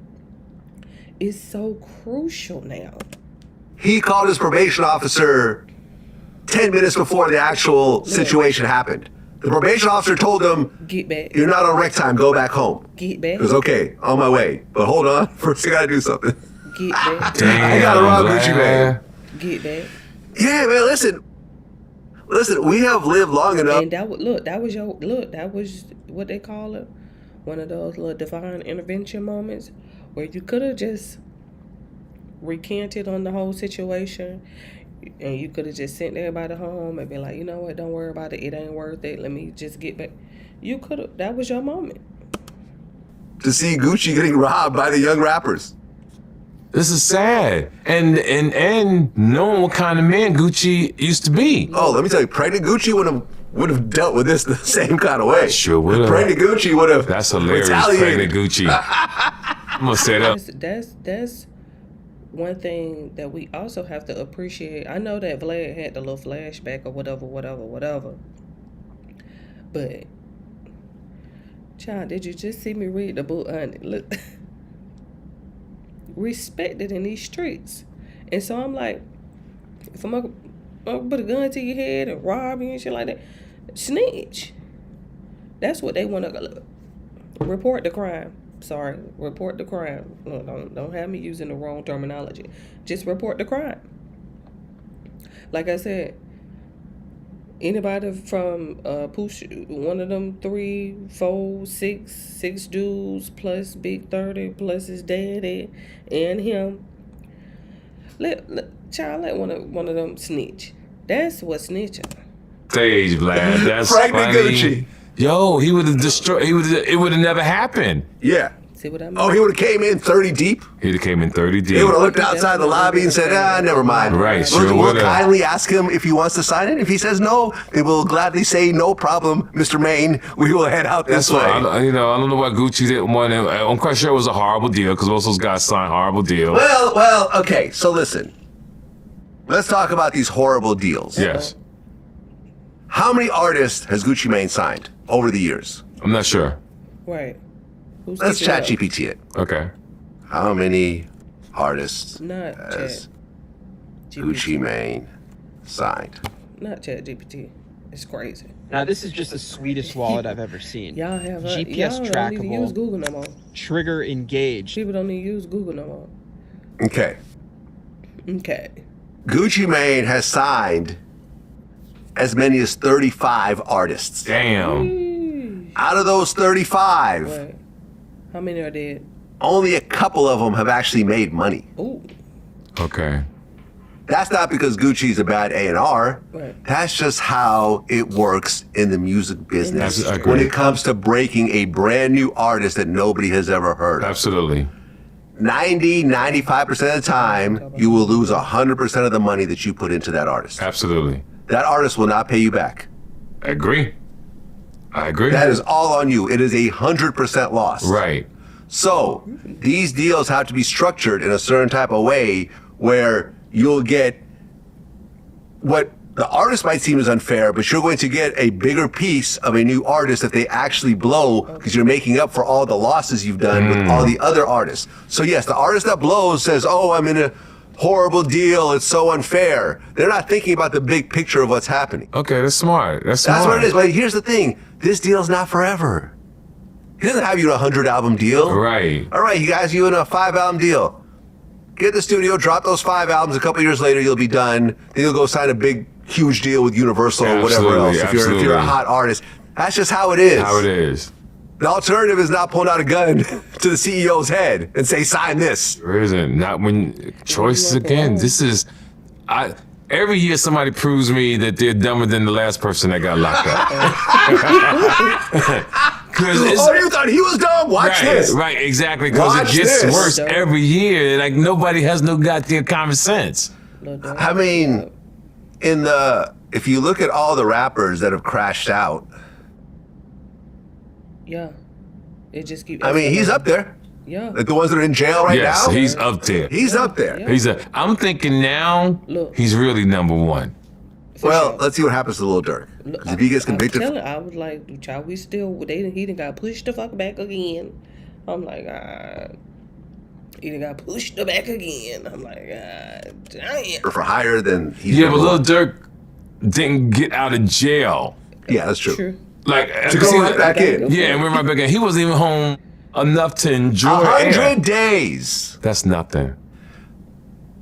It's so crucial now. He called his probation officer 10 minutes before the actual situation happened. The probation officer told him, get back. You're not on rec time, go back home. Get back. He goes, okay, on my way. But hold on, first I gotta do something. Get back. Damn, I gotta rob Gucci man. Get back. Yeah, man, listen, we have lived long enough. And that was what they call it. One of those little divine intervention moments where you could have just recanted on the whole situation. And you could have just sent everybody home and been like, you know what, don't worry about it. It ain't worth it. Let me just get back. You could have. That was your moment. To see Gucci getting robbed by the young rappers. This is sad. And knowing what kind of man Gucci used to be. Oh, let me tell you, pregnant Gucci would have dealt with this the same kind of way. Sure would have. Pregnant Gucci would have. That's hilarious, retaliated. pregnant Gucci. I'm gonna say that. That's one thing that we also have to appreciate. I know that Vlad had the little flashback or whatever. But, child, did you just see me read the book, honey? Look, respected in these streets. And so I'm like, if I'm gonna put a gun to your head and rob you and shit like that, snitch. That's what they want to report the crime. Sorry, report the crime. No, don't have me using the wrong terminology. Just report the crime. Like I said, anybody from one of them 3, 4, 6 dudes plus Big 30 plus his daddy and him. Let one of them snitch. That's what snitching. Stage, Vlad. That's Pregnant funny. Gucci. Yo, he would have destroyed. It would have never happened. Yeah. See what I mean? Oh, he would have came in 30 deep. He'd have came in 30 deep. He would have looked outside the lobby and said, never mind. Right, sure We'll would've. kindly ask him if he wants to sign it. If he says no, they will gladly say, no problem, Mr. Maine. We will head out this way. I don't know why Gucci didn't want him. I'm quite sure it was a horrible deal because most of those guys signed horrible deals. Well, okay, so listen. Let's talk about these horrible deals. Yes. How many artists has Gucci Mane signed over the years? I'm not sure. Right. Who's Let's keeping chat up? GPT it. Okay. How many artists Not has Chat Gucci Mane signed? Not Chat GPT. It's crazy. Now, this is just the sweetest wallet I've ever seen. Y'all have GPS y'all don't even use trackable, Google no more. trigger engaged. People don't even use Google no more. Okay. Okay. Gucci Mane has signed as many as 35 artists. Damn. Out of those 35, Wait. How many are dead? only a couple of them have actually made money. Ooh. Okay. That's not because Gucci's a bad A&R. Right. That's just how it works in the music business Absolutely. when it comes to breaking a brand new artist that nobody has ever heard of. Absolutely. 95% of the time, you will lose 100% of the money that you put into that artist. Absolutely. That artist will not pay you back. I agree. That is all on you. It is 100% loss. Right. So these deals have to be structured in a certain type of way where you'll get what the artist might seem as unfair, but you're going to get a bigger piece of a new artist that they actually blow because you're making up for all the losses you've done with all the other artists. So yes, the artist that blows says, oh, I'm in a horrible deal, it's so unfair. They're not thinking about the big picture of what's happening. Okay, that's smart. That's what it is. But here's the thing, this deal's not forever. He doesn't have you in a 100-album deal. Right. All right, you guys, you in a 5-album deal. Get the studio, drop those 5 albums. A couple years later, you'll be done. Then you'll go sign a big, huge deal with Universal or whatever else. If you're a hot artist, that's just how it is. How it is. The alternative is not pulling out a gun to the CEO's head and say, sign this. There isn't. Not when choices again. This is, every year somebody proves me that they're dumber than the last person that got locked up. Oh, you thought he was dumb? Watch this. Right, exactly. Because it gets worse every year. Like nobody has no goddamn common sense. I mean, if you look at all the rappers that have crashed out, yeah, it just keeps. I mean, he's up there. Yeah. Like the ones that are in jail right now? Yes, he's up there. He's up there. Yeah. I'm thinking now he's really number one. Well, let's see what happens to Lil Durk. Because if he gets convicted, I was like, child, he done got pushed the fuck back again. I'm like, he done got pushed the back again. I'm like, damn. or for higher than he's Yeah, but Lil Durk didn't get out of jail. Yeah, that's true. Like To go right back in. Yeah, and we're right back in. He wasn't even home enough to enjoy 100 days. That's nothing.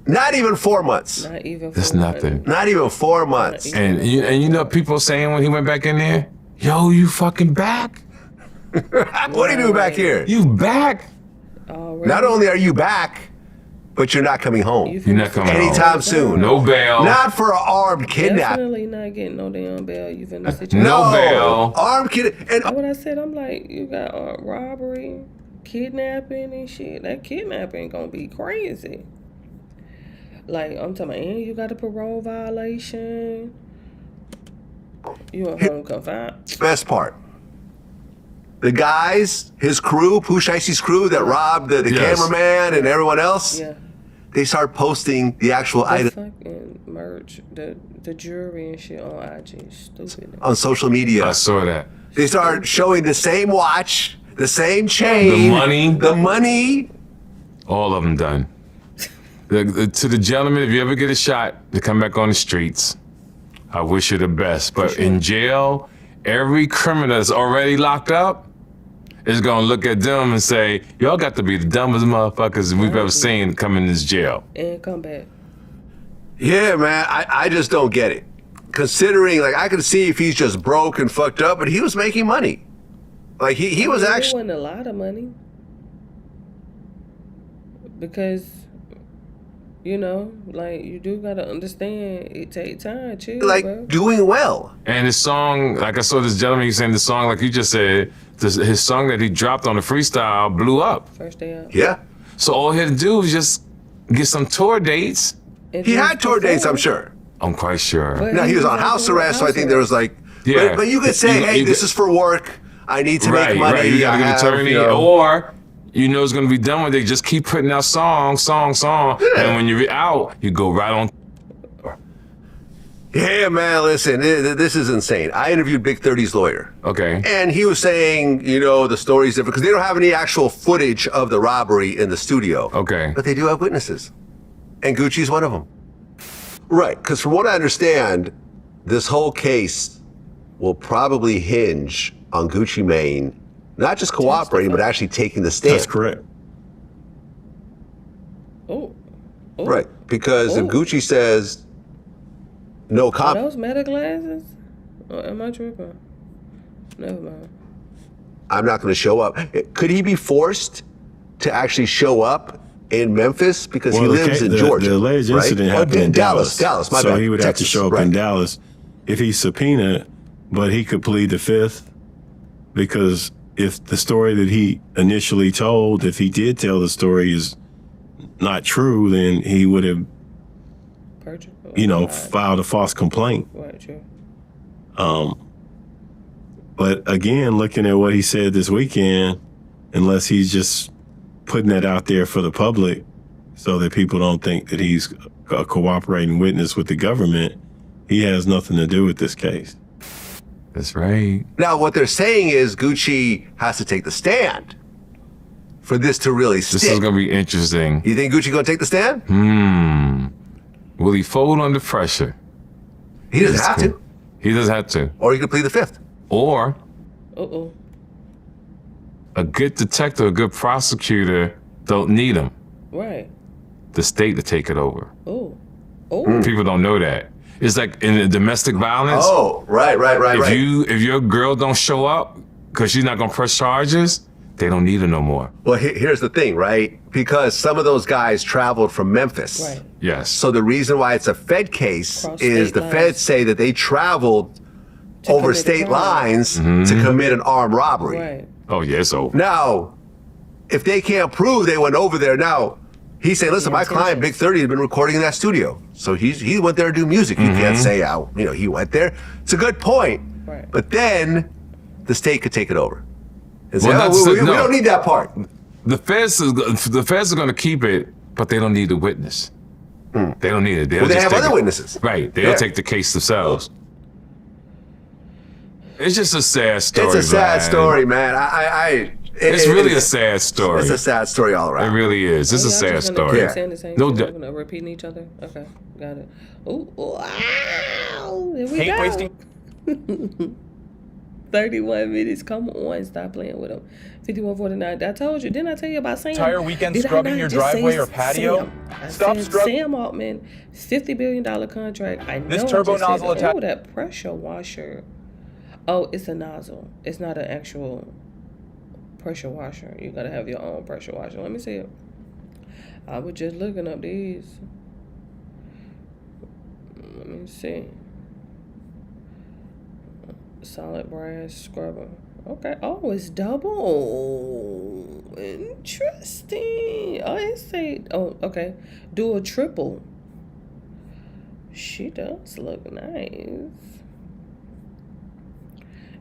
Not even 4 months. Not even. That's nothing. Not even 4 months. And you know people saying when he went back in there, yo, you fucking back? What are you doing back here? You back? Not only are you back, but you're not coming home. You're not coming home. Anytime soon. No bail. Not for an armed kidnapping. Definitely not getting no damn bail. You finna sit No bail. Armed kidnapping. That's what I said. I'm like, you got robbery, kidnapping and shit. That kidnapping gonna be crazy. Like, I'm talking about, and you got a parole violation. You a home confined. Best part. The guys, his crew, Pooh Shicey's crew that robbed the cameraman and everyone else, they start posting the actual item fucking merch, the jewelry and shit on IG. Stupid. on social media. I saw that. They start showing the same watch, the same chain, the money. All of them done. To the gentleman, if you ever get a shot to come back on the streets, I wish you the best. But in jail, every criminal that's already locked up is gonna look at them and say, y'all got to be the dumbest motherfuckers we've ever seen come in this jail. And come back. Yeah, man, I just don't get it. Considering, like, I can see if he's just broke and fucked up, but he was making money. Like, he was actually... It wasn't a lot of money. Because... You know, like, you do gotta understand, it take time, chill, bro. Doing well. And his song, like I saw this gentleman, he saying the song, like you just said, his song that he dropped on the freestyle blew up. First day out. Yeah. So all he had to do was just get some tour dates. He had tour dates, I'm sure. I'm quite sure. No, he was on house arrest, so I think there was like... Yeah. But you could say, hey, this is for work. I need to make money. Right, you gotta get an attorney, or... You know it's gonna be done when they just keep putting out song, and when you're out, you go right on. Yeah, man, listen, this is insane. I interviewed Big 30's lawyer. Okay. And he was saying, you know, the story's different because they don't have any actual footage of the robbery in the studio. Okay. But they do have witnesses. And Gucci's one of them. Right, because from what I understand, this whole case will probably hinge on Gucci Mane not just cooperating, but actually taking the stand. That's correct. Right, because if Gucci says no Are those meta glasses? Or am I tripping? Never mind. I'm not going to show up. Could he be forced to actually show up in Memphis because he lives in Georgia? The alleged right? incident happened in Dallas. Dallas, my so bad. he would Texas, have to show up in Dallas if he's subpoenaed, but he could plead the fifth because if the story that he initially told, if he did tell the story, is not true, then he would have, filed a false complaint. Right, true. But again, looking at what he said this weekend, unless he's just putting that out there for the public so that people don't think that he's a cooperating witness with the government, he has nothing to do with this case. That's right. Now, what they're saying is Gucci has to take the stand for this to really stick. This is going to be interesting. You think Gucci going to take the stand? Will he fold under pressure? He doesn't have to. He doesn't have to. Or he could plead the fifth. Or a good detective, a good prosecutor don't need him. Right. The state to take it over. Oh. People don't know that. It's like in domestic violence. Oh, right. If your girl don't show up because she's not gonna press charges, they don't need her no more. Well, here's the thing, right? Because some of those guys traveled from Memphis. Right. Yes. So the reason why it's a Fed case Cross is state the lines. feds say that they traveled over commit a state crime. lines to commit an armed robbery. Right. Oh, yeah, it's over. Now, if they can't prove they went over there, now he's saying, listen, my client, Big 30, has been recording in that studio. So he went there to do music. You can't say how, he went there. It's a good point. Right. But then the state could take it over. And say, Well, we don't need that part. The feds are going to keep it, but they don't need the witness. They don't need it. Well, they just have take other it. witnesses. Right. They'll take the case themselves. It's just a sad story. It's a sad man. story, man. It's really a sad story. It's a sad story all around. It really is. It's a Y'all sad just gonna story. keep saying the same No thing? doubt. We're gonna repeating each other. Okay, got it. Ooh, wow! Here we Hate go. wasting. 31 minutes. Come on, stop playing with them. 51:49. I told you. Didn't I tell you about Sam? Entire weekend Did I scrubbing not your just say driveway or patio? Sam? I Stop said scrubbing. Sam Altman, $50 billion contract. I know. This I turbo just said nozzle it. attack- Oh, that pressure washer. Oh, it's a nozzle. It's not an actual pressure washer. You gotta have your own pressure washer. Let me see it. I was just looking up these. Let me see. Solid brass scrubber. Okay. Oh, it's double. Interesting. Oh, it say. Oh, okay. Do a triple. She does look nice.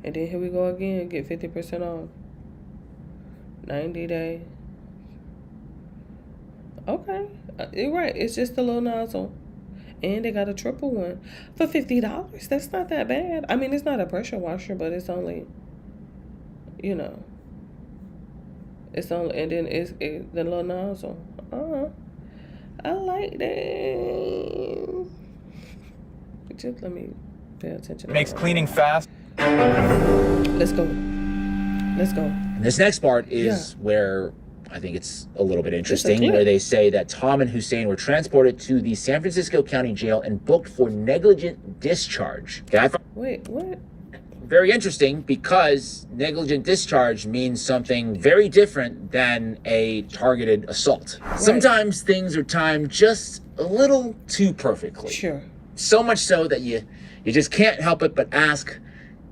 And then here we go again. Get 50% off. 90 day. Okay. You're right. It's just a little nozzle. And they got a triple one for $50. That's not that bad. I mean, it's not a pressure washer, but it's only, it's only, and then it's the little nozzle. I like that. Just let me pay attention. Makes cleaning fast. Let's go. And this next part is where I think it's a little bit interesting, clip. where they say that Tom and Hussein were transported to the San Francisco County Jail and booked for negligent discharge. Okay, I found Wait, what? very interesting because negligent discharge means something very different than a targeted assault. Sometimes things are timed just a little too perfectly. Sure. So much so that you just can't help it but ask,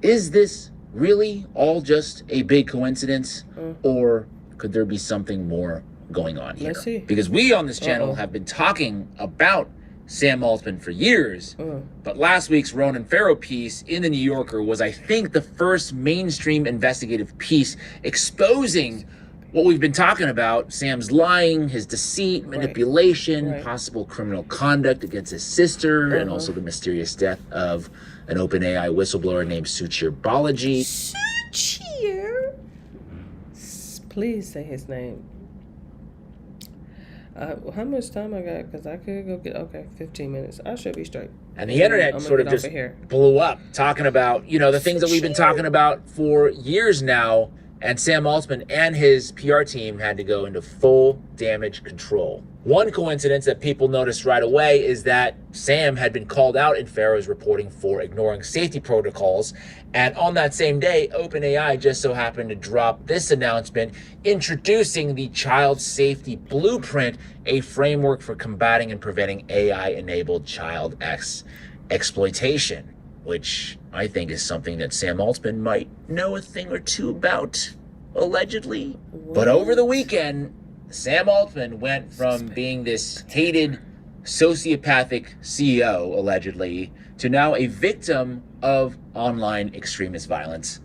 is this really all just a big coincidence, or could there be something more going on here? Let's see. Because we on this channel have been talking about Sam Altman for years, but last week's Ronan Farrow piece in the New Yorker was, I think, the first mainstream investigative piece exposing what we've been talking about: Sam's lying, his deceit, manipulation, possible criminal conduct against his sister, and also the mysterious death of an OpenAI whistleblower named Suchir Balaji. Suchir? Please say his name. How much time I got? Because I could go get, 15 minutes. I should be straight. And the internet sort of just blew up, talking about, the things that we've been talking about for years now. And Sam Altman and his PR team had to go into full damage control. One coincidence that people noticed right away is that Sam had been called out in Farrow's reporting for ignoring safety protocols. And on that same day, OpenAI just so happened to drop this announcement introducing the Child Safety Blueprint, a framework for combating and preventing AI-enabled child exploitation, which I think is something that Sam Altman might know a thing or two about, allegedly. But over the weekend, Sam Altman went from being this hated sociopathic CEO, allegedly, to now a victim of online extremist violence.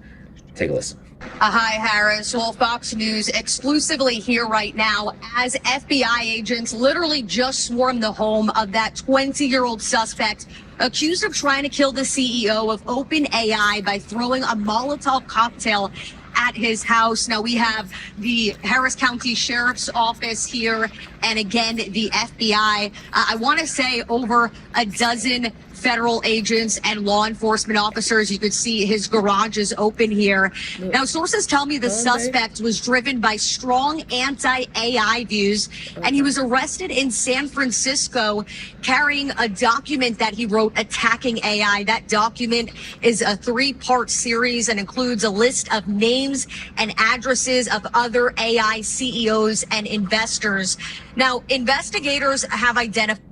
Take a listen. Hi, Harris. Well, Fox News exclusively here right now as FBI agents literally just swarmed the home of that 20-year-old suspect accused of trying to kill the CEO of OpenAI by throwing a Molotov cocktail at his house. Now we have the Harris County Sheriff's Office here, and again, the FBI. I want to say over a dozen federal agents and law enforcement officers. You could see his garage is open here. Now, sources tell me the suspect was driven by strong anti-AI views, and he was arrested in San Francisco carrying a document that he wrote attacking AI. That document is a 3-part series and includes a list of names and addresses of other AI CEOs and investors. Now, investigators have identified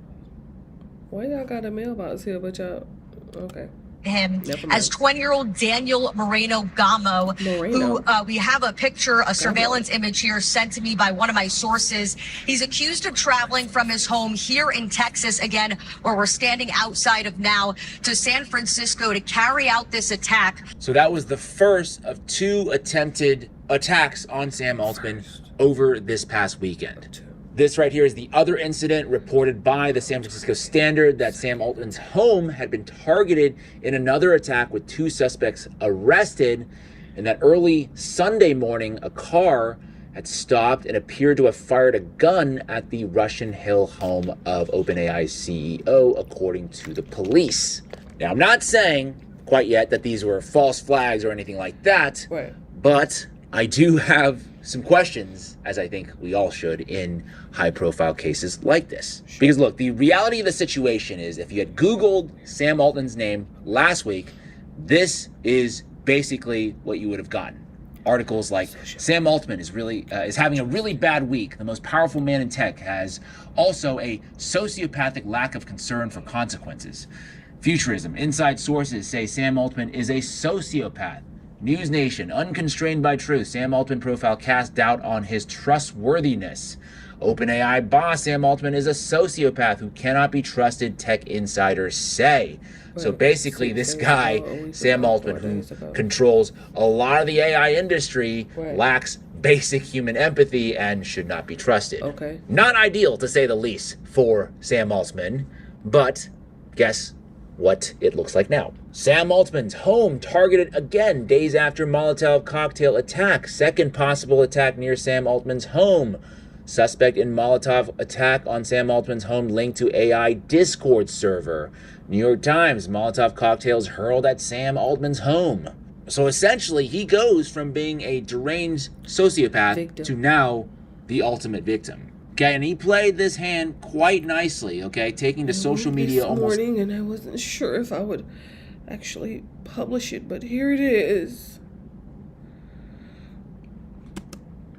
Why y'all got a mailbox here, but y'all... Okay. him as 20-year-old Daniel Moreno Gamo, who we have a picture, a surveillance image here sent to me by one of my sources. He's accused of traveling from his home here in Texas, again, where we're standing outside of now, to San Francisco to carry out this attack. So that was the first of 2 attempted attacks on Sam Altman over this past weekend. This right here is the other incident reported by the San Francisco Standard, that Sam Altman's home had been targeted in another attack with 2 suspects arrested, and that early Sunday morning, a car had stopped and appeared to have fired a gun at the Russian Hill home of OpenAI's CEO, according to the police. Now, I'm not saying quite yet that these were false flags or anything like that, but I do have some questions, as I think we all should, in high-profile cases like this. Because look, the reality of the situation is, if you had Googled Sam Altman's name last week, this is basically what you would have gotten. Articles like, Sam Altman is having a really bad week. The most powerful man in tech has also a sociopathic lack of concern for consequences. Futurism. Inside sources say Sam Altman is a sociopath. News Nation, unconstrained by truth, Sam Altman profile casts doubt on his trustworthiness. OpenAI boss Sam Altman is a sociopath who cannot be trusted, tech insiders say. So basically, this guy, Sam Altman, who controls a lot of the AI industry, lacks basic human empathy and should not be trusted. Not ideal, to say the least, for Sam Altman, but guess what it looks like now. Sam Altman's home targeted again days after Molotov cocktail attack. Second possible attack near Sam Altman's home. Suspect in Molotov attack on Sam Altman's home linked to AI Discord server. New York Times, Molotov cocktails hurled at Sam Altman's home. So essentially, he goes from being a deranged sociopath to now the ultimate victim. Okay, and he played this hand quite nicely, okay, taking to social media almost... This morning, and I wasn't sure if I would actually publish it, but here it is.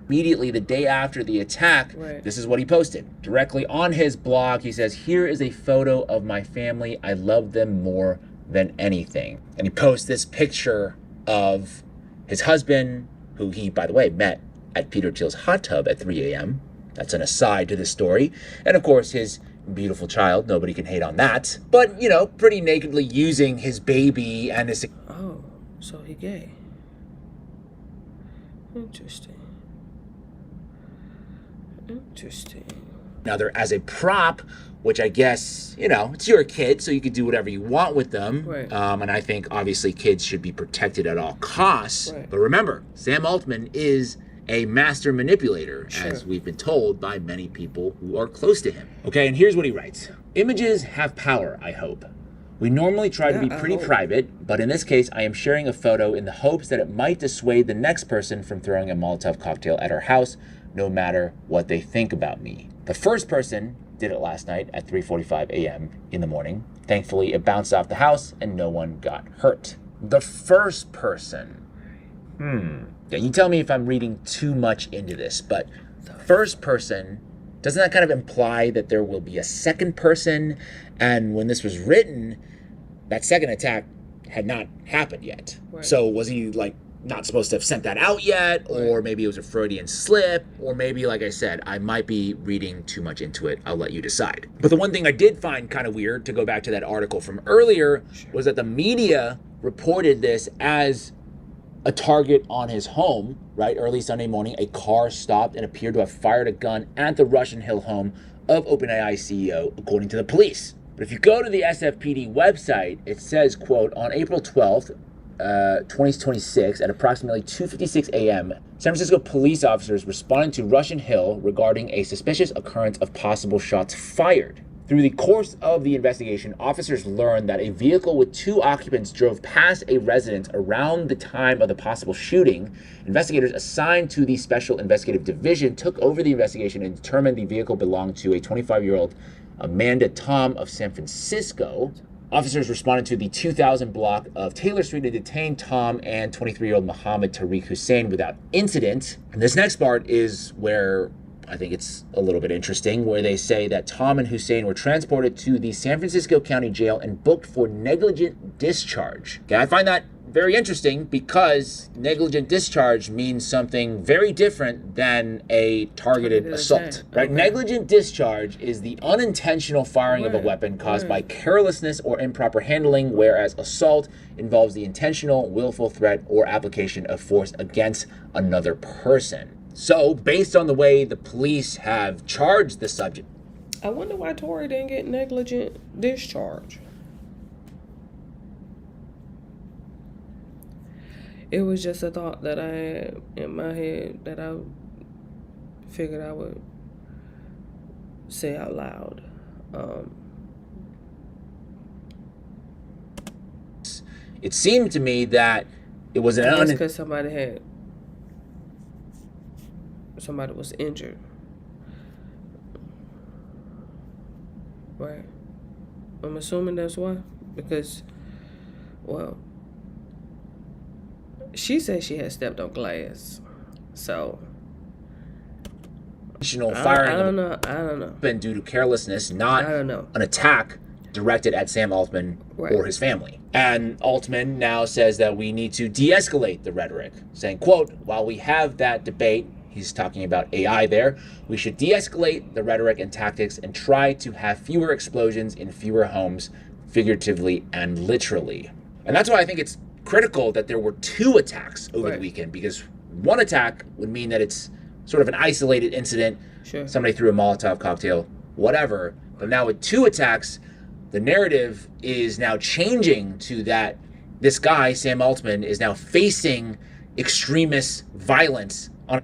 Immediately the day after the attack, this is what he posted. Directly on his blog, he says, "Here is a photo of my family. I love them more than anything." And he posts this picture of his husband, who he, by the way, met at Peter Thiel's hot tub at 3 a.m., That's an aside to the story. And of course, his beautiful child, nobody can hate on that. But, you know, pretty nakedly using his baby and his... Oh, so he gay. Interesting. Now they're as a prop, which I guess, you know, it's your kid, so you can do whatever you want with them. Right. And I think, obviously, kids should be protected at all costs. Right. But remember, Sam Altman is a master manipulator, as we've been told by many people who are close to him. Okay, and here's what he writes. Images have power, I hope. We normally try to be pretty private, but in this case, I am sharing a photo in the hopes that it might dissuade the next person from throwing a Molotov cocktail at our house, no matter what they think about me. The first person did it last night at 3:45 a.m. in the morning. Thankfully, it bounced off the house and no one got hurt. The first person. Yeah, you tell me if I'm reading too much into this, but first person, doesn't that kind of imply that there will be a second person? And when this was written, that second attack had not happened yet. Right. So was he like not supposed to have sent that out yet, or maybe it was a Freudian slip, or maybe, like I said, I might be reading too much into it. I'll let you decide. But the one thing I did find kind of weird, to go back to that article from earlier, was that the media reported this as a target on his home, right? Early Sunday morning, a car stopped and appeared to have fired a gun at the Russian Hill home of OpenAI CEO, according to the police. But if you go to the SFPD website, it says, quote, on April 12th, 2026 at approximately 2:56 a.m., San Francisco police officers responded to Russian Hill regarding a suspicious occurrence of possible shots fired. Through the course of the investigation, officers learned that a vehicle with 2 occupants drove past a residence around the time of the possible shooting. Investigators assigned to the Special Investigative Division took over the investigation and determined the vehicle belonged to a 25-year-old Amanda Tom of San Francisco. Officers responded to the 2000 block of Taylor Street and detained Tom and 23-year-old Mohammed Tariq Hussein without incident. And this next part is where I think it's a little bit interesting, where they say that Tom and Hussein were transported to the San Francisco County Jail and booked for negligent discharge. Okay, I find that very interesting because negligent discharge means something very different than a targeted assault, right? Okay. Negligent discharge is the unintentional firing of a weapon caused by carelessness or improper handling, whereas assault involves the intentional, willful threat or application of force against another person. So, based on the way the police have charged the subject, I wonder why Tory didn't get negligent discharge. It was just a thought that I had in my head that I figured I would say out loud. It seemed to me that it was because somebody was injured. Right. I'm assuming that's why. Because, well, she said she had stepped on glass. So firing. I don't know. Been due to carelessness, not an attack directed at Sam Altman or his family. And Altman now says that we need to de-escalate the rhetoric, saying, quote, while we have that debate, he's talking about AI there, we should de-escalate the rhetoric and tactics and try to have fewer explosions in fewer homes, figuratively and literally. And that's why I think it's critical that there were 2 attacks over the weekend, because one attack would mean that it's sort of an isolated incident. Sure. Somebody threw a Molotov cocktail, whatever. But now with 2 attacks, the narrative is now changing to that this guy, Sam Altman, is now facing extremist violence on.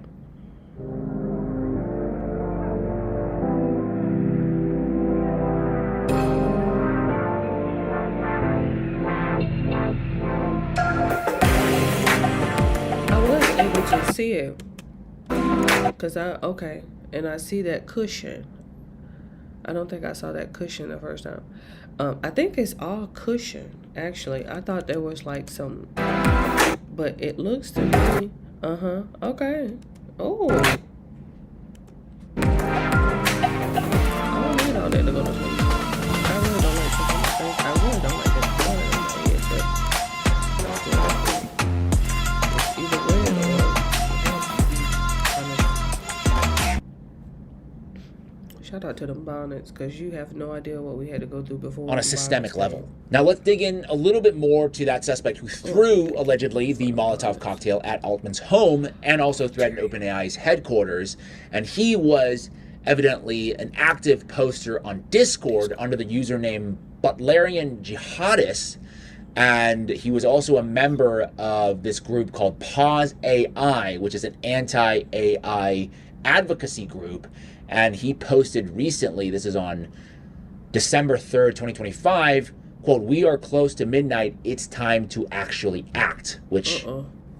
See it because and I see that cushion. I don't think I saw that cushion the first time. I think it's all cushion actually. I thought there was like some, but it looks to me okay. Oh, I don't need all that to go to sleep. I really don't like that. I really don't like that. Shout out to them bonnets, because you have no idea what we had to go through before. On a systemic level. Now let's dig in a little bit more to that suspect who threw, allegedly, the Molotov cocktail at Altman's home and also threatened OpenAI's headquarters. And he was evidently an active poster on Discord under the username Butlerian Jihadist. And he was also a member of this group called Pause AI, which is an anti-AI advocacy group. And he posted recently, this is on December 3rd, 2025, quote, we are close to midnight, it's time to actually act, which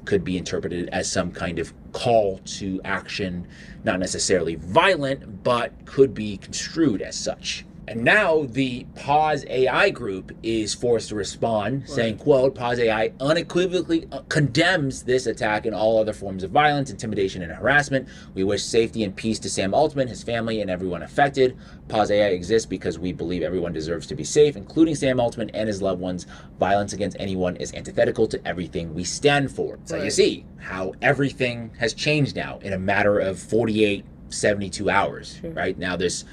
could be interpreted as some kind of call to action, not necessarily violent, but could be construed as such. And now the Pause AI group is forced to respond, saying, quote, Pause AI unequivocally condemns this attack and all other forms of violence, intimidation, and harassment. We wish safety and peace to Sam Altman, his family, and everyone affected. Pause AI exists because we believe everyone deserves to be safe, including Sam Altman and his loved ones. Violence against anyone is antithetical to everything we stand for. So you see how everything has changed now in a matter of 48, 72 hours, right? Now this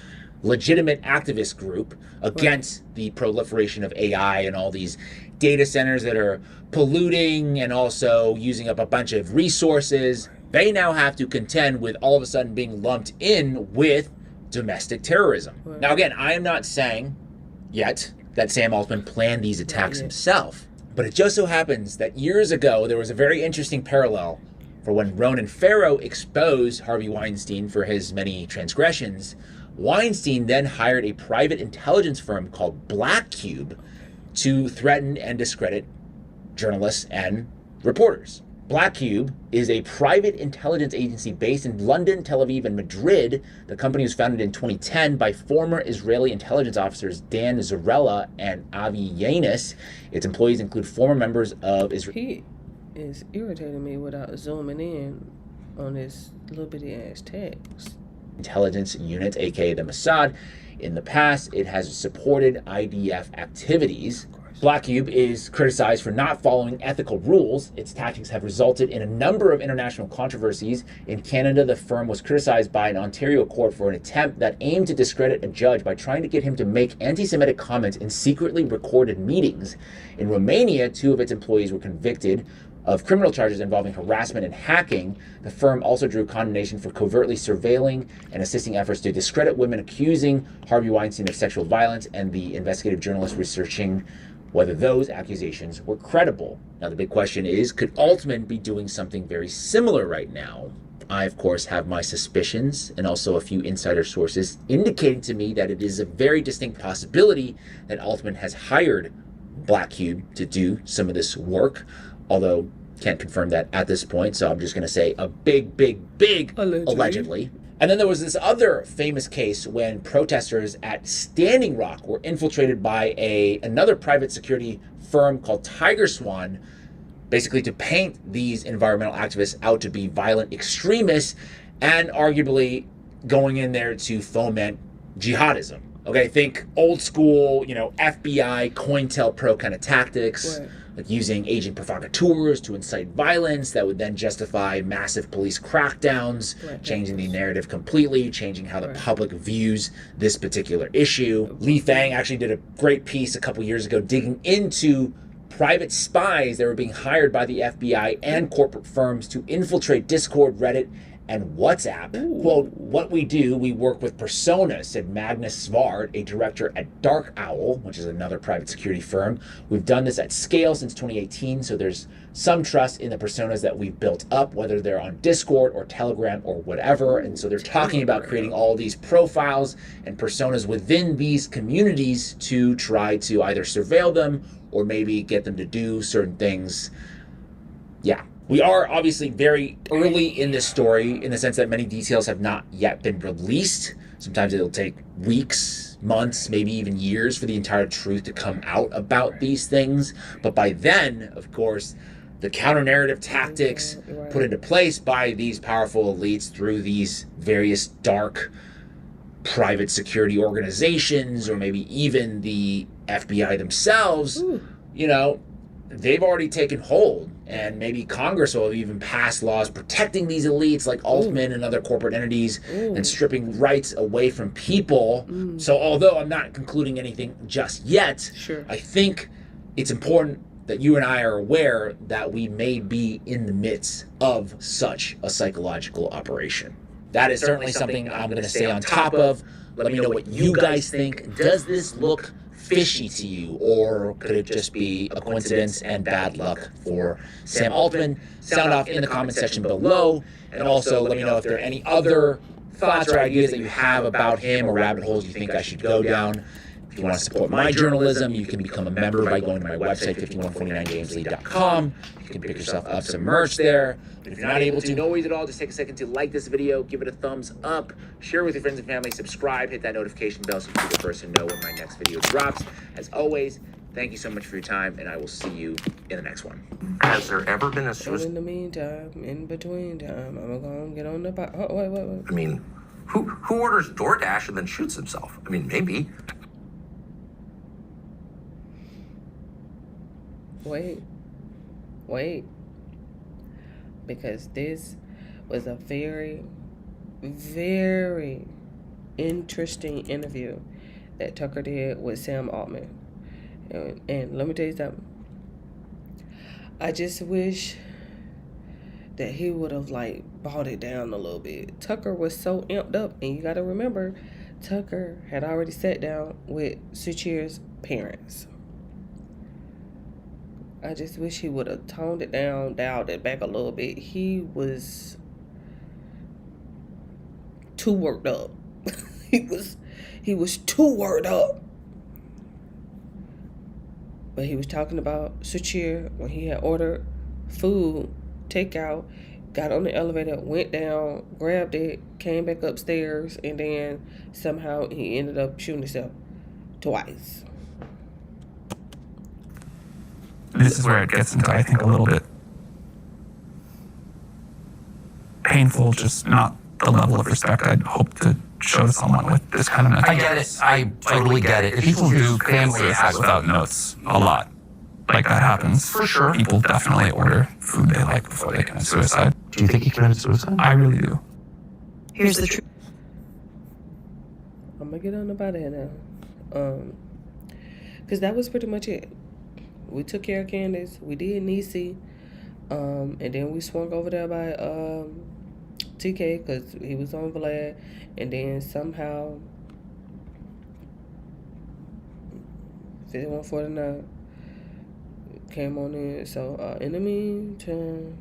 legitimate activist group against the proliferation of AI and all these data centers that are polluting and also using up a bunch of resources, they now have to contend with all of a sudden being lumped in with domestic terrorism. Now again, I am not saying yet that Sam Altman planned these attacks himself, but it just so happens that years ago there was a very interesting parallel for when Ronan Farrow exposed Harvey Weinstein for his many transgressions. Weinstein then hired a private intelligence firm called Black Cube to threaten and discredit journalists and reporters. Black Cube is a private intelligence agency based in London, Tel Aviv, and Madrid. The company was founded in 2010 by former Israeli intelligence officers Dan Zarella and Avi Yanis. Its employees include former members of Israel. He is irritating me without zooming in on this little bitty ass text. Intelligence unit, aka the Mossad. In the past, it has supported IDF activities. Black Cube is criticized for not following ethical rules. Its tactics have resulted in a number of international controversies. In Canada, the firm was criticized by an Ontario court for an attempt that aimed to discredit a judge by trying to get him to make anti-Semitic comments in secretly recorded meetings. In Romania, 2 of its employees were convicted of criminal charges involving harassment and hacking. The firm also drew condemnation for covertly surveilling and assisting efforts to discredit women accusing Harvey Weinstein of sexual violence, and the investigative journalists researching whether those accusations were credible. Now the big question is, could Altman be doing something very similar right now? I, of course, have my suspicions and also a few insider sources indicating to me that it is a very distinct possibility that Altman has hired Black Cube to do some of this work, although can't confirm that at this point, so I'm just going to say a big allegedly. And then there was this other famous case when protesters at Standing Rock were infiltrated by another private security firm called Tiger Swan, basically to paint these environmental activists out to be violent extremists and arguably going in there to foment jihadism. Okay, think old school, FBI, COINTELPRO kind of tactics. Right. Like using agent provocateurs to incite violence that would then justify massive police crackdowns, changing the narrative completely, changing how the public views this particular issue. Lee Fang actually did a great piece a couple years ago digging into private spies that were being hired by the FBI and corporate firms to infiltrate Discord, Reddit, and WhatsApp. Quote, what we do, we work with personas, said Magnus Svard, a director at Dark Owl, which is another private security firm. We've done this at scale since 2018, so there's some trust in the personas that we've built up, whether they're on Discord or Telegram or whatever. And so they're talking about creating all these profiles and personas within these communities to try to either surveil them or maybe get them to do certain things. Yeah. We are obviously very early in this story in the sense that many details have not yet been released. Sometimes it'll take weeks, months, maybe even years for the entire truth to come out about these things. But by then, of course, the counter-narrative tactics put into place by these powerful elites through these various dark private security organizations, or maybe even the FBI themselves, they've already taken hold. And maybe Congress will have even passed laws protecting these elites like Altman and other corporate entities and stripping rights away from people. So although I'm not concluding anything just yet, I think it's important that you and I are aware that we may be in the midst of such a psychological operation. That is certainly something I'm going to stay on top of. Let me know what you guys think. Does this look fishy to you, or could it just be a coincidence and bad luck for Sam Altman? Sound off in the comment section below, and also let me know if there are any other thoughts or ideas that you have about him or rabbit holes you think I should go down. If you want to support my journalism, you can become a member by going to my website, 5149gameslead.com. You can pick yourself up some merch there. But if you're not able to, no worries at all. Just take a second to like this video, give it a thumbs up, share with your friends and family, subscribe, hit that notification bell so you're the first to know when my next video drops. As always, thank you so much for your time, and I will see you in the next one. Has there ever been a suicide? In the meantime, in between time, I'm gonna get on the bike. Oh, wait. I mean, who orders DoorDash and then shoots himself? I mean, maybe. Wait. Because this was a very, very interesting interview that Tucker did with Sam Altman. And let me tell you something. I just wish that he would have brought it down a little bit. Tucker was so amped up, and you got to remember, Tucker had already sat down with Suchir's parents. I just wish he would have toned it down, dialed it back a little bit. He was too worked up. he was too worked up. But he was talking about Suchir when he had ordered food, takeout, got on the elevator, went down, grabbed it, came back upstairs, and then somehow he ended up shooting himself twice. This is where it gets into, I think, a little bit painful, just not the level of respect I'd hope to show to someone with this kind of mental. I get it. I totally get it. People do commit suicide without notes a lot. Like, that happens. For sure. People definitely order food they like before they commit suicide. Do you think he committed suicide? I really do. Here's the truth. I'm gonna get on about that now. Because that was pretty much it. We took care of Candace. We did Niecy. And then we swung over there by TK because he was on Vlad. And then somehow 5149 came on in. So in the meantime,